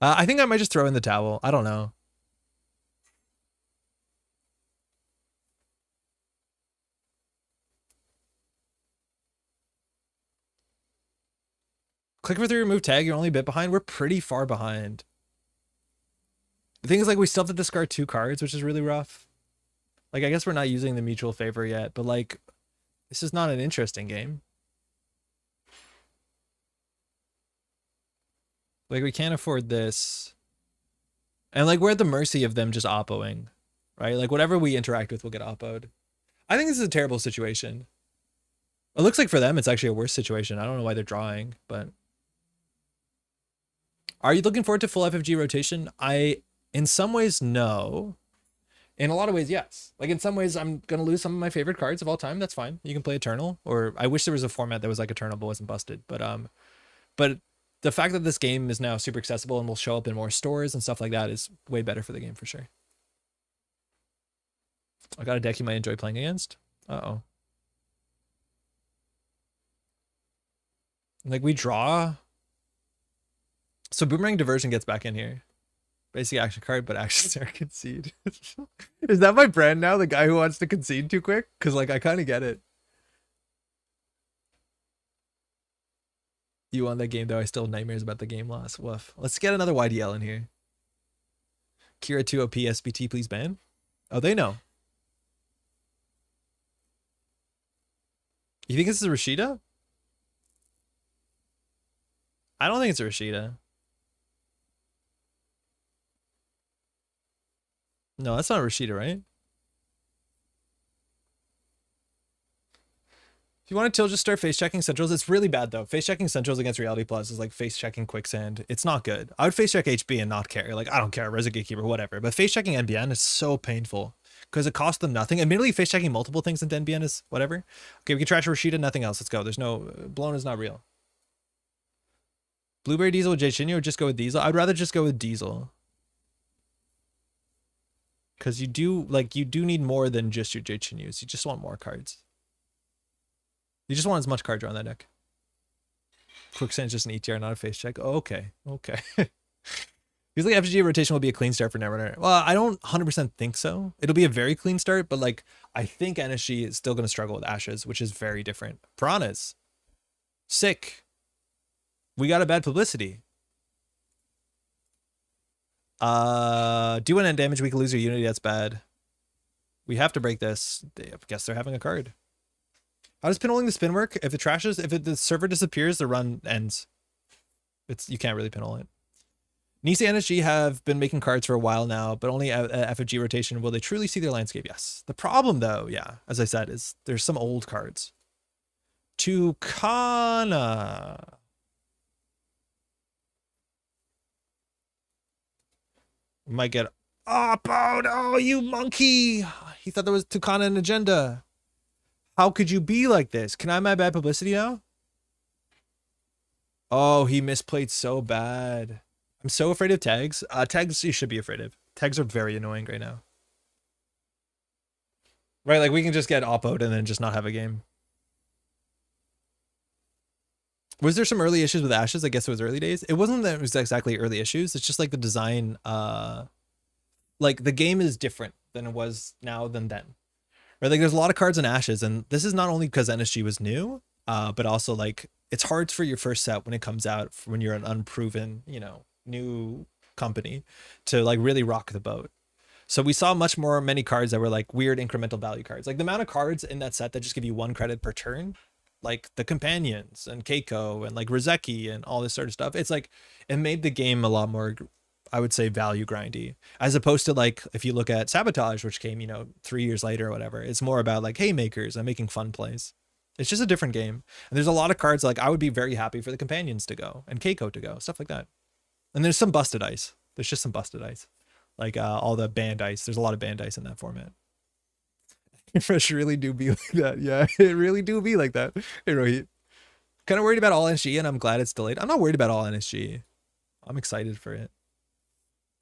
I think I might just throw in the towel. I don't know. Click for 3, remove tag. You're only a bit behind. We're pretty far behind. The thing is, like, we still have to discard 2 cards, which is really rough. Like, I guess we're not using the mutual favor yet, but like, this is not an interesting game. Like, we can't afford this. And like, we're at the mercy of them just oppoing, right? Like, whatever we interact with will get oppoed. I think this is a terrible situation. It looks like for them, it's actually a worse situation. I don't know why they're drawing, but. Are you looking forward to full FFG rotation? In some ways, no. In a lot of ways, yes. Like, in some ways, I'm going to lose some of my favorite cards of all time. That's fine. You can play Eternal, or I wish there was a format that was like Eternal but wasn't busted. But the fact that this game is now super accessible and will show up in more stores and stuff like that is way better for the game for sure. I got a deck you might enjoy playing against. Uh-oh. Like, we draw. So Boomerang Diversion gets back in here. Basic action card, but actions are concede. Is that my brand now? The guy who wants to concede too quick? Because, like, I kind of get it. You won that game, though. I still have nightmares about the game loss. Woof. Let's get another YDL in here. Kira 2 OP SBT, please ban. Oh, they know. You think this is a Rashida? I don't think it's a Rashida. No, that's not a Rashida, right? If you want to tilt, just start face checking centrals. It's really bad though. Face checking centrals against Reality Plus is like face checking quicksand. It's not good. I would face check HB and not care. Like, I don't care, Resident Gatekeeper, whatever. But face checking NBN is so painful because it costs them nothing. Admittedly, face checking multiple things into NBN is whatever. Okay, we can trash Rashida, nothing else. Let's go. There's no blown is not real. Blueberry Diesel with Jachinyu or just go with Diesel? I'd rather just go with Diesel. Because you do need more than just your Jachinyus. You just want more cards. You just want as much card draw on that deck. Quicksand's just an ETR, not a face check. Oh, okay. Okay. Usually FG rotation will be a clean start for Netrunner. Well, I don't 100% think so. It'll be a very clean start, but like I think NSG is still going to struggle with Ashes, which is very different. Piranhas. Sick. We got a bad publicity. Do an end damage, we can lose your unity, that's bad. We have to break this. I guess they're having a card. How does pinholing the spin work? If it trashes, if the server disappears, the run ends. You can't really pinhole it. Nisa and NSG have been making cards for a while now, but only at FFG rotation will they truly see their landscape. Yes. The problem though, yeah, as I said, is there's some old cards. Tucana. Might get oh no, you monkey. He thought there was Tucana an agenda. How could you be like this? Can I have my bad publicity now? Oh, he misplayed so bad. I'm so afraid of tags. Tags you should be afraid of. Tags are very annoying right now. Right, like we can just get oppoed and then just not have a game. Was there some early issues with Ashes? I guess it was early days. It wasn't that it was exactly early issues. It's just like the design, like the game is different than it was now than then. Right, like there's a lot of cards in Ashes, and this is not only because NSG was new, but also like it's hard for your first set when it comes out when you're an unproven, you know, new company to like really rock the boat. So we saw many cards that were like weird incremental value cards. Like the amount of cards in that set that just give you 1 credit per turn, like the Companions and Keiko and like Rizeki and all this sort of stuff. It's like it made the game a lot more, I would say, value grindy, as opposed to like if you look at Sabotage, which came, you know, 3 years later or whatever. It's more about like haymakers and making fun plays. It's just a different game. And there's a lot of cards like I would be very happy for the Companions to go and Keiko to go, stuff like that. And there's some busted ice. There's just some busted ice, like all the banned ice. There's a lot of banned ice in that format. Fresh really do be like that. Yeah, it really do be like that. Hey, Rohit. Kind of worried about all NSG, and I'm glad it's delayed. I'm not worried about all NSG. I'm excited for it.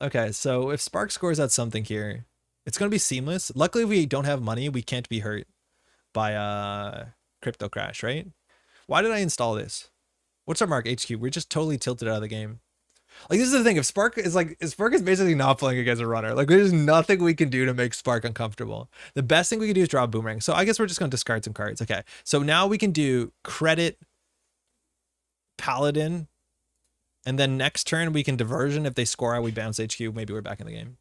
Okay, so if Spark scores out something here, it's going to be seamless. Luckily, we don't have money. We can't be hurt by Crypto Crash, right? Why did I install this? What's our mark? HQ. We're just totally tilted out of the game. Like, this is the thing. If Spark is basically not playing against a runner, like there's nothing we can do to make Spark uncomfortable. The best thing we can do is draw a boomerang. So I guess we're just going to discard some cards. Okay. So now we can do credit Paladin. And then next turn we can diversion. If they score out, we bounce HQ. Maybe we're back in the game.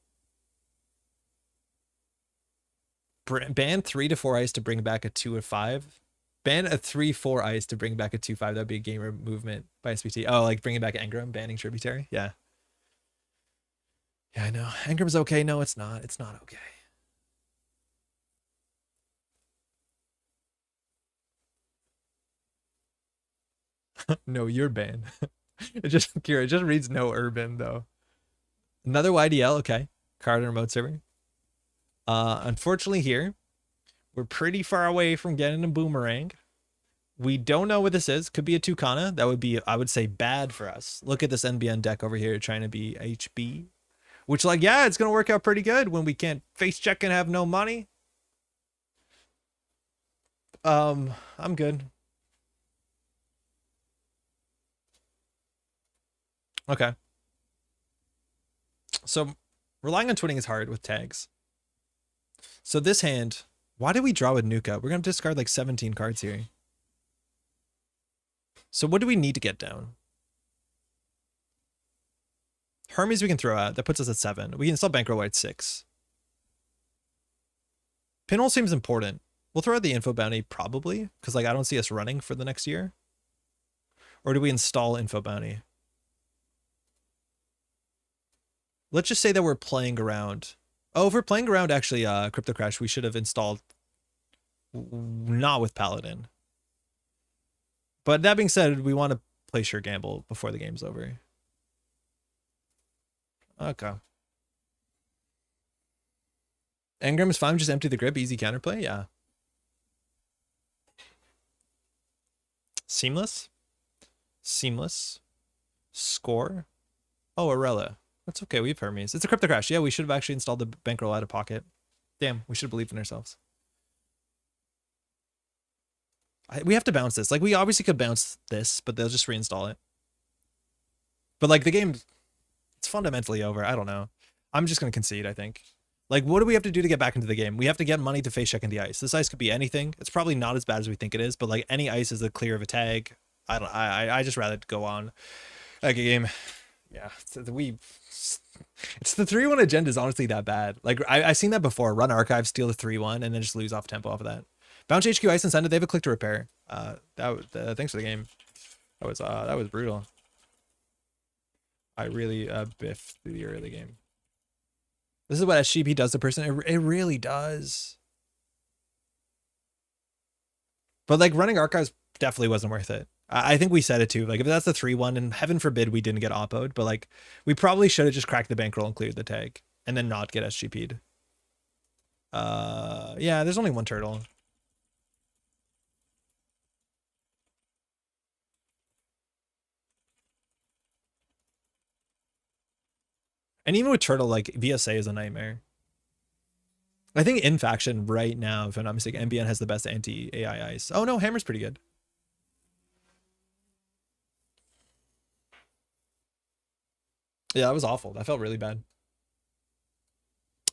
Ban 3 to 4 ice to bring back a 2 or 5. Ban a 3/4 ice to bring back a 2/5. That'd be a gamer movement by SPT. Oh, like bringing back Engram, banning Tributary. Yeah. Yeah, I know. Engram's okay. No, it's not. It's not okay. No, you're banned. It just reads no urban though. Another YDL. Okay. Card and remote server. Unfortunately here, we're pretty far away from getting a boomerang. We don't know what this is. Could be a Tucana. That would be, I would say, bad for us. Look at this NBN deck over here trying to be HB. Which, like, yeah, it's going to work out pretty good when we can't face check and have no money. I'm good. Okay. So, relying on twinning is hard with tags. So this hand, why did we draw with Nuka? We're going to discard like 17 cards here. So what do we need to get down? Hermes we can throw out. That puts us at 7. We can still bankroll at 6. Pinhole seems important. We'll throw out the info bounty probably, because like I don't see us running for the next year. Or do we install info bounty? Let's just say that we're playing around. Oh, if we're playing around actually Crypto Crash, we should have installed not with Paladin. But that being said, we want to play Sure Gamble before the game's over. Okay. Engram is fine, just empty the grip, easy counterplay, yeah. Seamless. Seamless. Score. Oh, Arella. That's okay, we have Hermes. It's a Crypto Crash. Yeah, we should have actually installed the bankroll out of pocket. Damn, we should have believed in ourselves. We have to bounce this. Like, we obviously could bounce this, but they'll just reinstall it. But, like, the game, it's fundamentally over. I don't know. I'm just going to concede, I think. Like, what do we have to do to get back into the game? We have to get money to face check in the ice. This ice could be anything. It's probably not as bad as we think it is, but, like, any ice is a clear of a tag. I just rather go on like a game. Yeah, it's the 3-1 agenda is honestly that bad. Like, I've seen that before. Run archive, steal the 3-1, and then just lose off tempo off of that. Bounce HQ ice and send it. They have a click to repair. Thanks for the game. That was brutal. I really biffed the early game. This is what SGP does to person. It really does. But like running archives definitely wasn't worth it. I think we said it too. Like if that's the 3-1, and heaven forbid we didn't get oppoed, but like we probably should have just cracked the bankroll and cleared the tag and then not get SGP'd. Yeah, there's only one turtle. And even with turtle, like VSA is a nightmare. I think in faction right now, if I'm not mistaken, MBN has the best anti-AI ice. Oh no, Hammer's pretty good. Yeah, that was awful. That felt really bad.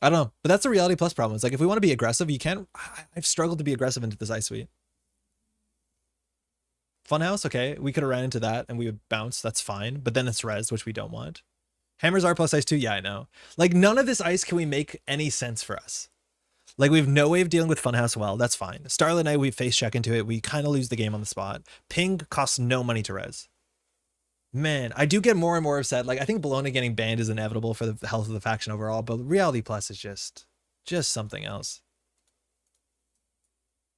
I don't know, but that's the Reality Plus problem. It's like if we want to be aggressive, you can't. I've struggled to be aggressive into this ice suite. Funhouse, okay, we could have ran into that and we would bounce. That's fine, but then it's res, which we don't want. Hammers R plus ice 2, yeah, I know. Like none of this ice can we make any sense for us. Like we have no way of dealing with Funhouse well. That's fine. Starlit Night, we face check into it. We kind of lose the game on the spot. Ping costs no money to res. Man, I do get more and more upset. Like I think Bologna getting banned is inevitable for the health of the faction overall, but Reality Plus is just something else.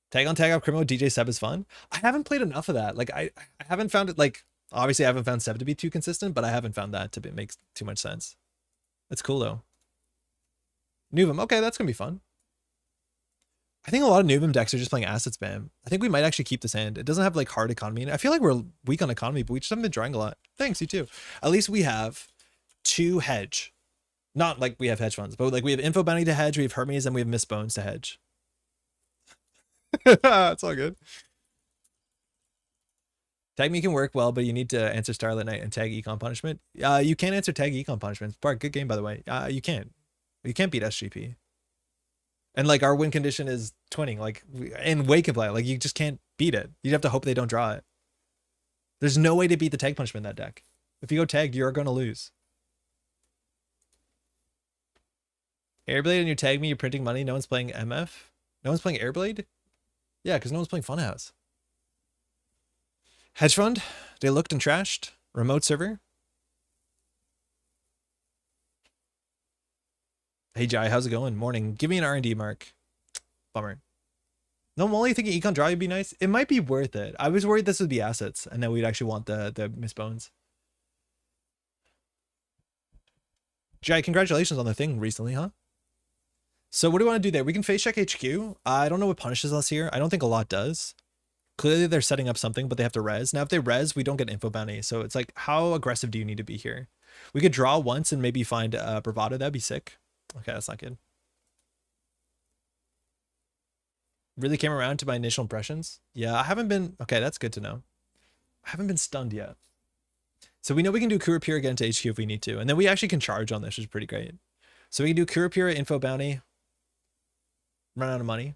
Tag on tag off criminal DJ Seb is fun. I haven't played enough of that. Like I haven't found it, like obviously I haven't found Seb to be too consistent, but I haven't found that to make too much sense. It's cool though. Nuvum, okay, that's gonna be fun. I think a lot of Nuvum decks are just playing asset spam. I think we might actually keep this hand. It doesn't have like hard economy. I feel like we're weak on economy, but we just haven't been drawing a lot. Thanks, you too. At least we have 2 hedge. Not like we have hedge funds, but like we have Info Bounty to hedge, we have Hermes, and we have Miss Bones to hedge. It's all good. Tag me can work well, but you need to answer Starlit Night and tag Econ Punishment. You can't answer tag Econ Punishment. Bart, good game by the way. You can't beat SGP. And like our win condition is twinning, like in Wake and Play, like you just can't beat it. You'd have to hope they don't draw it. There's no way to beat the tag punishment in that deck. If you go tagged, you're gonna lose. Airblade and you tag me, you're printing money. No one's playing MF. No one's playing Airblade. Yeah, because no one's playing Funhouse. Hedge fund. They looked and trashed. Remote server. Hey Jai, how's it going? Morning. Give me an R&D mark. Bummer. No, I'm only thinking Econ Draw would be nice. It might be worth it. I was worried this would be assets, and then we'd actually want the Miss Bones. Jai, congratulations on the thing recently, huh? So what do we want to do there? We can face check HQ. I don't know what punishes us here. I don't think a lot does. Clearly they're setting up something, but they have to res. Now if they res, we don't get info bounty. So it's like, how aggressive do you need to be here? We could draw once and maybe find Bravado. That'd be sick. Okay, that's not good. Really came around to my initial impressions. Yeah, I haven't been... Okay, that's good to know. I haven't been stunned yet. So we know we can do Kurapira, get into HQ if we need to. And then we actually can charge on this, which is pretty great. So we can do Kurapira, info bounty. Run out of money.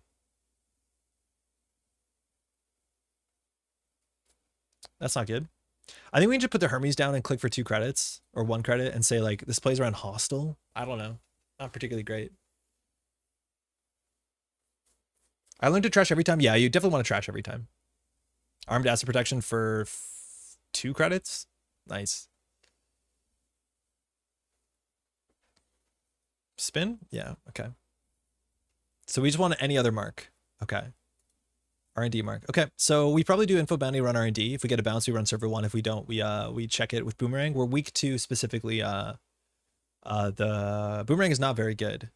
That's not good. I think we can just put the Hermes down and click for 2 credits or 1 credit and say like, this plays around hostile. I don't know. Not particularly great. I learned to trash every time. Yeah, you definitely want to trash every time. Armed acid protection for 2 credits. Nice. Spin? Yeah, okay. So we just want any other mark. Okay. R&D mark. Okay, so we probably do info bounty, run R&D. If we get a bounce, we run server 1. If we don't, we check it with boomerang. We're weak 2 specifically. The boomerang is not very good.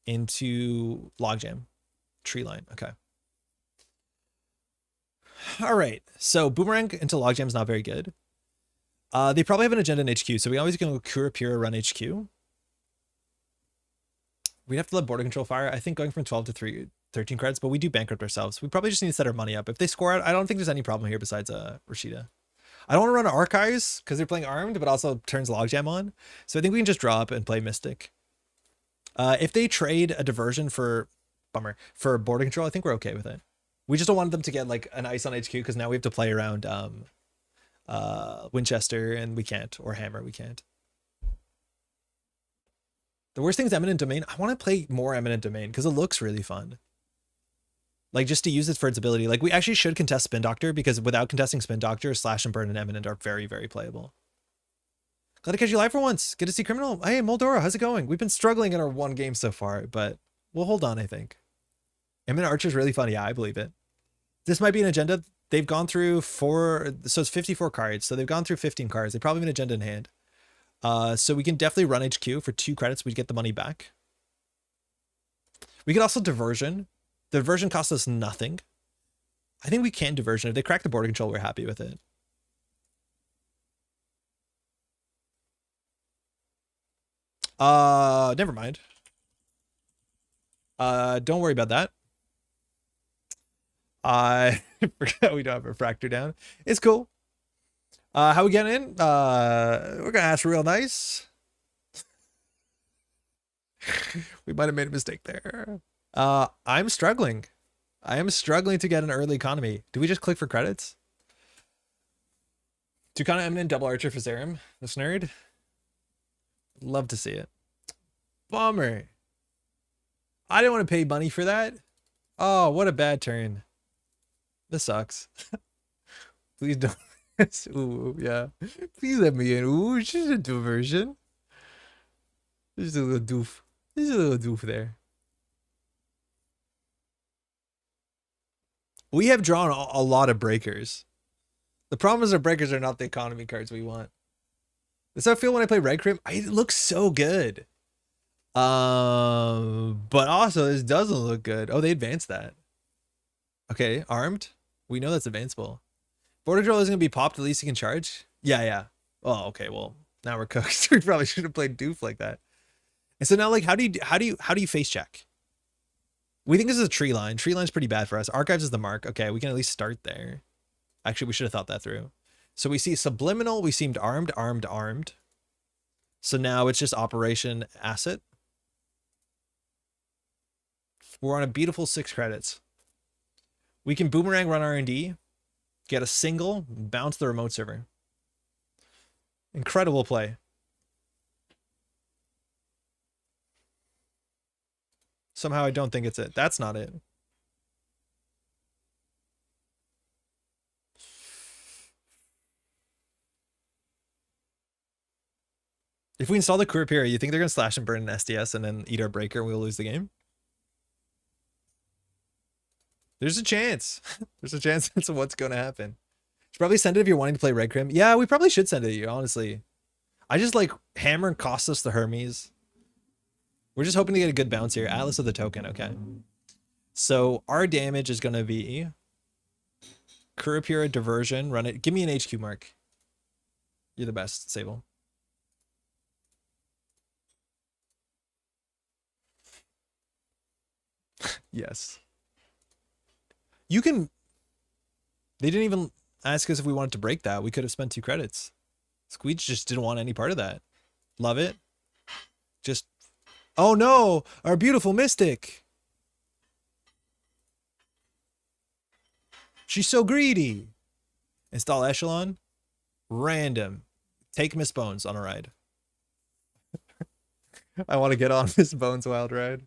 Into logjam. Tree line. Okay. All right. So boomerang into logjam is not very good. They probably have an agenda in HQ, so we always go Kura Pura run HQ. We'd have to let border control fire. I think going from 12 to 13 credits, but we do bankrupt ourselves. We probably just need to set our money up. If they score out, I don't think there's any problem here besides Rashida. I don't want to run archives because they're playing armed, but also turns logjam on. So I think we can just draw up and play Mystic. If they trade a diversion for border control, I think we're okay with it. We just don't want them to get like an ice on HQ because now we have to play around Winchester and we can't, or Hammer, we can't. The worst thing is Eminent Domain. I want to play more Eminent Domain because it looks really fun. Like just to use it for its ability. Like we actually should contest Spin Doctor because without contesting Spin Doctor, Slash and Burn and Eminent are very, very playable. Glad to catch you live for once. Good to see Criminal. Hey, Moldora, how's it going? We've been struggling in our 1 game so far, but we'll hold on, I think. Eminent Archer's really fun. Yeah, I believe it. This might be an agenda. They've gone through 4, so it's 54 cards. So they've gone through 15 cards. They probably have an agenda in hand. So we can definitely run HQ for 2 credits. We'd get the money back. We could also diversion. The diversion costs us nothing. I think we can diversion. If they crack the border control, we're happy with it. Never mind. Don't worry about that. I forgot we don't have a fracture down. It's cool. How we getting in? We're gonna ask real nice. We might have made a mistake there. I'm struggling. I am struggling to get an early economy. Do we just click for credits? Tucana Eminent double archer for Zerum, this nerd. Love to see it. Bummer. I didn't want to pay money for that. Oh, what a bad turn. This sucks. Please don't. Ooh, yeah. Please let me in. Ooh, just a diversion. Just a little doof. Just a little doof there. We have drawn a lot of breakers. The problem is our breakers are not the economy cards we want. That's how I feel when I play Red Crimp. It looks so good. But also this doesn't look good. Oh, they advanced that. Okay, armed. We know that's advanceable. Border control isn't gonna be popped. At least he can charge. Yeah. Oh, okay. Well, now we're cooked. We probably should have played doof like that. And so now, like, how do you face check? We think this is a tree line. Tree line's pretty bad for us. Archives is the mark. Okay, we can at least start there. Actually, we should have thought that through. So we see subliminal. We seemed armed. So now it's just operation asset. We're on a beautiful 6 credits. We can boomerang run R&D, get a single, bounce the remote server. Incredible play. Somehow I don't think it's it. That's not it. If we install the Kurapira, you think they're going to slash and burn an SDS and then eat our breaker and we'll lose the game? There's a chance. There's a chance that's what's going to happen. You should probably send it if you're wanting to play Red Crim. Yeah, we probably should send it to you, honestly. I just like Hammer and cost us the Hermes. We're just hoping to get a good bounce here. Atlas of the token, okay. So our damage is going to be Kurapira, diversion, run it. Give me an HQ mark. You're the best, Sable. Yes. You can... They didn't even ask us if we wanted to break that. We could have spent 2 credits. Squeege just didn't want any part of that. Love it. Just... Oh no! Our beautiful Mystic! She's so greedy! Install Echelon. Random. Take Miss Bones on a ride. I want to get on Miss Bones wild ride.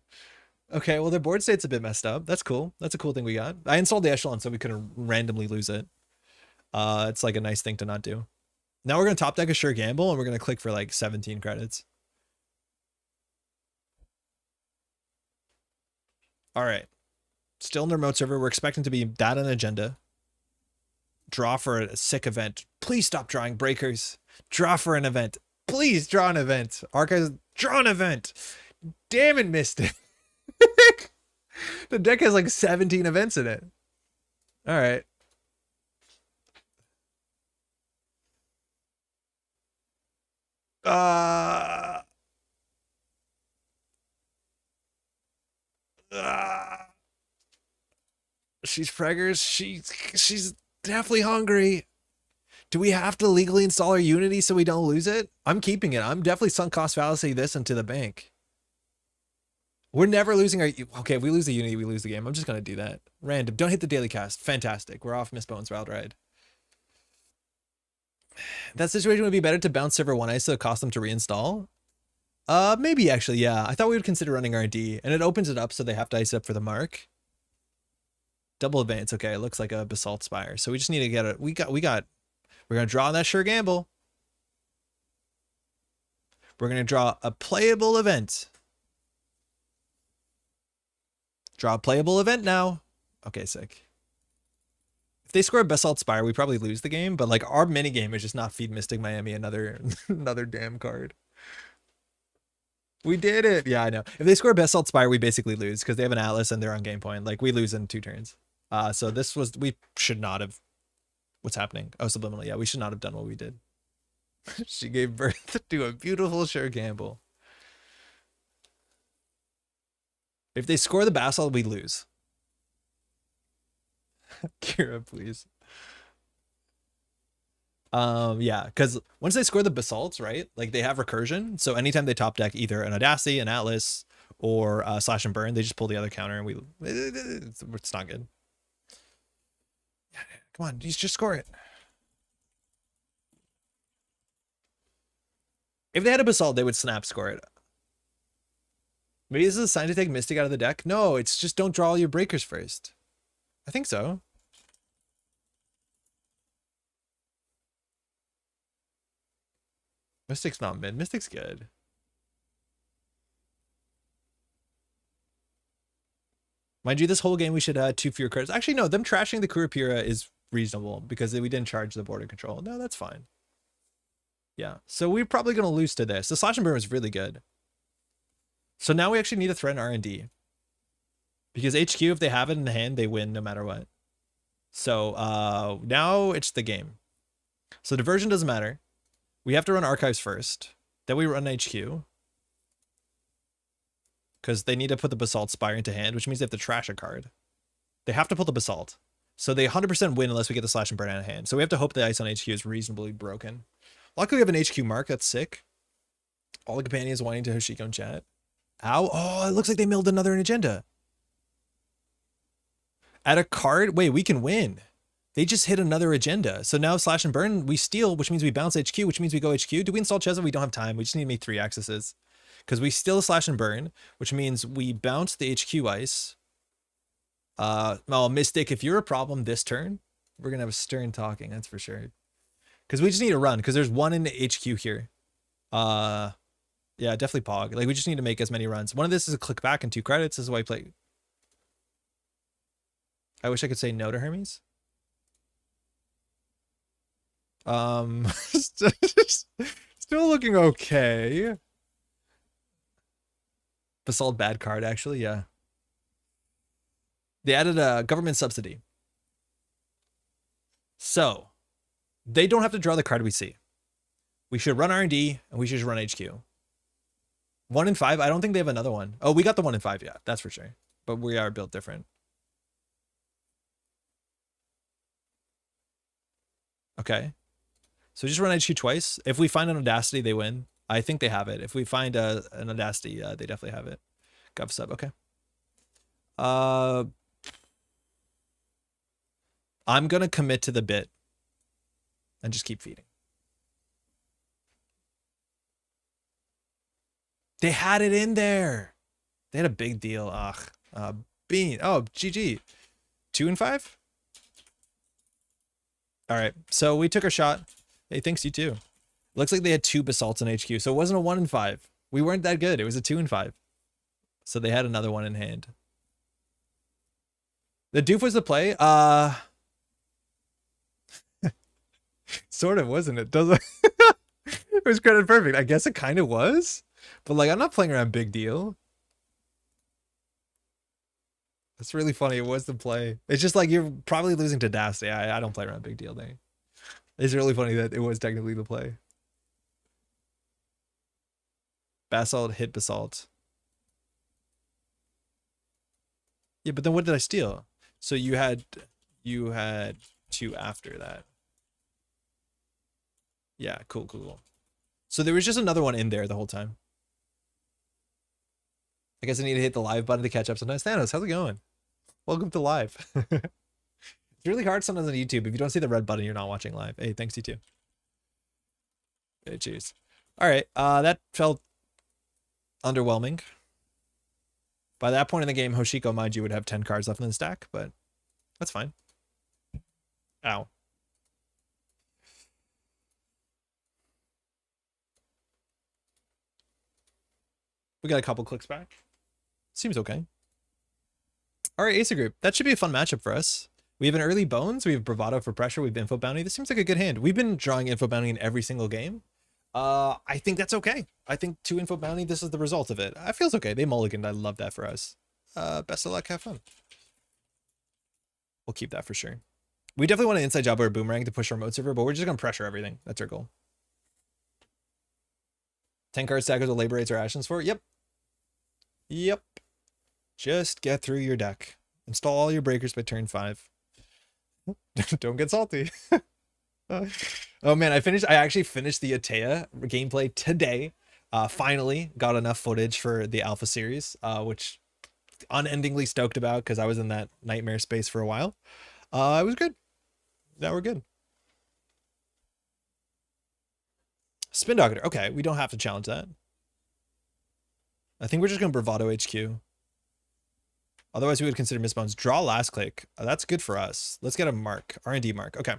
Okay, well, their board state's a bit messed up. That's cool. That's a cool thing we got. I installed the echelon so we couldn't randomly lose it. It's like a nice thing to not do. Now we're going to top deck a sure gamble and we're going to click for like 17 credits. All right. Still in the remote server. We're expecting to be data and agenda. Draw for a sick event. Please stop drawing breakers. Draw for an event. Please draw an event. Archives, draw an event. Damn it, missed it. The deck has like 17 events in it. All right. She's preggers. She's definitely hungry. Do we have to legally install our Unity so we don't lose it? I'm keeping it. I'm definitely sunk cost fallacy this into the bank. We're never losing our... Okay, if we lose the Unity, we lose the game. I'm just going to do that. Random. Don't hit the daily cast. Fantastic. We're off Miss Bones Wild Ride. That situation would be better to bounce server 1 ice so it cost them to reinstall. Maybe actually, yeah. I thought we would consider running RD, and it opens it up so they have to ice it up for the mark. Double advance. Okay, it looks like a Basalt Spire. So we just need to get it. We're going to draw that sure gamble. We're going to draw a playable event. Draw a playable event now. Okay, sick. If they score a Basalt Spire, we probably lose the game, but like our mini game is just not feed Mystic Miami another damn card. We did it. Yeah, I know. If they score Basalt Spire, we basically lose because they have an Atlas and they're on game point. Like we lose in 2 turns. So this was, we should not have. What's happening? Oh, subliminal. Yeah, we should not have done what we did. She gave birth to a beautiful sure gamble. If they score the Basalt, we lose. Kira, please. Yeah, because once they score the Basalts, right? Like they have recursion. So anytime they top deck either an Audacity, an Atlas, or Slash and Burn, they just pull the other counter and it's not good. Come on, just score it. If they had a Basalt, they would snap score it. Maybe this is a sign to take Mystic out of the deck? No, it's just don't draw all your breakers first. I think so. Mystic's not mid. Mystic's good. Mind you, this whole game we should add 2 fewer cards. Actually, no, them trashing the Kurapira is reasonable because we didn't charge the border control. No, that's fine. Yeah, so we're probably going to lose to this. The Slash and Burn was really good. So now we actually need to threaten R&D. Because HQ, if they have it in the hand, they win no matter what. So now it's the game. So diversion doesn't matter. We have to run archives first. Then we run HQ. Because they need to put the Basalt Spire into hand, which means they have to trash a card. They have to pull the Basalt. So they 100% win unless we get the Slash and Burn out of hand. So we have to hope the ice on HQ is reasonably broken. Luckily, we have an HQ mark. That's sick. All the companions wanting to Hoshiko in chat. Ow. Oh, it looks like they milled another agenda. Add a card? Wait, we can win. They just hit another agenda. So now Slash and Burn, we steal, which means we bounce HQ, which means we go HQ. Do we install Cheza? We don't have time. We just need to make 3 accesses. Because we steal Slash and Burn, which means we bounce the HQ ice. Well, Mystic, if you're a problem this turn, we're going to have a stern talking, that's for sure. Because we just need to run, because there's 1 in the HQ here. Yeah, definitely Pog. Like, we just need to make as many runs. One of this is a click back and 2 credits. This is why I play. I wish I could say no to Hermes. Still looking okay. Basalt bad card, actually, yeah. They added a government subsidy. So, they don't have to draw the card we see. We should run R&D, and we should just run HQ. 1 in 5? I don't think they have another one. Oh, we got the 1 in 5, yeah, that's for sure. But we are built different. Okay. So just run HQ twice. If we find an Audacity, they win. I think they have it. If we find an Audacity, they definitely have it. Gov sub, okay. I'm going to commit to the bit and just keep feeding. They had it in there. They had a big deal. Ugh. Bean. Oh, GG. 2 and 5? All right. So we took our shot. Hey, thanks, you too. Looks like they had 2 basalts in HQ. So it wasn't a 1 and 5. We weren't that good. It was a 2 and 5. So they had another one in hand. The doof was the play. Sort of, wasn't it? Doesn't it was kind of perfect. I guess it kind of was. But like, I'm not playing around big deal. That's really funny. It was the play. It's just like you're probably losing to Dast. Yeah, I don't play around big deal there. It's really funny that it was technically the play. Basalt hit basalt. Yeah, but then what did I steal? So you had 2 after that. Yeah, cool. So there was just another one in there the whole time. I guess I need to hit the live button to catch up sometimes. Thanos, how's it going? Welcome to live. It's really hard sometimes on YouTube. If you don't see the red button, you're not watching live. Hey, thanks you too. Hey, cheers. All right, that felt underwhelming. By that point in the game, Hoshiko, mind you, would have 10 cards left in the stack, but that's fine. Ow. We got a couple clicks back. Seems okay. All right, Acer Group. That should be a fun matchup for us. We have an early Bones. We have Bravado for pressure. We have Info Bounty. This seems like a good hand. We've been drawing Info Bounty in every single game. I think that's okay. I think 2 Info Bounty, this is the result of it. It feels okay. They mulliganed. I love that for us. Best of luck. Have fun. We'll keep that for sure. We definitely want an inside job or a boomerang to push our remote server, but we're just going to pressure everything. That's our goal. 10 card stackers will labor rates our actions for. Yep. Just get through your deck. Install all your breakers by turn 5. Don't get salty. Oh man, I actually finished the Atea gameplay today. Finally got enough footage for the alpha series, which unendingly stoked about because I was in that nightmare space for a while. It was good. Now we're good. Spin Doctor. Okay, we don't have to challenge that. I think we're just going to Bravado HQ. Otherwise, we would consider Missbones. Draw last click. That's good for us. Let's get a mark. R&D mark. Okay.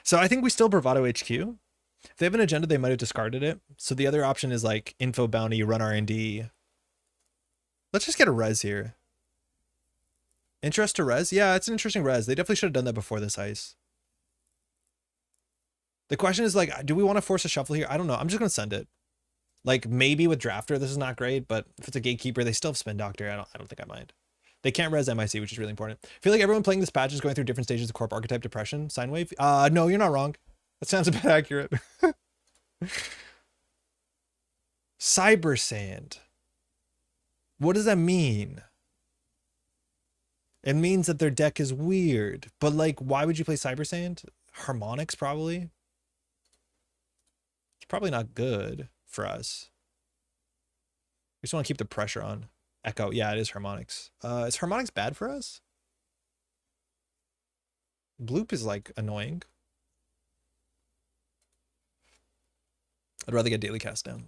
So I think we still Bravado HQ. If they have an agenda, they might have discarded it. So the other option is like Info Bounty, run R&D. Let's just get a res here. Interest to res? Yeah, it's an interesting res. They definitely should have done that before this ice. The question is like, do we want to force a shuffle here? I don't know. I'm just going to send it. Like maybe with Drafter, this is not great, but if it's a Gatekeeper, they still have Spin Doctor. I don't think I mind. They can't res MIC, which is really important. I feel like everyone playing this patch is going through different stages of Corp Archetype Depression. Sine wave? No, you're not wrong. That sounds about accurate. Cyber Sand. What does that mean? It means that their deck is weird. But like, why would you play Cyber Sand? Harmonics, probably. It's probably not good for us. We just want to keep the pressure on. Echo. Yeah, it is Harmonics. Is Harmonics bad for us? Bloop is like annoying. I'd rather get Daily Cast down.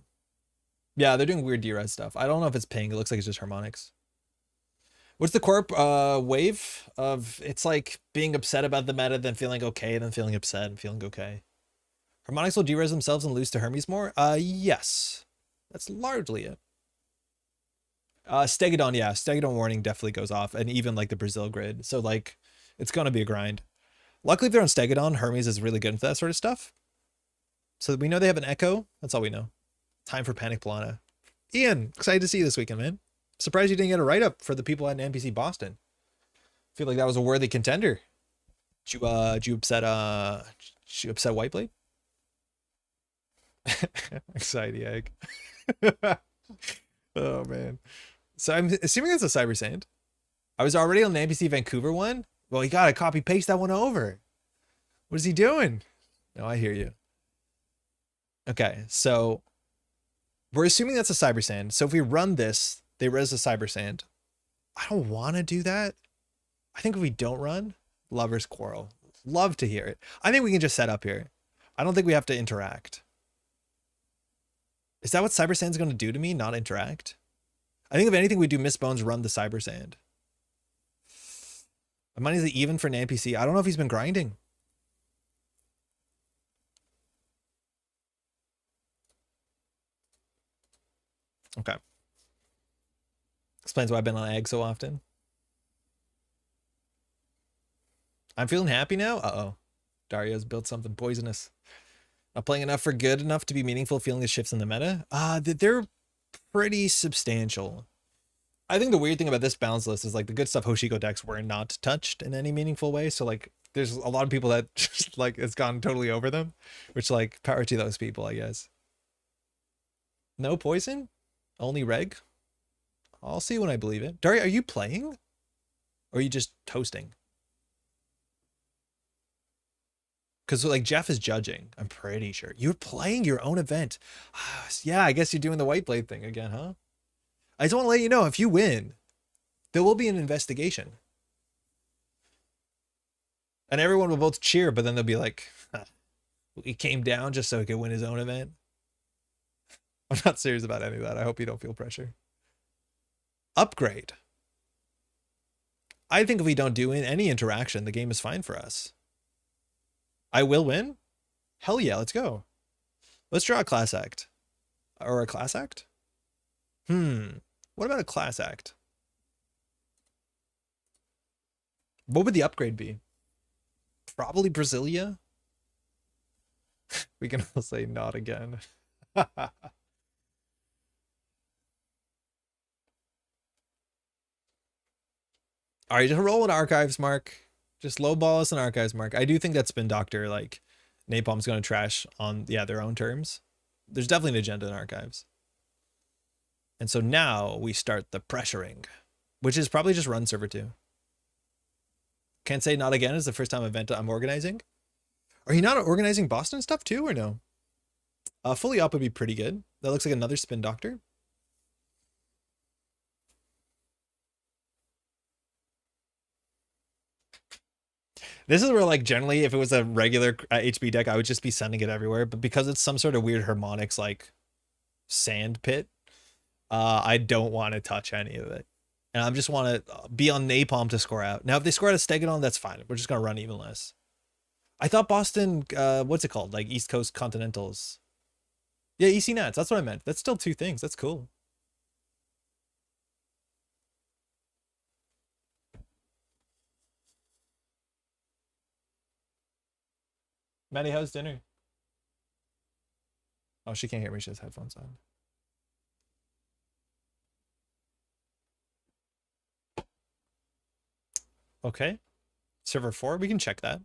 Yeah, they're doing weird D-Res stuff. I don't know if it's ping. It looks like it's just Harmonics. What's the Corp wave of it's like being upset about the meta, then feeling okay, then feeling upset and feeling okay. Harmonics will D-Res themselves and lose to Hermes more? Yes. That's largely it. Stegodon, yeah. Stegodon warning definitely goes off. And even like the Brazil grid. So like, it's going to be a grind. Luckily, if they're on Stegodon, Hermes is really good for that sort of stuff. So we know they have an Echo. That's all we know. Time for Panic Piranha. Ian, excited to see you this weekend, man. Surprised you didn't get a write-up for the people at NANPC Boston. Feel like that was a worthy contender. Did you upset Whiteblade? Anxiety egg. Oh man. So I'm assuming it's a Cyber Sand. I was already on the NBC Vancouver one. Well, you gotta copy paste that one over. What is he doing? No, I hear you. Okay, so we're assuming that's a Cyber Sand. So if we run this, they res a Cyber Sand. I don't want to do that. I think if we don't run, Lovers Quarrel. Love to hear it. I think we can just set up here. I don't think we have to interact. Is that what Cyber Sand's going to do to me? Not interact? I think if anything, we do Miss Bones run the Cyber Sand. Money's even for NANPC. I don't know if he's been grinding. Okay. Explains why I've been on egg so often. I'm feeling happy now. Uh-oh. Dario's built something poisonous. Not playing enough for good enough to be meaningful, feeling the shifts in the meta. They're pretty substantial. I think the weird thing about this balance list is like the good stuff Hoshiko decks were not touched in any meaningful way. So like there's a lot of people that just like it's gone totally over them, which like power to those people, I guess. No poison? Only reg? I'll see when I believe it. Daria, are you playing? Or are you just toasting? Because like Jeff is judging, I'm pretty sure. You're playing your own event. Yeah, I guess you're doing the white blade thing again, huh? I just want to let you know, if you win, there will be an investigation. And everyone will both cheer, but then they'll be like, huh, he came down just so he could win his own event. I'm not serious about any of that. I hope you don't feel pressure. Upgrade. I think if we don't do any interaction, the game is fine for us. I will win? Hell yeah, let's go. Let's draw a class act. Or a class act? What about a class act? What would the upgrade be? Probably Brasilia? We can all say not again. Alright, just roll in archives, Mark. Just lowball us in archives, Mark. I do think that Spin Doctor, like, Napalm's going to trash on, yeah, their own terms. There's definitely an agenda in archives. And so now we start the pressuring, which is probably just run server 2. Can't say not again is the first time event I'm organizing. Are you not organizing Boston stuff too, or no? Fully up would be pretty good. That looks like another Spin Doctor. This is where, like, generally, if it was a regular HB deck, I would just be sending it everywhere. But because it's some sort of weird harmonics, like, sand pit, I don't want to touch any of it. And I just want to be on Napalm to score out. Now, if they score out a Stegodon, that's fine. We're just going to run even less. I thought Boston, what's it called? Like, East Coast Continentals. Yeah, EC Nats. That's what I meant. That's still 2 things. That's cool. Maddie, how's dinner? Oh, she can't hear me. She has headphones on. Okay. Server 4, we can check that.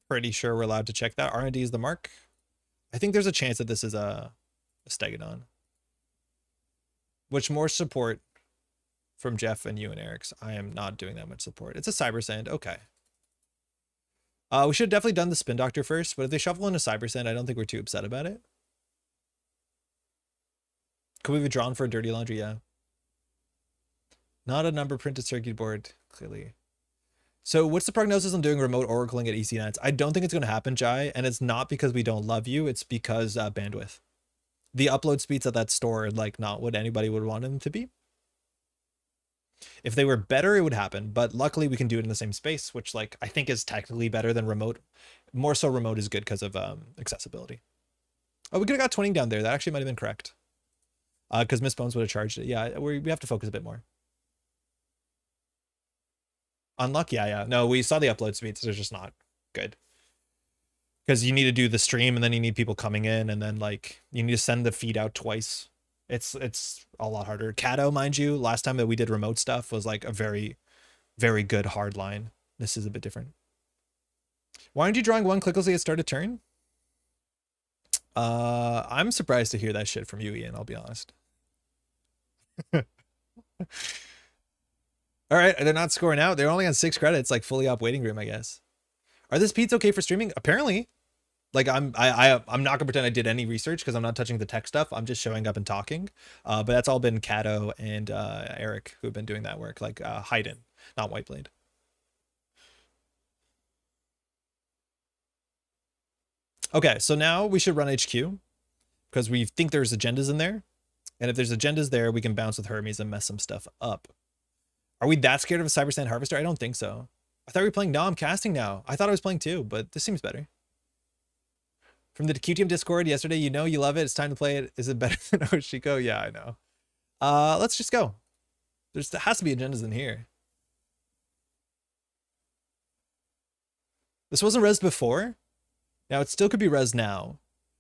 Pretty sure we're allowed to check that. R&D is the mark. I think there's a chance that this is a Stegodon. Which more support from Jeff and you and Eric's? I am not doing that much support. It's a Cyber Sand. Okay. We should have definitely done the Spin Doctor first, but if they shuffle in a Cyber Sand, I don't think we're too upset about it. Could we have drawn for a Dirty Laundry? Yeah. Not a number printed circuit board, clearly. So what's the prognosis on doing remote oracling at EC Nats? I don't think it's going to happen, Jai, and it's not because we don't love you. It's because bandwidth. The upload speeds at that store are like not what anybody would want them to be. If they were better, it would happen, but luckily we can do it in the same space, which like I think is technically better than remote. More so remote is good because of accessibility. Oh, we could have got 20 down there. That actually might have been correct. Because Miss Bones would have charged it. Yeah, we have to focus a bit more. Unlucky, yeah. No, we saw the upload speeds. They're just not good. Because you need to do the stream and then you need people coming in and then like you need to send the feed out twice. It's a lot harder. Cato, mind you, last time that we did remote stuff was like a very, very good hard line. This is a bit different. Why aren't you drawing one clicklessly at start a turn? I'm surprised to hear that shit from you, Ian, I'll be honest. All right, they're not scoring out. They're only on 6 credits, like fully up waiting room, I guess. Are this Pete's okay for streaming? Apparently. Like I'm not gonna pretend I did any research because I'm not touching the tech stuff. I'm just showing up and talking. But that's all been Cato and Eric who've been doing that work, like Hayden, not Whiteblade. Okay, so now we should run HQ because we think there's agendas in there. And if there's agendas there, we can bounce with Hermes and mess some stuff up. Are we that scared of a Cyber Sand Harvester? I don't think so. I thought we were playing. No, I'm casting now. I thought I was playing too, but this seems better. From the QTM Discord yesterday, you know you love it. It's time to play it. Is it better than Oshiko? Yeah, I know. Let's just go. There has to be agendas in here. This wasn't res before. Now it still could be res now.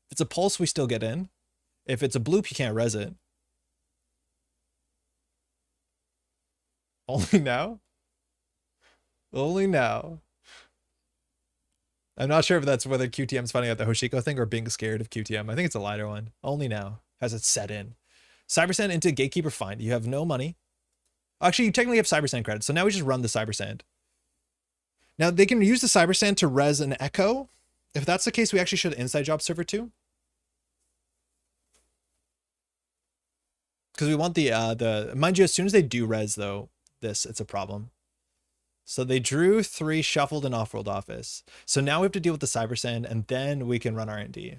If it's a pulse, we still get in. If it's a bloop, you can't res it. Only now? Only now. I'm not sure if that's whether QTM's finding out the Hoshiko thing or being scared of QTM. I think it's a lighter one. Only now has it set in. Cybersand into Gatekeeper Find. You have no money. Actually, you technically have Cybersand credits, so now we just run the Cybersand. Now, they can use the Cybersand to res an Echo. If that's the case, we actually should inside job server too. Because we want the mind you, as soon as they do res though, it's a problem. So they drew 3, shuffled an off-world office. So now we have to deal with the Cybersand, and then we can run R&D.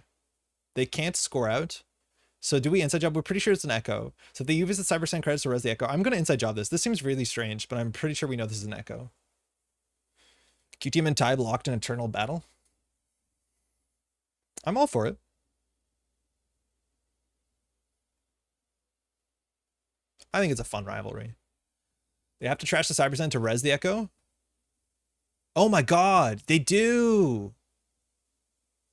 They can't score out. So do we inside job? We're pretty sure it's an Echo. So if they use the Cybersand credits to res the Echo, I'm going to inside job this. This seems really strange, but I'm pretty sure we know this is an Echo. QTM and Tide locked in eternal battle. I'm all for it. I think it's a fun rivalry. They have to trash the Cybersand to res the Echo. Oh my god, they do.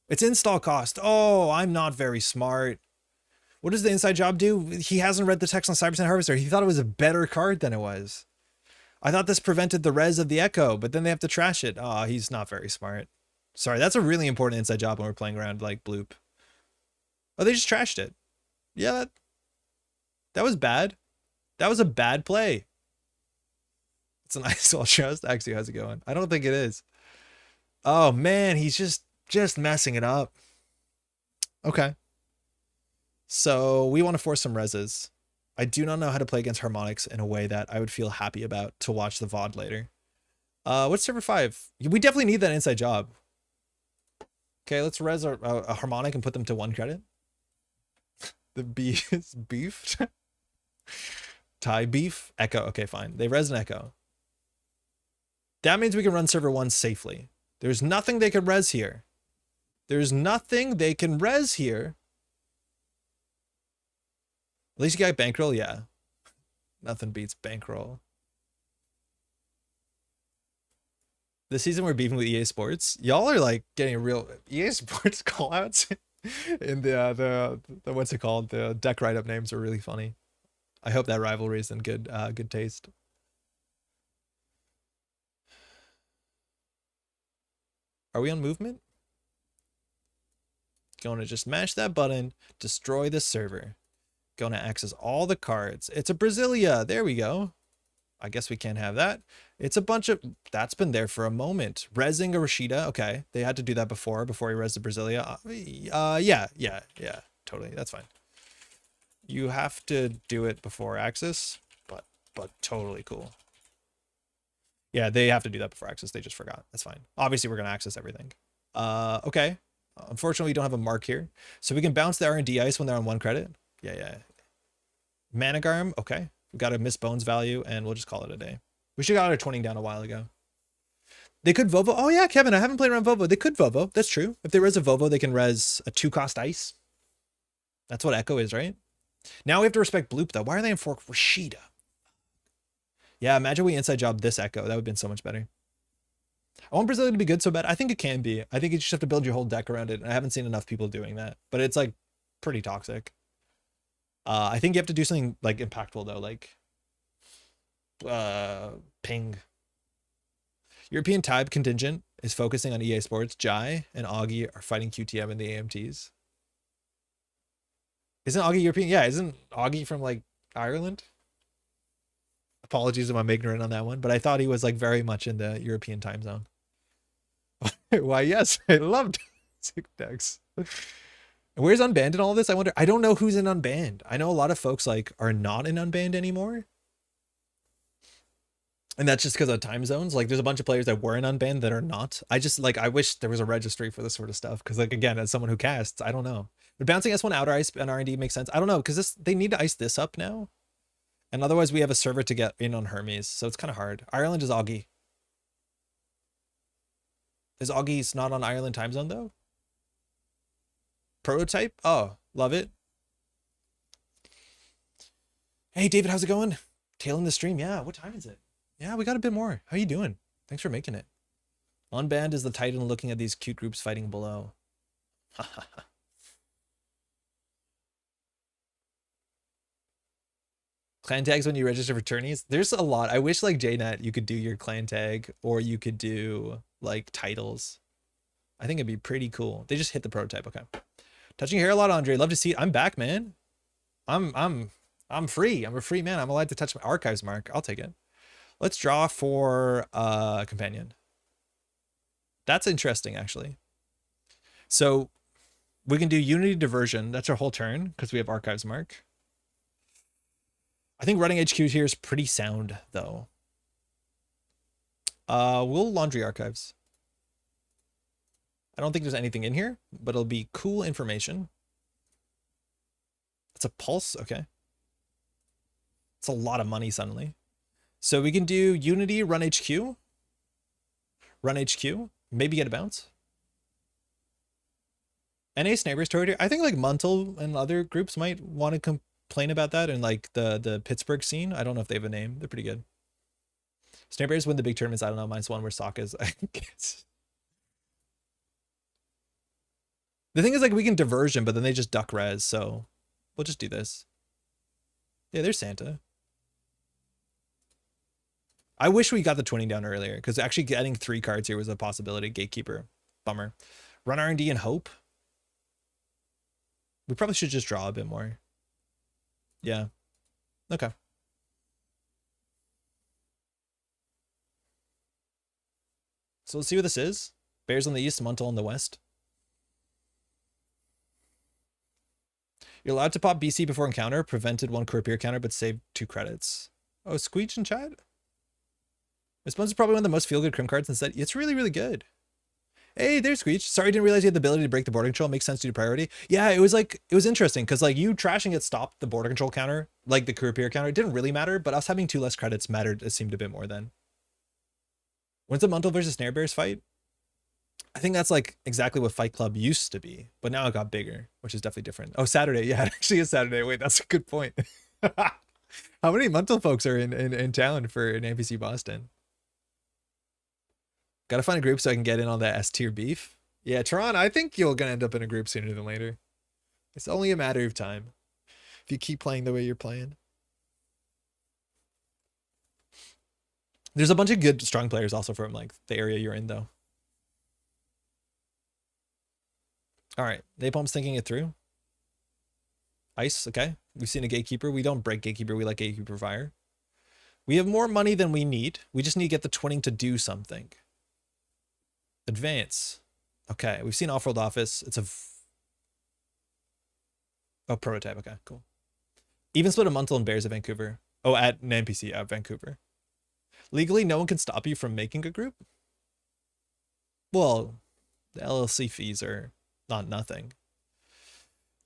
It's install cost. Oh, I'm not very smart. What does the inside job do? He hasn't read the text on Cybersand Harvester. He thought it was a better card than it was. I thought this prevented the res of the Echo, but then they have to trash it. Oh, he's not very smart. Sorry, that's a really important inside job when we're playing around like Bloop. Oh, they just trashed it. Yeah, that was bad. That was a bad play. It's an ISO trust. Actually, how's it going? I don't think it is. Oh man, he's just messing it up. Okay. So we want to force some reses. I do not know how to play against harmonics in a way that I would feel happy about to watch the VOD later. What's server 5? We definitely need that inside job. Okay, let's res a harmonic and put them to 1 credit. The B is beefed. Thai beef. Echo. Okay, fine. They res an Echo. That means we can run server 1 safely. There's nothing they can res here. There's nothing they can res here. At least you got bankroll, yeah. Nothing beats bankroll. This season we're beefing with EA Sports. Y'all are like getting real EA Sports callouts in the what's it called? The deck write-up names are really funny. I hope that rivalry is in good taste. Are we on movement? Going to just mash that button, destroy the server. Going to access all the cards. It's a Brasilia. There we go. I guess we can't have that. It's a bunch of... That's been there for a moment. Resing a Rashida. Okay. They had to do that before he res the Brasilia. Yeah. Totally. That's fine. You have to do it before access, but totally cool. Yeah, they have to do that before access. They just forgot. That's fine. Obviously, we're going to access everything. Okay. Unfortunately, we don't have a mark here. So we can bounce the R&D ice when they're on 1 credit. Yeah. Managarm. Okay. We got a miss bones value, and we'll just call it a day. We should have got our 20 down a while ago. They could Vovo. Oh, yeah, Kevin. I haven't played around Vovo. They could Vovo. That's true. If they res a Vovo, they can res a 2-cost ice. That's what Echo is, right? Now we have to respect Bloop, though. Why are they in fork Rashida? Yeah, imagine we inside job this Echo. That would have been so much better. I want Brazil to be good so bad. I think it can be. I think you just have to build your whole deck around it. And I haven't seen enough people doing that. But it's like pretty toxic. I think you have to do something like impactful though, like ping. European Type contingent is focusing on EA Sports. Jai and Augie are fighting QTM in the AMTs. Isn't Augie European? Yeah, isn't Augie from like Ireland? Apologies if I'm ignorant on that one, but I thought he was like very much in the European time zone. Why, yes, I loved sick decks. Where's Unbanned in all this? I wonder. I don't know who's in Unbanned. I know a lot of folks like are not in Unbanned anymore. And that's just because of time zones. Like there's a bunch of players that were in Unbanned that are not. I just like, I wish there was a registry for this sort of stuff. Cause like, again, as someone who casts, I don't know. Would bouncing S1 outer ice and R&D make sense? I don't know, because they need to ice this up now. And otherwise we have a server to get in on Hermes, so it's kind of hard. Ireland is Augie. Is Augie's not on Ireland time zone though? Prototype? Oh, love it. Hey David, how's it going? Tailing the stream. Yeah, what time is it? Yeah, we got a bit more. How you doing? Thanks for making it. Unbanned is the titan looking at these cute groups fighting below. Clan tags when you register for tourneys. There's a lot. I wish like JNet you could do your clan tag, or you could do like titles. I think it'd be pretty cool. They just hit the prototype. Okay. Touching your hair a lot, Andre. Love to see it. I'm back, man. I'm free. I'm a free man. I'm allowed to touch my archives mark. I'll take it. Let's draw for companion. That's interesting, actually. So we can do unity diversion. That's our whole turn because we have archives mark. I think running HQ here is pretty sound, though. We'll laundry archives. I don't think there's anything in here, but it'll be cool information. It's a pulse. Okay. It's a lot of money suddenly. So we can do unity, run HQ. Run HQ. Maybe get a bounce. NA Snipers Territory. I think like Muntel and other groups might want to complain about that in like the Pittsburgh scene. I don't know if they have a name. They're pretty good. Snipers win the big tournaments. I don't know. -1 where Sock is. I guess. The thing is like we can diversion, but then they just duck res. So we'll just do this. Yeah, there's Santa. I wish we got the twinning down earlier because actually getting 3 cards here was a possibility. Gatekeeper. Bummer. Run R&D and hope. We probably should just draw a bit more. Yeah. Okay. So let's see what this is. Bears on the east, Muntel on the west. You're allowed to pop BC before encounter. Prevented 1 Corpier counter, but saved 2 credits. Oh, Squeech in chat? Response is probably one of the most feel-good crim cards instead. It's really, really good. Hey, there's Squeech. Sorry, didn't realize you had the ability to break the border control. Makes sense to do priority. Yeah, it was interesting because like you trashing it stopped the border control counter, like the Corpier counter. It didn't really matter, but us having 2 less credits mattered. It seemed a bit more then. When's the Muntel versus Snare Bears fight? I think that's like exactly what Fight Club used to be, but now it got bigger, which is definitely different. Oh, Saturday. Yeah, it actually is Saturday. Wait, that's a good point. How many Muntel folks are in town for an NPC Boston? Gotta find a group so I can get in on that S tier beef. Yeah, Tron, I think you're gonna end up in a group sooner than later. It's only a matter of time. If you keep playing the way you're playing. There's a bunch of good, strong players also from like the area you're in though. All right, Napalm's thinking it through. Ice, okay. We've seen a Gatekeeper. We don't break Gatekeeper, we like Gatekeeper Fire. We have more money than we need. We just need to get the twinning to do something. Advance. Okay, we've seen Off-World Office. It's a... Oh, prototype. Okay, cool. Even split a Muntel and Bears at Vancouver. Oh, at NANPC at Vancouver. Legally, no one can stop you from making a group? Well, the LLC fees are not nothing.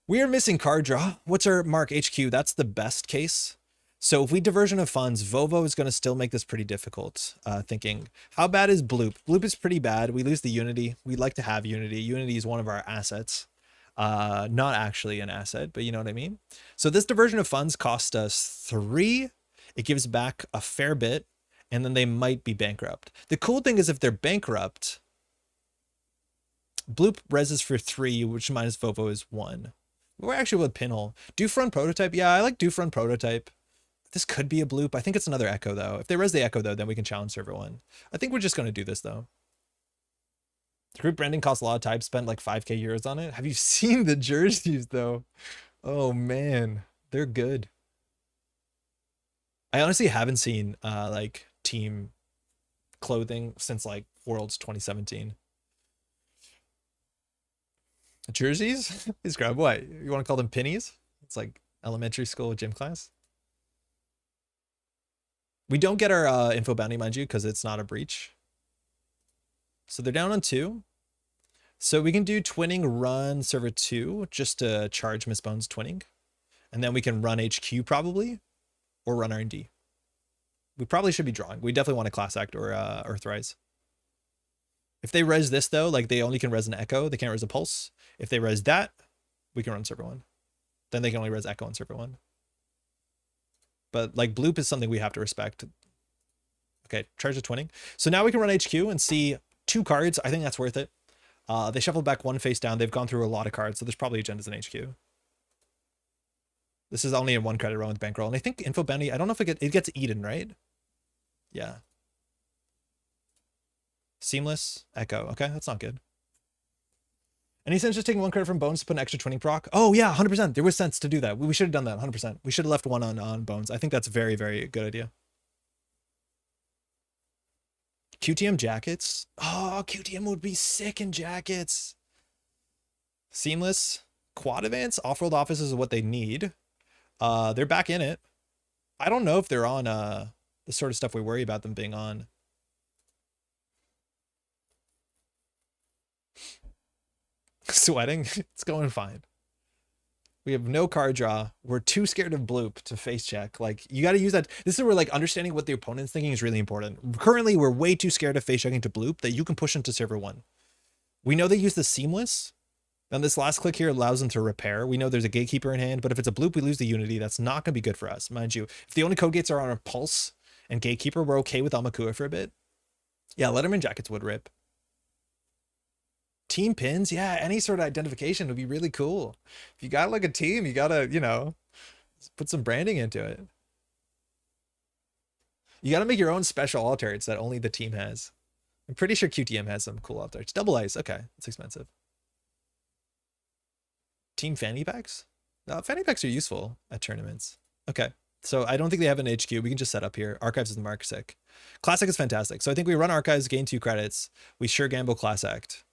We are missing card draw. What's our mark? HQ. That's the best case. So if we diversion of funds, Vovo is going to still make this pretty difficult. Thinking, how bad is Bloop? Bloop is pretty bad. We lose the Unity. We'd like to have Unity. Unity is one of our assets. Not actually an asset, but you know what I mean? So this diversion of funds cost us 3. It gives back a fair bit, and then they might be bankrupt. The cool thing is if they're bankrupt, Bloop reses for 3, which minus Vovo is 1. We're actually with Pinhole. Do front prototype? Yeah, I like do front prototype. This could be a Bloop. I think it's another Echo, though. If they res the Echo, though, then we can challenge server 1. I think we're just going to do this, though. The group branding costs a lot of time. Spent like 5k euros on it. Have you seen the jerseys, though? Oh, man. They're good. I honestly haven't seen, like, team clothing since, like, Worlds 2017. Jerseys? Please grab what? You want to call them pinnies? It's like elementary school gym class. We don't get our info bounty, mind you, because it's not a breach. So they're down on 2. So we can do twinning run server 2 just to charge Miss Bones twinning. And then we can run HQ probably, or run R&D. We probably should be drawing. We definitely want a class act or Earthrise. If they res this though, like they only can res an echo, they can't res a pulse. If they res that, we can run server 1. Then they can only res echo on server 1. But like bloop is something we have to respect. Okay, charge the twinning. So now we can run HQ and see 2 cards. I think that's worth it. They shuffled back 1 face down. They've gone through a lot of cards, so there's probably agendas in HQ. This is only a 1 credit run with bankroll. And I think info bounty, I don't know if it gets eaten, right? Yeah. Seamless, echo. Okay, that's not good. Any sense just taking 1 credit from Bones to put an extra twinning proc? Oh yeah, 100%. There was sense to do that. We should have done that, 100%. We should have left 1 on Bones. I think that's a very, very good idea. QTM jackets. Oh, QTM would be sick in jackets. Seamless. Quad advance. Off-world offices is what they need. They're back in it. I don't know if they're on the sort of stuff we worry about them being on. Sweating. It's going fine. We have no card draw. We're too scared of bloop to face check. Like, you got to use that. This is where, like, understanding what the opponent's thinking is really important. Currently, we're way too scared of face checking to bloop that you can push into server 1. We know they use the seamless. And this last click here allows them to repair. We know there's a gatekeeper in hand, but if it's a bloop, we lose the unity. That's not going to be good for us. Mind you, if the only code gates are on a pulse and gatekeeper, we're okay with Amakua for a bit. Yeah, Letterman jackets would rip. Team pins, yeah, any sort of identification would be really cool. If you got like a team, you gotta, you know, put some branding into it. You gotta make your own special alterts that only the team has. I'm pretty sure QTM has some cool alterts. Double ice, okay, it's expensive. Team fanny packs? No, fanny packs are useful at tournaments. Okay, so I don't think they have an HQ. We can just set up here. Archives is the mark sick. Classic is fantastic. So I think we run archives, gain 2 credits. We sure gamble class act.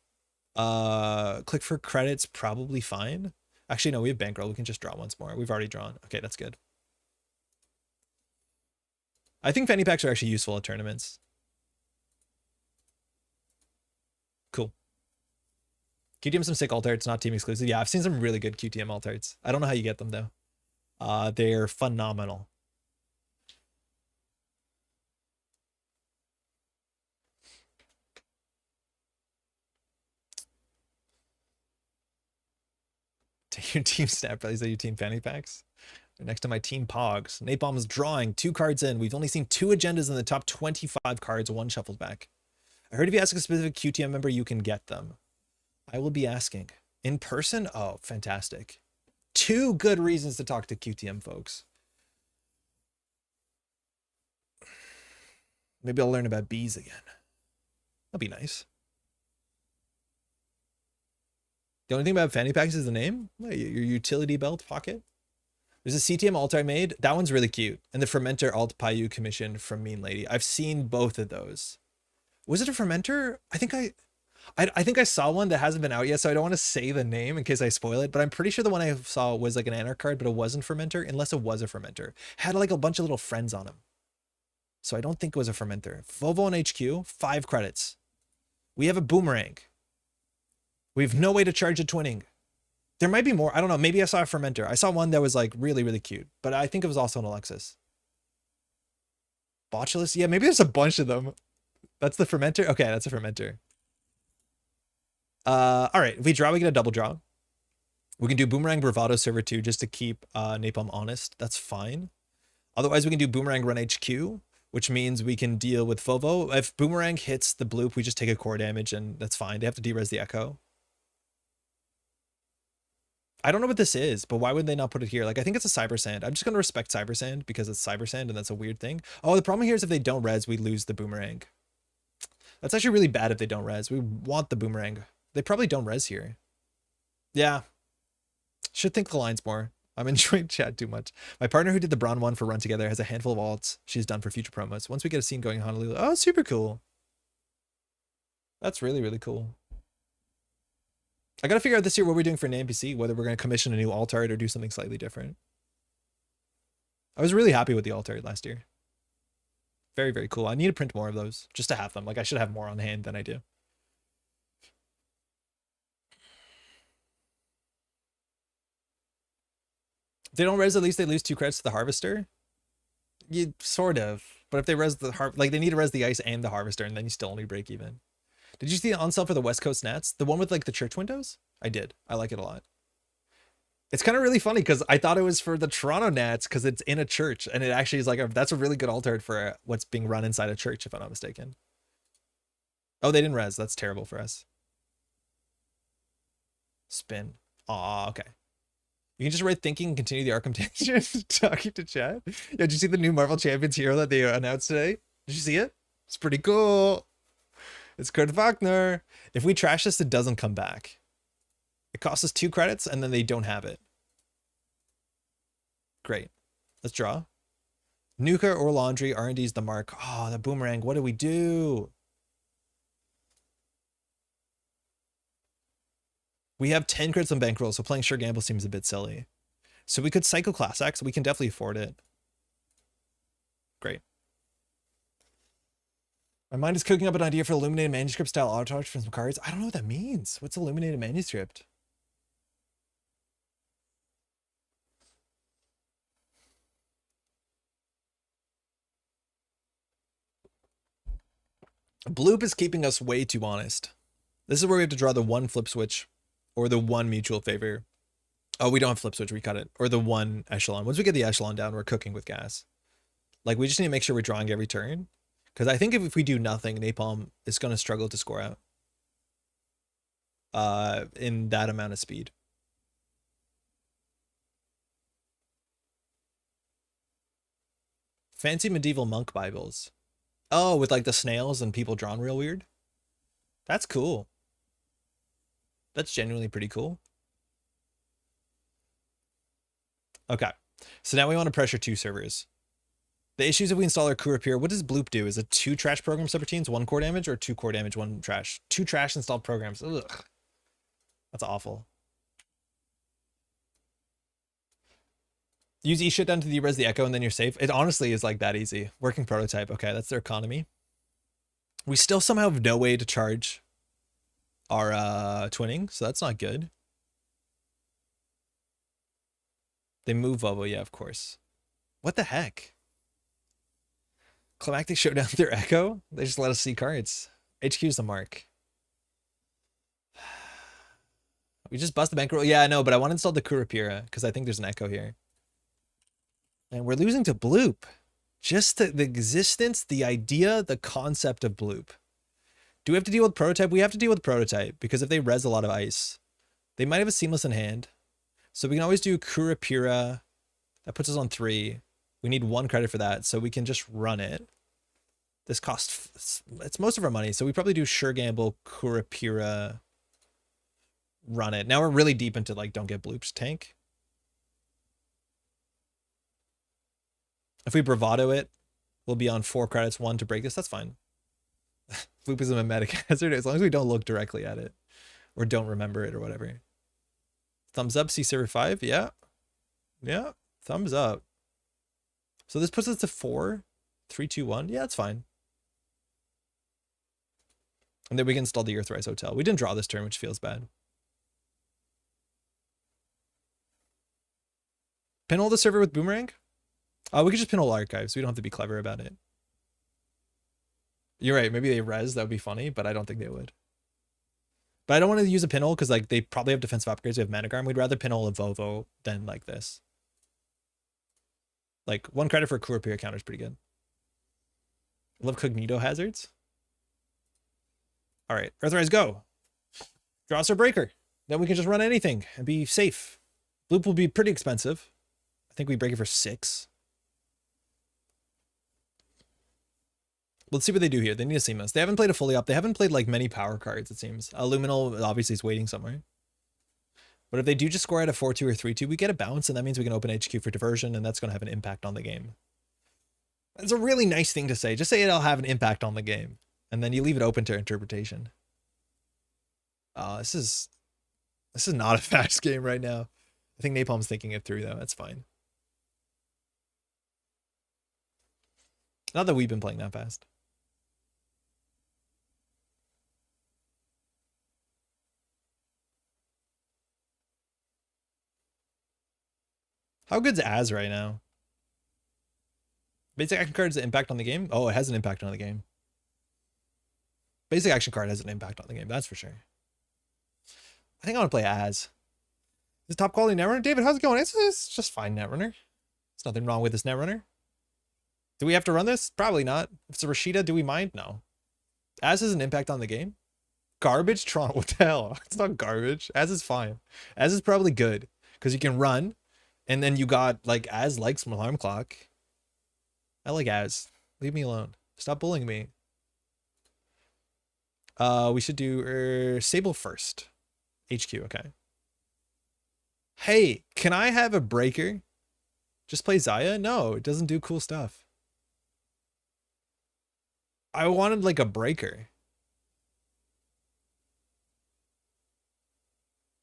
Click for credits, probably fine. Actually, no, we have bankroll. We can just draw once more. We've already drawn. Okay, that's good. I think fanny packs are actually useful at tournaments. Cool. QTM some sick alterts, not team exclusive. Yeah, I've seen some really good QTM alterts. I don't know how you get them though. They're phenomenal. Your team snap rallies are your team fanny packs. They're next to my team pogs. Napalm is drawing 2 cards in. We've only seen 2 agendas in the top 25 cards, 1 shuffled back. I heard if you ask a specific QTM member, you can get them. I will be asking. In person? Oh, fantastic. 2 good reasons to talk to QTM folks. Maybe I'll learn about bees again. That'll be nice. The only thing about fanny packs is the name. Your utility belt pocket. There's a CTM alt I made. That one's really cute. And the fermenter alt Payu commission from Mean Lady. I've seen both of those. Was it a fermenter? I think I saw one that hasn't been out yet, so I don't want to say the name in case I spoil it, but I'm pretty sure the one I saw was like an Anarch card, but it wasn't fermenter, unless it was a fermenter. Had like a bunch of little friends on him. So I don't think it was a fermenter. Volvo on HQ, 5 credits. We have a boomerang. We have no way to charge a twinning. There might be more. I don't know. Maybe I saw a fermenter. I saw one that was like really, really cute, but I think it was also an Alexis. Botulus? Yeah, maybe there's a bunch of them. That's the fermenter? Okay, that's a fermenter. All right. If we draw, we get a double draw. We can do Boomerang Bravado Server 2 just to keep Napalm honest. That's fine. Otherwise, we can do Boomerang Run HQ, which means we can deal with Fovo. If Boomerang hits the bloop, we just take a core damage, and that's fine. They have to de-res the Echo. I don't know what this is, but why would they not put it here? Like, I think it's a Cyber Sand. I'm just going to respect Cyber Sand because it's Cyber Sand, and that's a weird thing. Oh, the problem here is if they don't res, we lose the Boomerang. That's actually really bad if they don't res. We want the Boomerang. They probably don't res here. Yeah. Should think the lines more. I'm enjoying chat too much. My partner who did the Braun one for Run Together has a handful of alts she's done for future promos. Once we get a scene going in Honolulu. Oh, super cool. That's really, really cool. I got to figure out this year what we're doing for NANPC, whether we're going to commission a new alt art or do something slightly different. I was really happy with the alt art last year. Very, very cool. I need to print more of those just to have them. Like, I should have more on hand than I do. If they don't res, at least they lose 2 credits to the harvester. You sort of, but if they res the like they need to res the ice and the harvester, and then you still only break even. Did you see the on sale for the West Coast Nats? The one with like the church windows? I did. I like it a lot. It's kind of really funny because I thought it was for the Toronto Nats because it's in a church, and it actually is like that's a really good altar for what's being run inside a church, if I'm not mistaken. Oh, they didn't res. That's terrible for us. Spin. Aw, okay. You can just write thinking and continue the Arkham tangent. Talking to chat. Yeah, did you see the new Marvel Champions hero that they announced today? Did you see it? It's pretty cool. It's Kurt Wagner. If we trash this, it doesn't come back. It costs us 2 credits, and then they don't have it. Great. Let's draw. Nuka or Laundry. R&D's the mark. Oh, the boomerang. What do we do? We have 10 crits on bankroll, so playing Sure Gamble seems a bit silly. So we could cycle Class X. We can definitely afford it. Great. My mind is cooking up an idea for illuminated manuscript style auto charge for some cards. I don't know what that means. What's illuminated manuscript? Bloop is keeping us way too honest. This is where we have to draw the 1 flip switch or the 1 mutual favor. Oh, we don't have flip switch. We cut it. Or the 1 echelon. Once we get the echelon down, we're cooking with gas. Like, we just need to make sure we're drawing every turn. Because I think if we do nothing, Napalm is going to struggle to score out. In that amount of speed. Fancy medieval monk Bibles. Oh, with like the snails and people drawn real weird. That's cool. That's genuinely pretty cool. Okay. So now we want to pressure 2 servers. The issues if we install our Kurapir, what does Bloop do? Is it 2 trash program subroutines, 1 core damage, or 2 core damage, 1 trash? 2 trash installed programs. Ugh. That's awful. Use E shutdown to de-res the echo and then you're safe. It honestly is like that easy. Working prototype. Okay, that's their economy. We still somehow have no way to charge our twinning, so that's not good. They move Vovo, yeah, of course. What the heck? Climactic showdown their echo? They just let us see cards. HQ's the mark. We just bust the bankroll. Yeah, I know, but I want to install the Kurapira because I think there's an echo here. And we're losing to Bloop. Just the existence, the idea, the concept of Bloop. Do we have to deal with prototype? We have to deal with prototype because if they res a lot of ice, they might have a seamless in hand. So we can always do Kurapira. That puts us on 3. We need 1 credit for that, so we can just run it. This costs, it's most of our money, so we probably do Sure Gamble, Kurapira, run it. Now we're really deep into like don't get Bloop's tank. If we bravado it, we'll be on 4 credits, 1 to break this. That's fine. Bloop is a mimetic hazard as long as we don't look directly at it or don't remember it or whatever. Thumbs up, see server 5. Yeah. Yeah. Thumbs up. So this puts us to 4, 3, 2, 1. Yeah, that's fine. And then we can install the Earthrise Hotel. We didn't draw this turn, which feels bad. Pinhole the server with Boomerang? We could just pinhole archives. We don't have to be clever about it. You're right. Maybe they res. That would be funny, but I don't think they would. But I don't want to use a pinhole because like they probably have defensive upgrades. We have Managarm. We'd rather pinhole a Vovo than like this. Like 1 credit for a Kurapir counter is pretty good. Love Cognito hazards. All right, Earthrise, go. Draw us our breaker. Then we can just run anything and be safe. Bloop will be pretty expensive. I think we break it for 6. Let's see what they do here. They need a seamless. They haven't played a fully up. They haven't played like many power cards, it seems. Luminal obviously is waiting somewhere. But if they do just score at a 4-2 or 3-2, we get a bounce, and that means we can open HQ for diversion, and that's going to have an impact on the game. It's a really nice thing to say. Just say it'll have an impact on the game, and then you leave it open to interpretation. This is not a fast game right now. I think Napalm's thinking it through, though. That's fine. Not that we've been playing that fast. How good's Az right now? Basic action card's impact on the game? Oh, it has an impact on the game. Basic action card has an impact on the game, that's for sure. I think I want to play Az. Is top quality Netrunner? David, how's it going? It's just fine, Netrunner. There's nothing wrong with this Netrunner. Do we have to run this? Probably not. If it's a Rashida, do we mind? No. Az has an impact on the game. Garbage? Tron, what the hell? It's not garbage. Az is fine. Az is probably good because you can run, and then you got like Az likes some alarm clock. I like Az. Leave me alone. Stop bullying me. We should do Sable first. HQ, okay. Hey, can I have a breaker? Just play Zaya? No, it doesn't do cool stuff. I wanted like a breaker.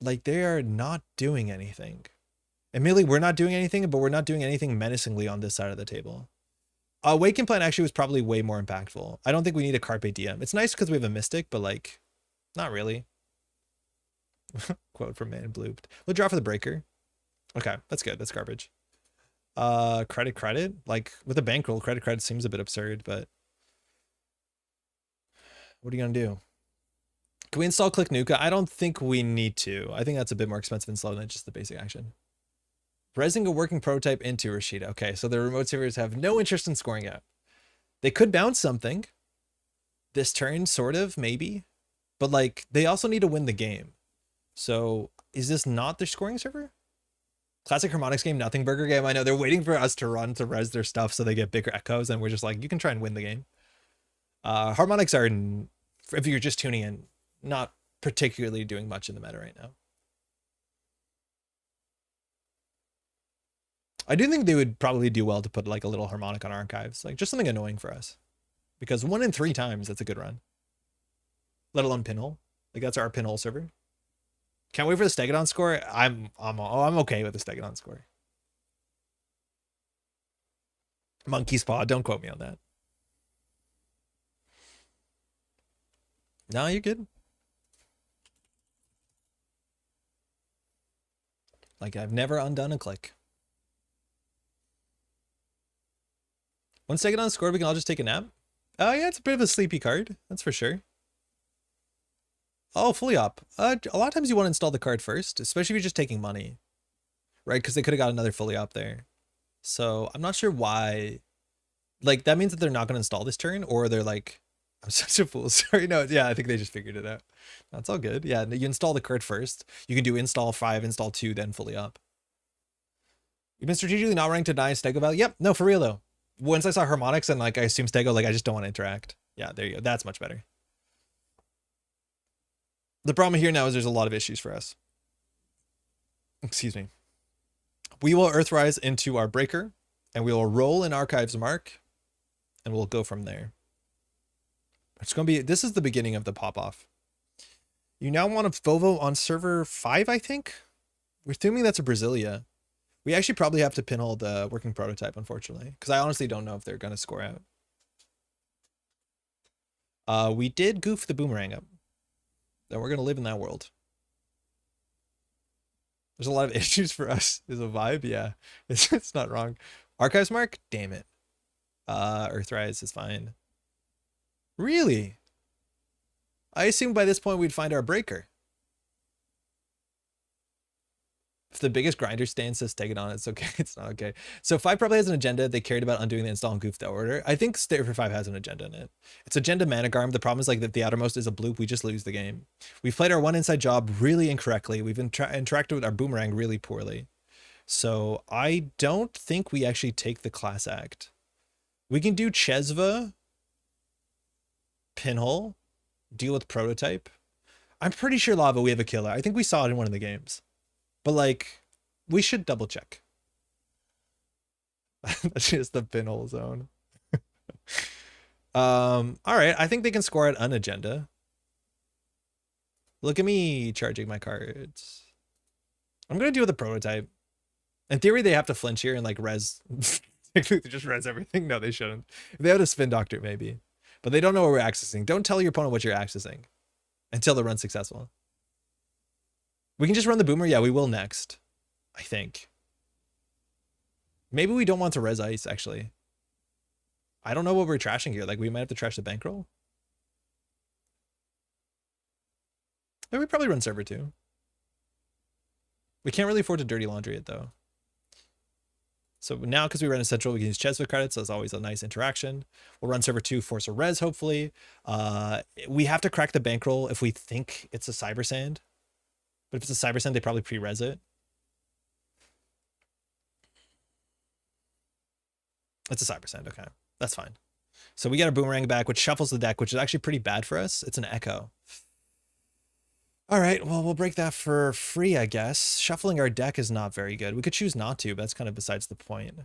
Like they are not doing anything. Admittedly, we're not doing anything, but we're not doing anything menacingly on this side of the table. Awaken Plan actually was probably way more impactful. I don't think we need a Carpe Diem. It's nice because we have a Mystic, but like, not really. Quote from Man Blooped. We'll draw for the breaker. Okay, that's good. That's garbage. Credit. Like with a bankroll, credit seems a bit absurd, but what are you gonna do? Can we install Click Nuka? I don't think we need to. I think that's a bit more expensive and slow than just the basic action. Resing a working prototype into Rashida. Okay, so the remote servers have no interest in scoring out. They could bounce something this turn, sort of, maybe. But like, they also need to win the game. So is this not their scoring server? Classic Harmonics game, nothing burger game. I know they're waiting for us to run to res their stuff so they get bigger echoes, and we're just like, you can try and win the game. Harmonics are, if you're just tuning in, not particularly doing much in the meta right now. I do think they would probably do well to put like a little harmonic on archives, like just something annoying for us, because 1 in 3 times that's a good run. Let alone pinhole, like that's our pinhole server. Can't wait for the Stegodon score. I'm okay with the Stegodon score. Monkey's Paw, don't quote me on that. No, you're good. Like I've never undone a click. Once Stegodon scored, we can all just take a nap. Oh yeah, it's a bit of a sleepy card, that's for sure. Oh, fully up. A lot of times you want to install the card first, especially if you're just taking money, right? Because they could have got another fully up there. So I'm not sure why. Like that means that they're not going to install this turn, or they're like, I'm such a fool. Sorry, no, yeah, I think they just figured it out. That's all good. Yeah, you install the card first. You can do install 5, install 2, then fully up. You've been strategically not running to deny Stego value. Yep, no, for real though. Once I saw Harmonics and like I assume Stego, like I just don't want to interact. Yeah, there you go. That's much better. The problem here now is there's a lot of issues for us. Excuse me. We will Earthrise into our breaker, and we will roll in Archives Mark, and we'll go from there. It's going to be, this is the beginning of the pop-off. You now want a Fovo on server 5, I think? We're assuming that's a Brasilia. We actually probably have to pinhole the working prototype, unfortunately, because I honestly don't know if they're going to score out. We did goof the boomerang up. Then we're going to live in that world. There's a lot of issues for us. Is a vibe, yeah. It's not wrong. Archives Mark? Damn it. Earthrise is fine. Really? I assumed by this point we'd find our breaker. If the biggest grinder stand says take it on, it's okay. It's not okay. So 5 probably has an agenda. They cared about undoing the install and goof the order. I think Stair for 5 has an agenda in it. It's agenda Managarm. The problem is like that the outermost is a bloop. We just lose the game. We've played our one inside job really incorrectly. We've interacted with our boomerang really poorly. So I don't think we actually take the class act. We can do Chesva, pinhole, deal with prototype. I'm pretty sure Lava we have a killer. I think we saw it in one of the games. But like, we should double check. That's just the pinhole zone. All right, I think they can score at unagenda. Look at me charging my cards. I'm gonna deal with the prototype. In theory, they have to flinch here and like res. They just res everything. No, they shouldn't. If they have a spin doctor, maybe. But they don't know what we're accessing. Don't tell your opponent what you're accessing until the run's successful. We can just run the boomer. Yeah, we will next, I think. Maybe we don't want to res ice, actually. I don't know what we're trashing here. Like, we might have to trash the bankroll. Maybe we probably run server too. We can't really afford to dirty laundry it though. So now, because we run a central, we can use Cheswick credits. So that's always a nice interaction. We'll run server 2, force a res, hopefully. We have to crack the bankroll if we think it's a cyber sand. But if it's a cyber sand, they probably pre-res it. It's a cyber sand, okay. That's fine. So we get our boomerang back, which shuffles the deck, which is actually pretty bad for us. It's an echo. All right, well, we'll break that for free, I guess. Shuffling our deck is not very good. We could choose not to, but that's kind of besides the point.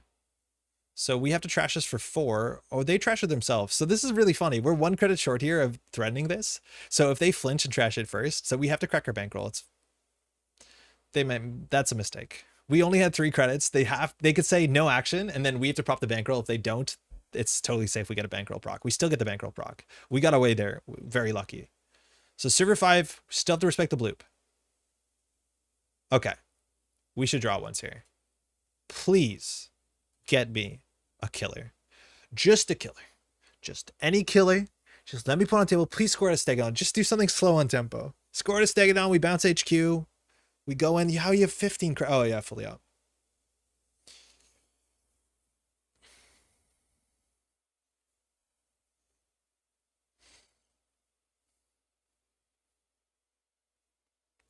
So we have to trash this for 4. Oh, they trash it themselves. So this is really funny. We're 1 credit short here of threatening this. So if they flinch and trash it first, so we have to crack our bankroll. That's a mistake. We only had 3 credits. They could say no action, and then we have to prop the bankroll. If they don't, it's totally safe. We get a bankroll proc. We still get the bankroll proc. We got away there. Very lucky. So server 5, still have to respect the bloop. Okay. We should draw once here. Please get me a killer. Just a killer. Just any killer. Just let me put on the table. Please score a Stegadon. Just do something slow on tempo. Score a Stegadon. We bounce HQ. We go in. How you have 15? Oh, yeah, fully out.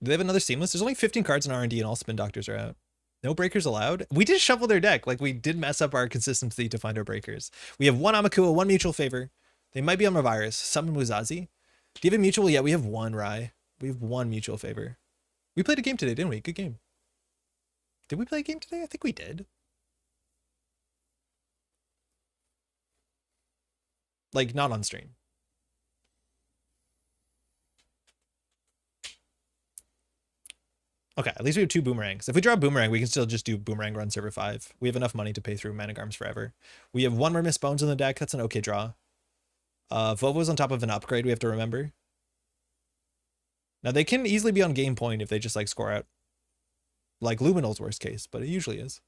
Do they have another seamless? There's only 15 cards in R&D and all spin doctors are out. No breakers allowed. We did shuffle their deck. Like, we did mess up our consistency to find our breakers. We have 1 Amakua, 1 mutual favor. They might be on Revirus. Summon Muzazi. Do you have a mutual? Yeah, we have 1 Rai. We have 1 mutual favor. We played a game today, didn't we? Good game. Did we play a game today? I think we did. Like, not on stream. Okay, at least we have 2 boomerangs. If we draw a boomerang, we can still just do boomerang run server 5. We have enough money to pay through Manic Arms forever. We have 1 Remiss Bones in the deck. That's an okay draw. Vovo's on top of an upgrade, we have to remember. Now, they can easily be on game point if they just, like, score out. Like Luminal's worst case, but it usually is.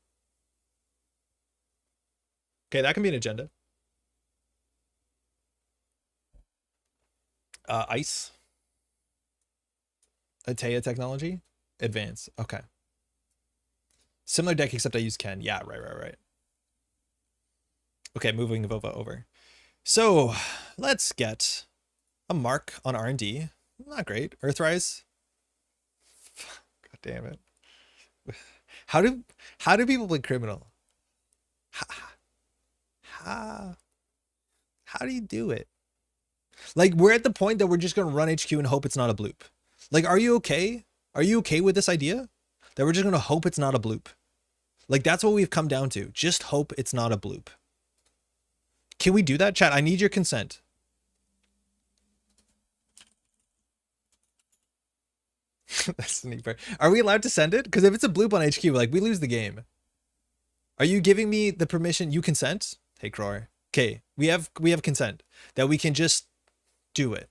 Okay, that can be an agenda. Ice. Atea technology. Advance. Okay. Similar deck, except I use Ken. Yeah, right. Okay, moving Vova over. So, let's get a mark on R&D. Not great. Earthrise. God damn it. How do people play criminal? How do you do it? Like, we're at the point that we're just going to run HQ and hope it's not a bloop. Like, are you okay? Are you okay with this idea? That we're just going to hope it's not a bloop. Like, that's what we've come down to. Just hope it's not a bloop. Can we do that? Chat, I need your consent. That's the neat part. Are we allowed to send it? Because if it's a bloop on HQ, like, we lose the game. Are you giving me the permission? You consent? Hey, Cror. Okay, we have consent. That we can just do it.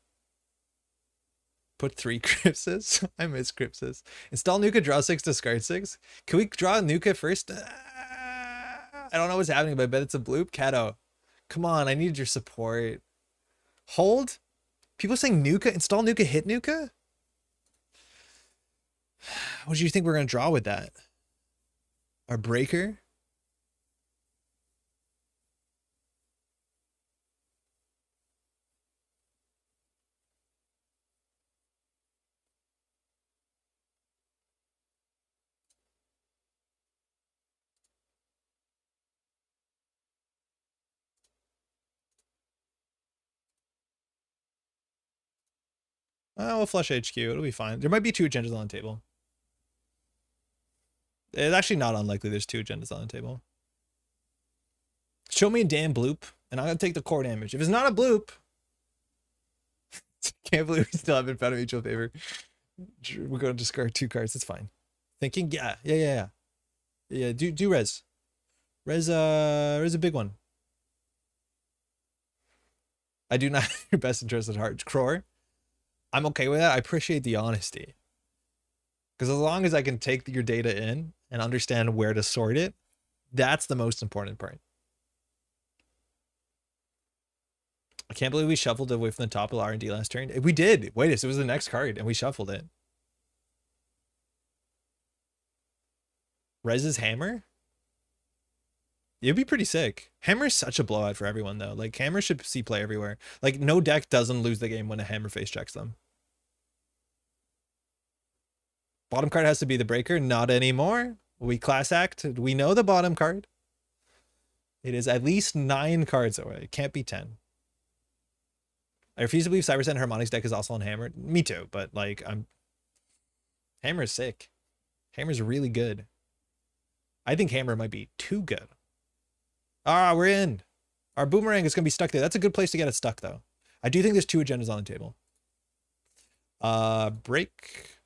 Put 3 Crypsis. I miss Crypsis. Install Nuka, draw 6, discard 6. Can we draw Nuka first? I don't know what's happening, but I bet it's a bloop. Kato, come on, I need your support. Hold? People saying Nuka, install Nuka, hit Nuka? What do you think we're going to draw with that? Our breaker? We'll flush HQ. It'll be fine. There might be 2 agendas on the table. It's actually not unlikely there's 2 agendas on the table. Show me a damn bloop, and I'm going to take the core damage. If it's not a bloop... Can't believe we still haven't found a mutual favor. We're going to discard 2 cards. It's fine. Thinking, yeah. Yeah, do res. Res a big one. I do not have your best interest at heart. Cror, I'm okay with that. I appreciate the honesty. Because as long as I can take your data in and understand where to sort it, That's the most important part. I can't believe we shuffled away from the top of R&D last turn. We did. Wait, it was the next card, and we shuffled it. Rez's Hammer? It'd be pretty sick. Hammer is such a blowout for everyone, though. Like, Hammer should see play everywhere. Like, no deck doesn't lose the game when a Hammer face checks them. Bottom card has to be the breaker. Not anymore. We class act. We know the bottom card. It is at least 9 cards away. It can't be 10. I refuse to believe Cybersen Harmonics deck is also on Hammer. Me too, but like Hammer is sick. Hammer's really good. I think Hammer might be too good. Ah, we're in. Our Boomerang is gonna be stuck there. That's a good place to get it stuck though. I do think there's 2 agendas on the table. Break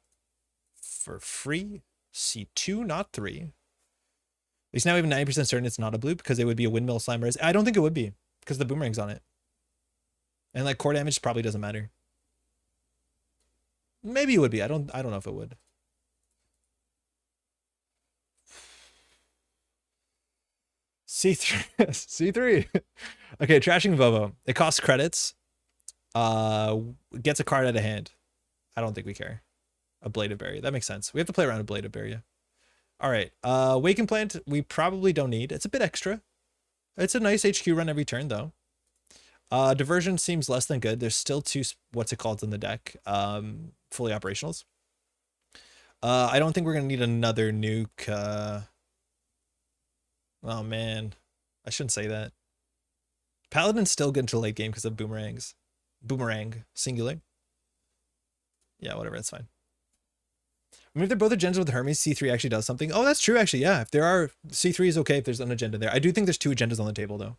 for free. C2, not 3. At least now we have 90% certain it's not a blue because it would be a Windmill Slimer. I don't think it would be because the Boomerang's on it. And like core damage probably doesn't matter. Maybe it would be. I don't know if it would. C3. C3. Okay, trashing Vovo. It costs credits. Gets a card out of hand. I don't think we care. A Bladed Berry. That makes sense. We have to play around a Bladed Berry. Yeah. All right. Waken Plant, we probably don't need. It's a bit extra. It's a nice HQ run every turn, though. Diversion seems less than good. There's still 2, what's it called in the deck, fully operationals. I don't think we're going to need another nuke. Oh, man. I shouldn't say that. Paladin's still good until late game because of boomerangs. Boomerang, singular. Yeah, whatever, that's fine. I mean, if they're both agendas with Hermes, C3 actually does something. Oh, that's true, actually, yeah. If there are, C3 is okay if there's an agenda there. I do think there's 2 agendas on the table, though.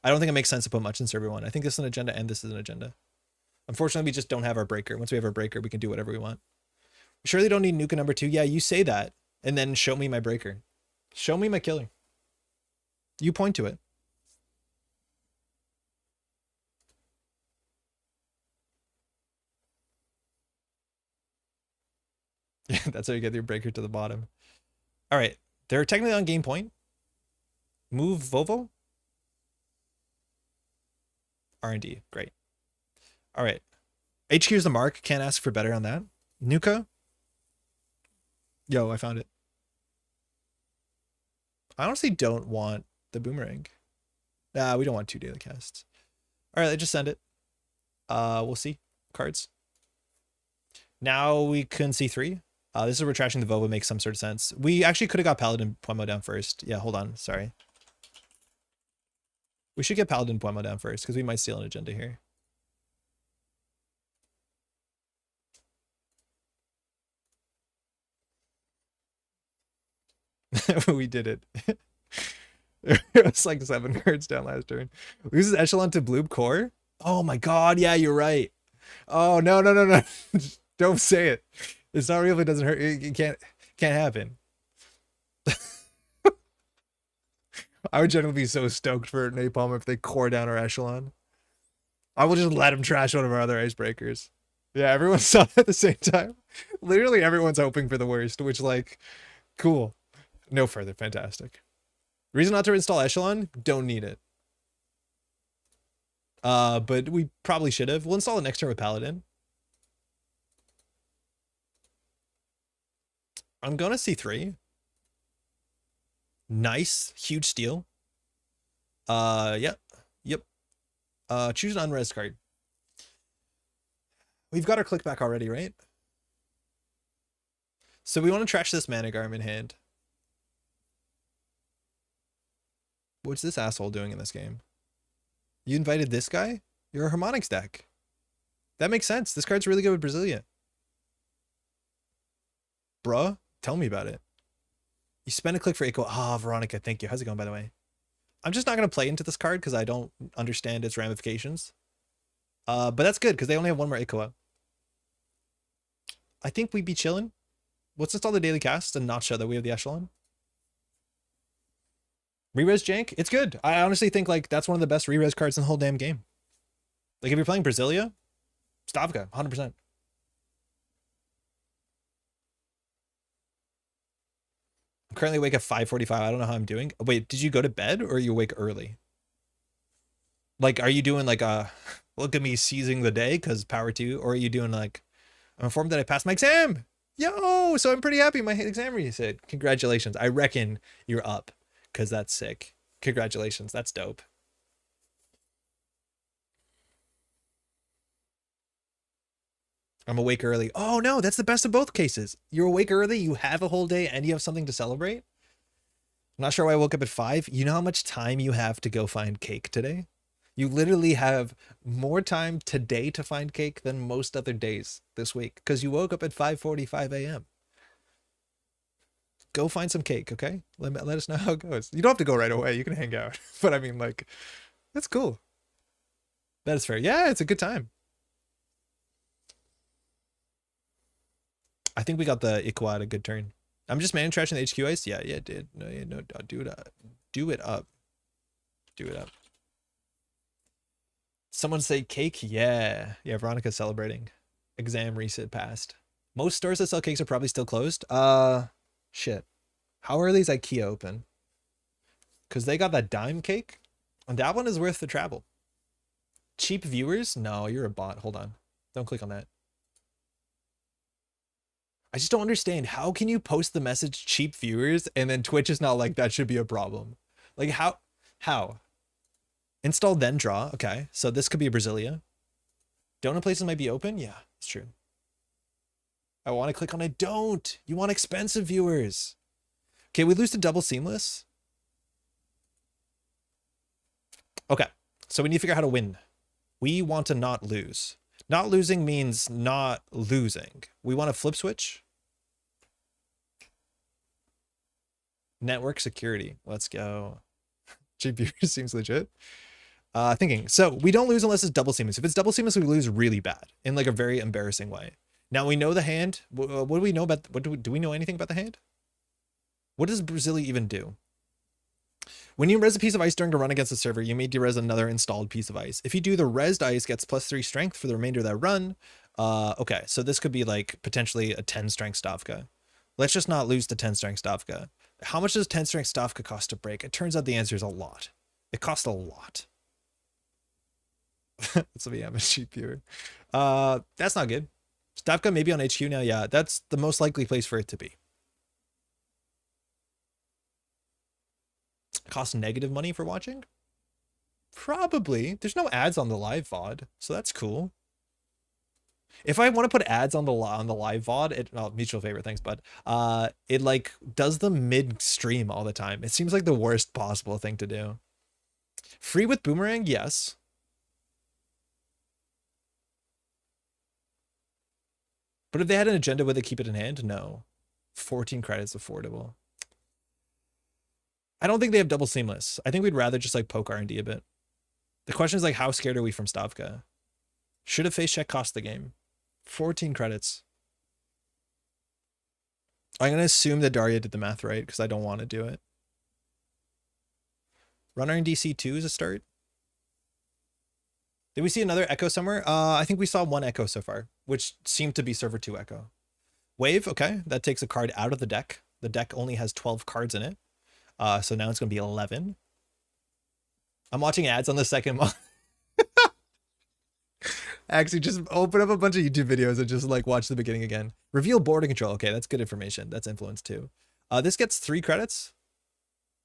I don't think it makes sense to put much in server 1. I think this is an agenda and this is an agenda. Unfortunately, we just don't have our breaker. Once we have our breaker, we can do whatever we want. We surely don't need nuke number 2. Yeah, you say that, and then show me my breaker. Show me my killer. You point to it. Yeah, that's how you get your breaker to the bottom. All right, they're technically on game point. Move Vovo. R&D, great. All right, HQ's the mark. Can't ask for better on that. Nuka. Yo, I found it. I honestly don't want the boomerang. Nah, we don't want 2 daily casts. All right, let's just send it. We'll see. Cards. Now we can see 3. This is where trashing the Vovo makes some sort of sense. We actually could have got Paladin Poemo down first. Yeah, hold on. Sorry. We should get Paladin Poemo down first because we might steal an agenda here. We did it. It was like 7 cards down last turn. Loses Echelon to Bloob Core. Oh my god, yeah, you're right. Oh, no. Don't say it. It's not real if it doesn't hurt. It can't happen. I would generally be so stoked for Napalm if they core down our Echelon. I will just let him trash one of our other icebreakers. Yeah, everyone saw it at the same time. Literally everyone's hoping for the worst, which, like, cool. No further, fantastic. Reason not to install Echelon? Don't need it. But we probably should have. We'll install it next turn with Paladin. I'm gonna see 3. Nice, huge steal. Yep. Choose an unres card. We've got our click back already, right? So we want to trash this Mana Garm in hand. What's this asshole doing in this game? You invited this guy? You're a Harmonics deck. That makes sense. This card's really good with Brasilia. Bruh, tell me about it. You spend a click for Echo. Ah, Veronica, thank you. How's it going, by the way? I'm just not going to play into this card because I don't understand its ramifications. But that's good because they only have 1 more Echo. I think we'd be chilling. Let's install the daily cast and not show that we have the Echelon. Re-res jank? It's good. I honestly think like that's one of the best re-res cards in the whole damn game. Like if you're playing Brasilia, Stavka, 100%. I'm currently awake at 5:45. I don't know how I'm doing. Wait, did you go to bed or are you awake early? Like, are you doing like a look at me seizing the day because power 2, or are you doing like, I'm informed that I passed my exam? Yo, so I'm pretty happy my exam reset. Congratulations. I reckon you're up because that's sick. Congratulations. That's dope. I'm awake early. Oh no, that's the best of both cases. You're awake early, you have a whole day, and you have something to celebrate. I'm not sure why I woke up at 5. You know how much time you have to go find cake today? You literally have more time today to find cake than most other days this week because you woke up at 5:45 a.m. Go find some cake, okay? Let us know how it goes. You don't have to go right away. You can hang out. But I mean, like, that's cool. That is fair. Yeah, it's a good time. I think we got the Iqua at a good turn. I'm just man trashing the HQ ice. Yeah, dude. No, do it up. Do it up. Do it up. Someone say cake? Yeah. Yeah, Veronica's celebrating. Exam reset passed. Most stores that sell cakes are probably still closed. Shit. How early is IKEA open? Because they got that dime cake. And that one is worth the travel. Cheap viewers? No, you're a bot. Hold on. Don't click on that. I just don't understand. How can you post the message cheap viewers and then Twitch is not like that should be a problem? Like how? Install then draw. Okay. So this could be a Brasilia. Donut places might be open. Yeah, it's true. I want to click on it. Don't. You want expensive viewers. Okay, we lose to double seamless. Okay. So we need to figure out how to win. We want to not lose. Not losing means not losing. We want to flip switch. Network security. Let's go. GPU seems legit. Thinking. So we don't lose unless it's double seamless. If it's double seamless, we lose really bad in like a very embarrassing way. Now we know the hand. What do we know about? What do we know anything about the hand? What does Brasilia even do? When you res a piece of ice during a run against the server, you may derez another installed piece of ice. If you do, the resed ice gets +3 strength for the remainder of that run. Okay, so this could be like potentially a 10 strength Stavka. Let's just not lose the 10 strength Stavka. How much does 10 strength Stavka cost to break? It turns out the answer is a lot. It costs a lot. That's what I'm a cheap viewer. That's not good. Stavka maybe on HQ now. Yeah, that's the most likely place for it to be. Cost negative money for watching? Probably. There's no ads on the live VOD, so that's cool. If I want to put ads on the live VOD, it mutual favorite, thanks, bud. It like does them mid-stream all the time. It seems like the worst possible thing to do. Free with boomerang, yes. But if they had an agenda, would they keep it in hand? No. 14 credits affordable. I don't think they have double seamless. I think we'd rather just like poke R&D a bit. The question is like, how scared are we from Stavka? Should a face check cost the game? 14 credits. I'm going to assume that Daria did the math right because I don't want to do it. Runner in DC2 is a start. Did we see another Echo somewhere? I think we saw one Echo so far, which seemed to be server 2 Echo. Wave, okay. That takes a card out of the deck. The deck only has 12 cards in it. So now it's going to be 11. I'm watching ads on the second month. Actually, just open up a bunch of YouTube videos and just like watch the beginning again. Reveal border control. Okay, that's good information. That's influence too. This gets 3 credits.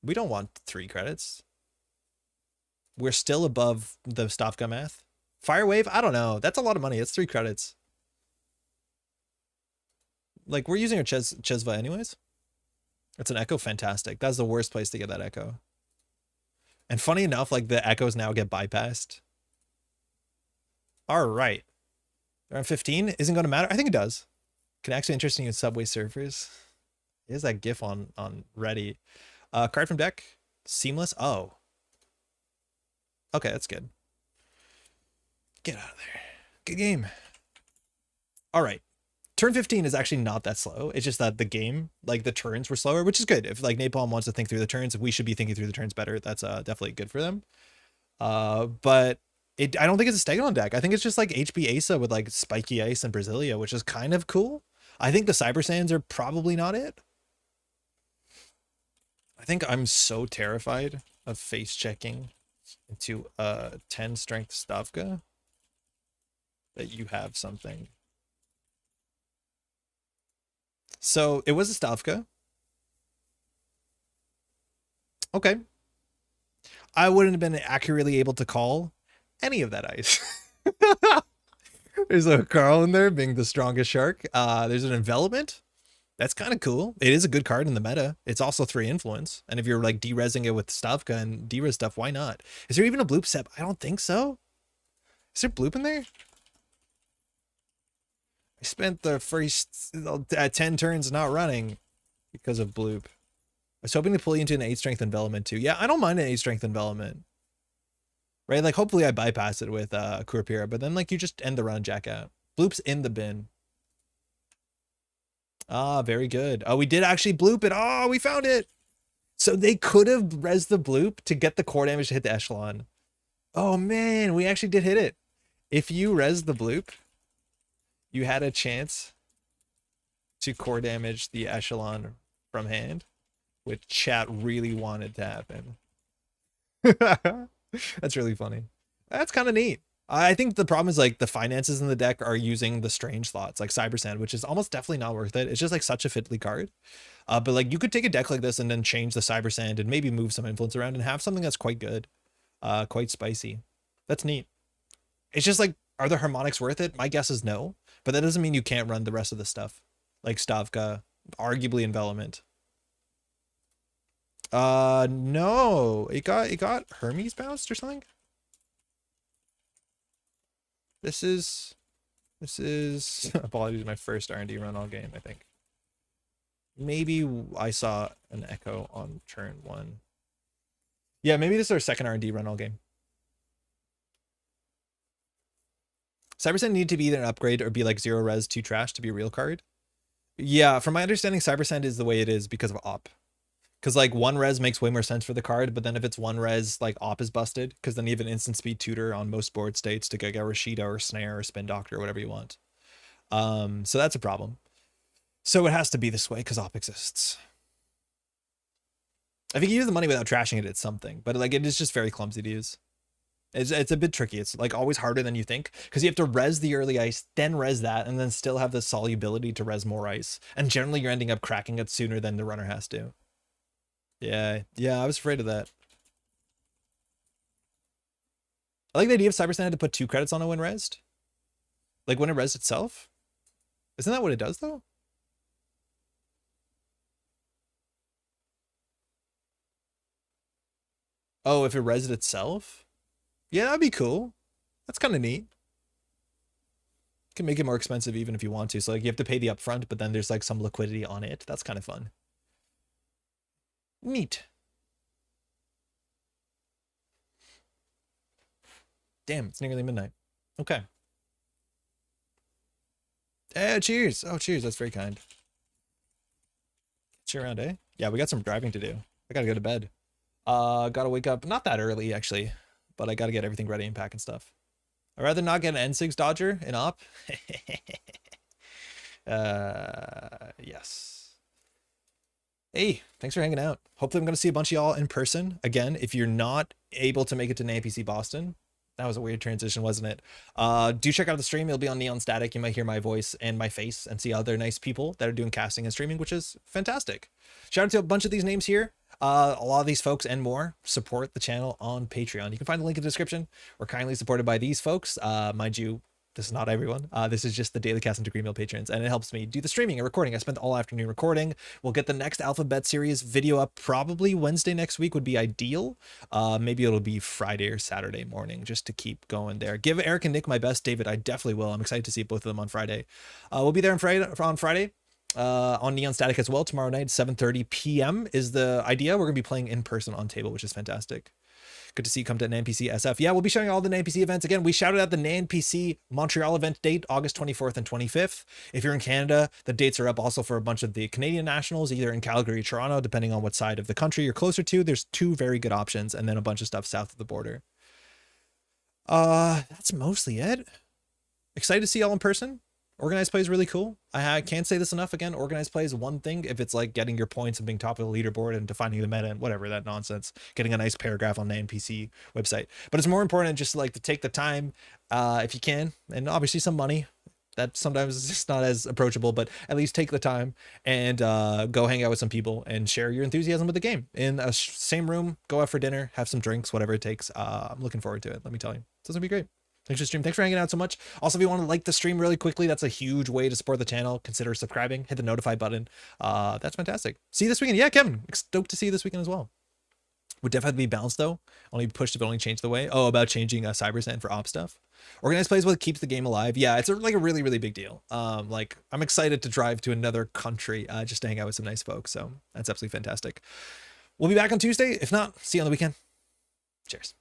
We don't want 3 credits. We're still above the Stavka math. Fire wave, I don't know. That's a lot of money. It's 3 credits. Like, we're using our Chesva anyways. It's an Echo, fantastic. That's the worst place to get that Echo. And funny enough, like the Echoes now get bypassed. All right. Around 15 isn't going to matter. I think it does. Can actually interesting in Subway surfers. Is that GIF on ready? Card from deck. Seamless. Oh. Okay, that's good. Get out of there. Good game. All right. Turn 15 is actually not that slow. It's just that the game, like the turns were slower, which is good. If like Napalm wants to think through the turns, we should be thinking through the turns better. That's definitely good for them. But I don't think it's a Stegon deck. I think it's just like HB Asa with like Spiky Ice and Brasilia, which is kind of cool. I think the Cyber Sands are probably not it. I think I'm so terrified of face checking into a 10 strength Stavka that you have something. So it was a Stavka. Okay. I wouldn't have been accurately able to call any of that ice. There's a Carl in there being the strongest shark. There's an envelopment. That's kind of cool. It is a good card in the meta. It's also 3 influence. And if you're like de-resing it with Stavka and de-res stuff, why not? Is there even a bloop step? I don't think so. Is there bloop in there? I spent the first 10 turns not running because of bloop. I was hoping to pull you into an 8 strength envelopment too. Yeah, I don't mind an 8 strength envelopment. Right? Like hopefully I bypass it with Kurapira, but then like you just end the run, jack out. Bloop's in the bin. Ah, very good. Oh, we did actually bloop it. Oh, we found it. So they could have res the bloop to get the core damage to hit the echelon. Oh man, we actually did hit it. If you res the bloop, you had a chance to core damage the echelon from hand, which chat really wanted to happen. That's really funny. That's kind of neat. I think the problem is like the finances in the deck are using the strange slots like Cyber Sand, which is almost definitely not worth it. It's just like such a fiddly card. But like you could take a deck like this and then change the Cyber Sand and maybe move some influence around and have something that's quite good, quite spicy. That's neat. It's just like, are the harmonics worth it? My guess is no, but that doesn't mean you can't run the rest of the stuff like Stavka, arguably Envelopment. No, it got Hermes bounced or something. This is apologies, my first R&D run all game, I think. Maybe I saw an echo on turn 1. Yeah, maybe this is our second R&D run all game. Cyber Sand need to be either an upgrade or be like 0 res 2 trash to be a real card. Yeah, from my understanding, Cyber Sand is the way it is because of op. Because like 1 res makes way more sense for the card, but then if it's 1 res, like op is busted, because then you have an instant speed tutor on most board states to go get Rashida or Snare or Spin Doctor or whatever you want. So that's a problem. So it has to be this way because op exists. I think you use the money without trashing it, it's something, but like it is just very clumsy to use. It's a bit tricky. It's like always harder than you think because you have to res the early ice, then res that, and then still have the solubility to res more ice. And generally you're ending up cracking it sooner than the runner has to. Yeah, I was afraid of that. I like the idea of Cyber Sand had to put 2 credits on it when resed. Like when it resed itself. Isn't that what it does though? Oh, if it resed itself? Yeah, that'd be cool. That's kind of neat. You can make it more expensive even if you want to. So like you have to pay the upfront, but then there's like some liquidity on it. That's kind of fun. Neat. Damn, it's nearly midnight. Okay. Cheers. Oh, cheers. That's very kind. Cheer around, eh? Yeah, we got some driving to do. I gotta go to bed. Gotta wake up not that early actually, but I gotta get everything ready and pack and stuff. I'd rather not get an N6 Dodger in op. Yes. Hey, thanks for hanging out. Hopefully I'm going to see a bunch of y'all in person. Again, if you're not able to make it to NANPC Boston, that was a weird transition, wasn't it? Do check out the stream. It'll be on Neon Static. You might hear my voice and my face and see other nice people that are doing casting and streaming, which is fantastic. Shout out to a bunch of these names here. A lot of these folks and more support the channel on Patreon. You can find the link in the description. We're kindly supported by these folks. Mind you, this is not everyone. This is just the Daily Cast and Degree Meal patrons, and it helps me do the streaming and recording. I spent all afternoon recording. We'll get the next Alphabet series video up probably Wednesday next week would be ideal. Maybe it'll be Friday or Saturday morning just to keep going there. Give Eric and Nick my best. David, I definitely will. I'm excited to see both of them on Friday. We'll be there on Friday. On Neon Static as well tomorrow night, 7:30 p.m. is the idea. We're gonna be playing in person on table, which is fantastic. Good to see you come to NANPC SF. Yeah, we'll be showing all the NANPC events. Again, we shouted out the NANPC Montreal event date, August 24th and 25th. If you're in Canada, the dates are up also for a bunch of the Canadian nationals, either in Calgary or Toronto, depending on what side of the country you're closer to. There's 2 very good options, and then a bunch of stuff south of the border. That's mostly it. Excited to see y'all in person. Organized play is really cool. I can't say this enough. Again, organized play is one thing if it's like getting your points and being top of the leaderboard and defining the meta and whatever that nonsense, getting a nice paragraph on the NPC website. But it's more important just like to take the time, if you can, and obviously some money. That sometimes is just not as approachable, but at least take the time and go hang out with some people and share your enthusiasm with the game in a same room. Go out for dinner, have some drinks, whatever it takes. I'm looking forward to it. Let me tell you, it's gonna be great. Thanks for the stream. Thanks for hanging out so much. Also, if you want to like the stream really quickly, that's a huge way to support the channel. Consider subscribing, hit the notify button. That's fantastic. See you this weekend. Yeah, Kevin, stoked to see you this weekend as well. Would definitely be balanced though. Only pushed if it only changed the way. Oh, about changing Cybersand for op stuff. Organized play is what keeps the game alive. Yeah, it's like a really, really big deal. Like I'm excited to drive to another country just to hang out with some nice folks. So that's absolutely fantastic. We'll be back on Tuesday. If not, see you on the weekend. Cheers.